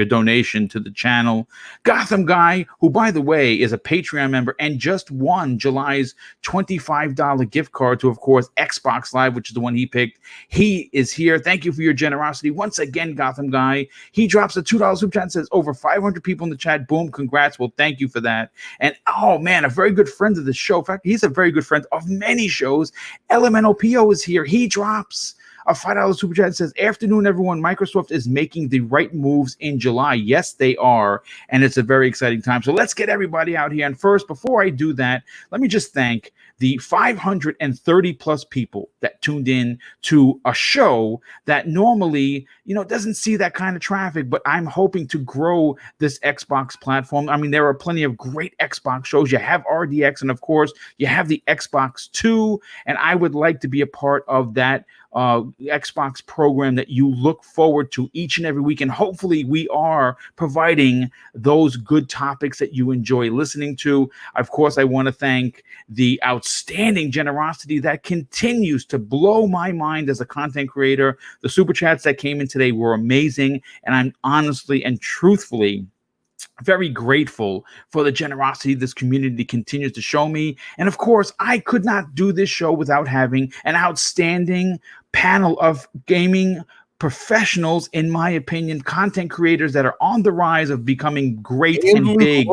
donation to the channel. Gotham Guy, who, by the way, is a Patreon member and just won July's $25 gift card to, of course, Xbox Live, which is the one he picked. He is here. Thank you for your generosity. Once again, Gotham Guy, he drops a $2 super chat and says, over 500 people in the chat. Boom, congrats. Well, thank you for that. And, oh, man, a very good friend of the show. In fact, he's a very good friend of many shows. Elemental PO is here. He drops A $5 super chat says, afternoon, everyone. Microsoft is making the right moves in July. Yes, they are. And it's a very exciting time. So let's get everybody out here. And first, before I do that, let me just thank the 530 plus people that tuned in to a show that normally, doesn't see that kind of traffic, but I'm hoping to grow this Xbox platform. I mean, there are plenty of great Xbox shows. You have RDX, and of course, you have the Xbox 2, and I would like to be a part of that Xbox program that you look forward to each and every week. And hopefully we are providing those good topics that you enjoy listening to. Of course, I want to thank the outstanding generosity that continues to blow my mind as a content creator. The super chats that came in today were amazing. And I'm honestly and truthfully very grateful for the generosity this community continues to show me. And of course, I could not do this show without having an outstanding panel of gaming professionals, in my opinion, content creators that are on the rise of becoming great and big.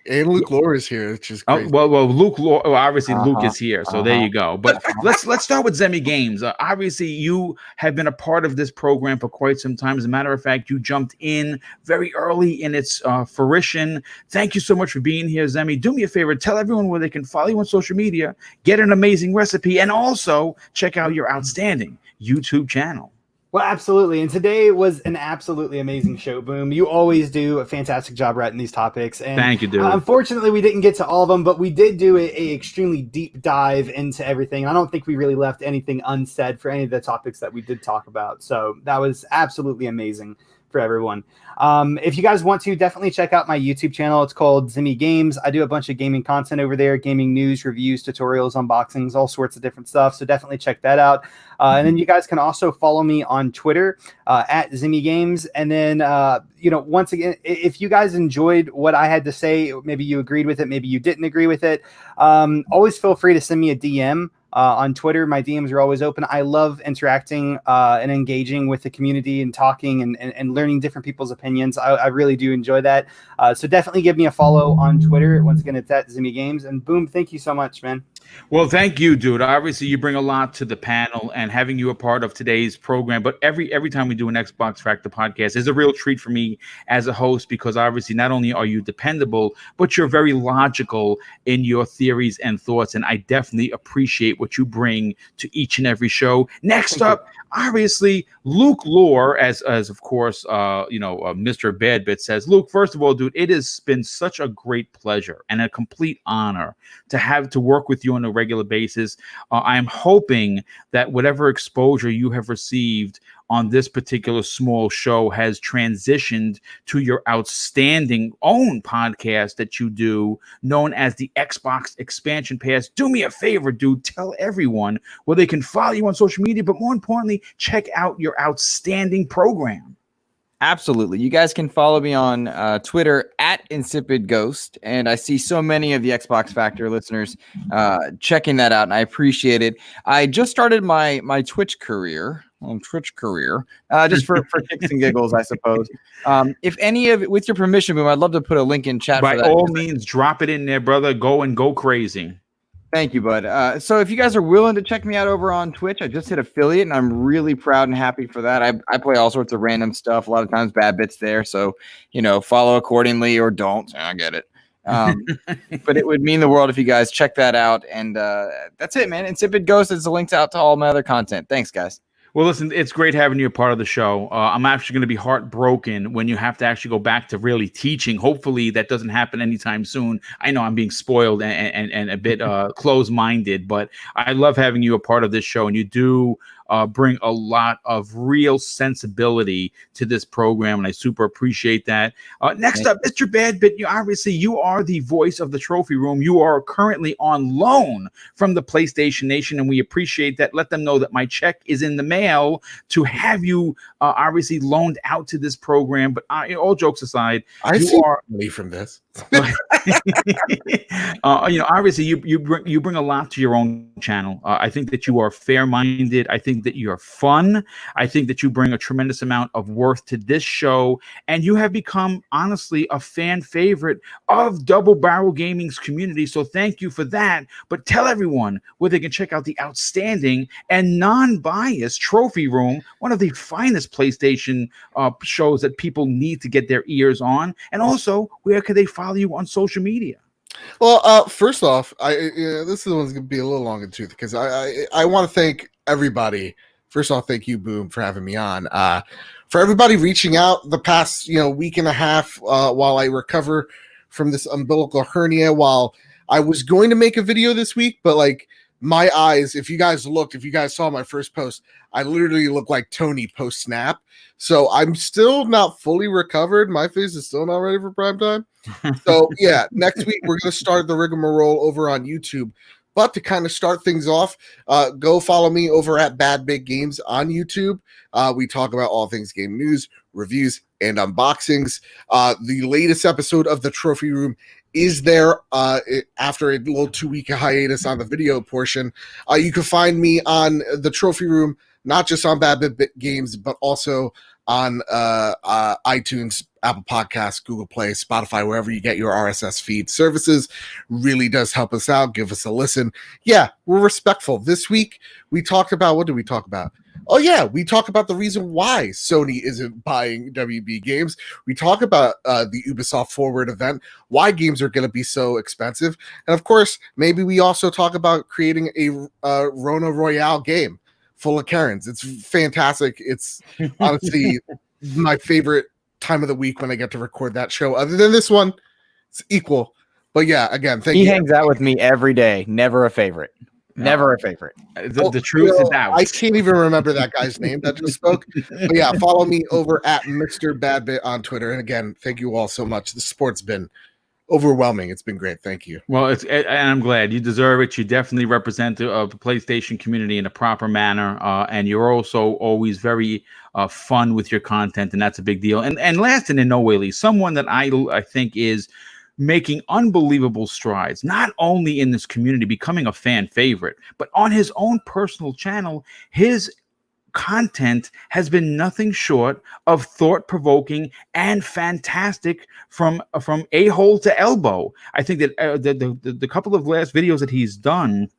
And Luke Lore is here, which is crazy. Well, Luke Lore, obviously Luke is here, so there you go. But let's start with Zemi Games. Obviously, you have been a part of this program for quite some time. As a matter of fact, you jumped in very early in its fruition. Thank you so much for being here, Zemi. Do me a favor, tell everyone where they can follow you on social media, get an amazing recipe, and also check out your outstanding YouTube channel. Well, absolutely. And today was an absolutely amazing show, Boom. You always do a fantastic job writing these topics. And thank you, dude. Unfortunately, we didn't get to all of them, but we did do a extremely deep dive into everything. I don't think we really left anything unsaid for any of the topics that we did talk about. So that was absolutely amazing for everyone. If you guys want to, definitely check out my YouTube channel. It's called Zemi Games. I do a bunch of gaming content over there, gaming news, reviews, tutorials, unboxings, all sorts of different stuff. So definitely check that out. And then you guys can also follow me on Twitter at Zemi Games. And then, once again, if you guys enjoyed what I had to say, maybe you agreed with it, maybe you didn't agree with it, always feel free to send me a DM. On Twitter, my DMs are always open. I love interacting and engaging with the community and talking and learning different people's opinions. I really do enjoy that. So definitely give me a follow on Twitter. Once again, it's at Zemi Games. And Boom, thank you so much, man. Well, thank you, dude. Obviously, you bring a lot to the panel, and having you a part of today's program. But every time we do an Xbox Factor podcast is a real treat for me as a host, because obviously not only are you dependable, but you're very logical in your theories and thoughts. And I definitely appreciate what you bring to each and every show. Next up, obviously, Luke Lore, as of course, Mr. Badbit says. Luke, first of all, dude, it has been such a great pleasure and a complete honor to work with you on a regular basis. I am hoping that whatever exposure you have received on this particular small show has transitioned to your outstanding own podcast that you do, known as the Xbox Expansion Pass. Do me a favor, dude. Tell everyone where they can follow you on social media, but more importantly, check out your outstanding program. Absolutely. You guys can follow me on Twitter at Insipid Ghost. And I see so many of the Xbox Factor listeners checking that out, and I appreciate it. I just started my Twitch career. Just for kicks and giggles, I suppose. If any of it, with your permission, Boom, I'd love to put a link in chat. By for that. all means, drop it in there, brother. Go crazy. Thank you, bud. So if you guys are willing to check me out over on Twitch, I just hit affiliate, and I'm really proud and happy for that. I play all sorts of random stuff. A lot of times bad bits there. So, follow accordingly or don't. I get it. But it would mean the world if you guys check that out. And that's it, man. Insipid Ghost is the links out to all my other content. Thanks, guys. Well, listen, it's great having you a part of the show. I'm actually going to be heartbroken when you have to actually go back to really teaching. Hopefully that doesn't happen anytime soon. I know I'm being spoiled and a bit closed-minded, but I love having you a part of this show, and you do bring a lot of real sensibility to this program, and I super appreciate that. Next up, Mr. Badbit, you are the voice of the Trophy Room. You are currently on loan from the PlayStation Nation, and we appreciate that. Let them know that my check is in the mail to have you obviously loaned out to this program. But all jokes aside, I see money from this. Obviously you bring a lot to your own channel. I think that you are fair-minded. I think that you're fun. I think that you bring a tremendous amount of worth to this show, and you have become honestly a fan favorite of Double Barrel Gaming's community. So thank you for that. But tell everyone where they can check out the outstanding and non-biased Trophy Room, one of the finest PlayStation shows that people need to get their ears on, and also where can they follow you on social media? Well, first off, this is one's gonna be a little long in tooth because I want to thank everybody. First off, thank you, Boom, for having me on. For everybody reaching out the past week and a half while I recover from this umbilical hernia. While I was going to make a video this week, but like my eyes, if you guys saw my first post, I literally look like Tony post snap. So I'm still not fully recovered. My face is still not ready for prime time. So yeah, next week we're going to start the rigmarole over on YouTube. But to kind of start things off, go follow me over at Bad Big Games on YouTube. We talk about all things game news, reviews, and unboxings. The latest episode of the Trophy Room is there after a little 2-week hiatus on the video portion. You can find me on the Trophy Room, not just on Bad Big Games, but also on iTunes, Apple Podcasts, Google Play, Spotify, wherever you get your RSS feed services. Really does help us out. Give us a listen. Yeah, we're respectful. This week, we talked about, what did we talk about? Oh, yeah, we talk about the reason why Sony isn't buying WB games. We talk about the Ubisoft Forward event, why games are going to be so expensive. And of course, maybe we also talk about creating a Rona Royale game full of Karens. It's fantastic. It's honestly my favorite time of the week when I get to record that show. Other than this one, it's equal. But yeah, again, thank you. He hangs out with me every day. Never a favorite. Never a favorite. The truth is out. I can't even remember that guy's name that just spoke. But yeah, follow me over at Mr. Badbit on Twitter. And again, thank you all so much. The support's been overwhelming. It's been great. Thank you. Well, and I'm glad you deserve it. You definitely represent the PlayStation community in a proper manner, and you're also always very fun with your content, and that's a big deal. And last and in no way least, someone that I think is making unbelievable strides, not only in this community, becoming a fan favorite, but on his own personal channel, his content has been nothing short of thought-provoking and fantastic from a-hole to elbow. I think that the couple of last videos that he's done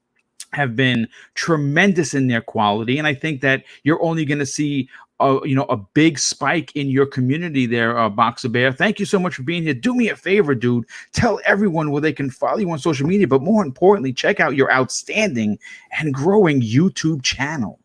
have been tremendous in their quality, and I think that you're only going to see a big spike in your community there, Boxer Bear. Thank you so much for being here. Do me a favor, dude. Tell everyone where they can follow you on social media, but more importantly, check out your outstanding and growing YouTube channel.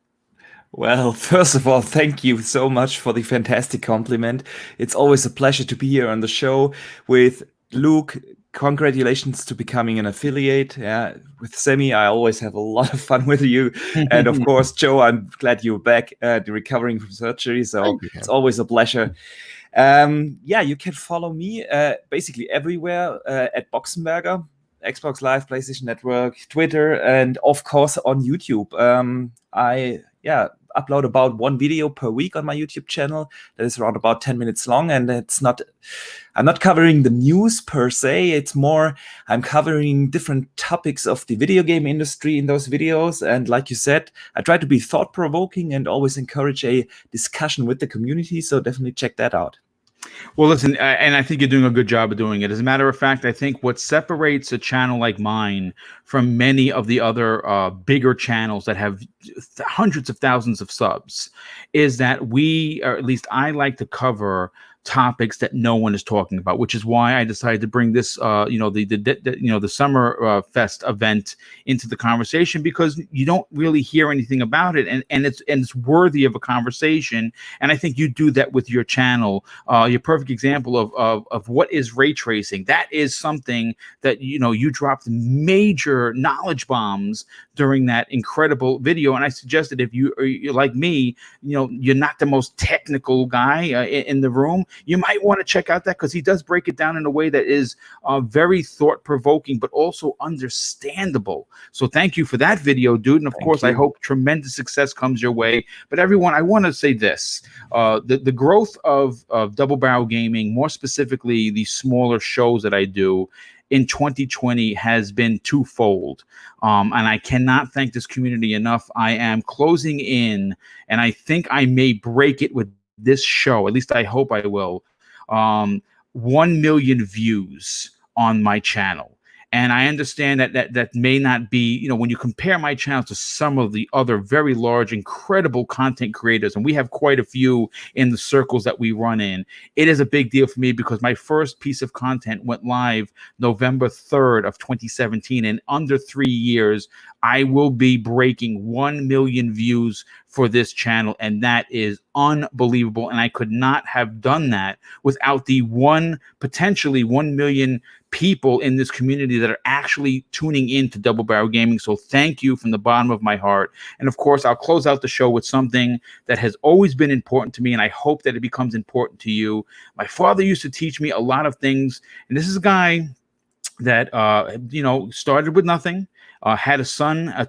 Well, first of all, thank you so much for the fantastic compliment. It's always a pleasure to be here on the show with Luke. Congratulations to becoming an affiliate. Yeah, with Semi, I always have a lot of fun with you. And of course, Joe, I'm glad you're back recovering from surgery. So it's always a pleasure. Yeah, you can follow me basically everywhere at Boxenberger, Xbox Live, PlayStation Network, Twitter, and of course on YouTube. I upload about one video per week on my YouTube channel that is around about 10 minutes long, and I'm not covering the news per se. It's more I'm covering different topics of the video game industry in those videos, and like you said, I try to be thought-provoking and always encourage a discussion with the community, so definitely check that out. Well, listen, and I think you're doing a good job of doing it. As a matter of fact, I think what separates a channel like mine from many of the other bigger channels that have hundreds of thousands of subs is that we, or at least I, like to cover topics that no one is talking about, which is why I decided to bring this, the Summer Fest event into the conversation, because you don't really hear anything about it, and it's worthy of a conversation. And I think you do that with your channel. Your perfect example of what is ray tracing. That is something that you dropped major knowledge bombs during that incredible video. And I suggested if you're like me, you're not the most technical guy in the room, you might want to check out that, because he does break it down in a way that is very thought-provoking, but also understandable. So thank you for that video, dude. And of course, I hope tremendous success comes your way. But everyone, I want to say this. The growth of Double Barrel Gaming, more specifically the smaller shows that I do, in 2020 has been twofold. And I cannot thank this community enough. I am closing in, and I think I may break it with this show. At least I hope I will. 1 million views on my channel. And I understand that may not be, you know, when you compare my channel to some of the other very large, incredible content creators, and we have quite a few in the circles that we run in, it is a big deal for me because my first piece of content went live November 3rd of 2017. And under 3 years, I will be breaking 1 million views for this channel. And that is unbelievable. And I could not have done that without the potentially 1 million people in this community that are actually tuning in to Double Barrel Gaming. So thank you from the bottom of my heart. And of course, I'll close out the show with something that has always been important to me, and I hope that it becomes important to you. My father used to teach me a lot of things, and this is a guy that started with nothing. Had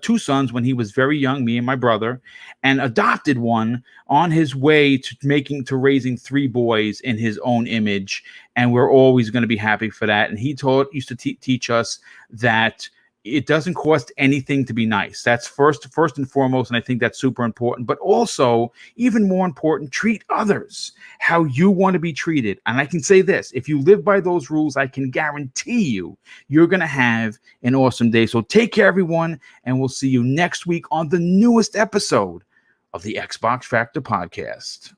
two sons when he was very young, me and my brother, and adopted one on his way to raising 3 boys in his own image. And we're always going to be happy for that. And he used to teach us that it doesn't cost anything to be nice. That's first and foremost. And I think that's super important. But also, even more important, treat others how you want to be treated. And I can say this, if you live by those rules, I can guarantee you're going to have an awesome day. So take care, everyone. And we'll see you next week on the newest episode of the Xbox Factor podcast.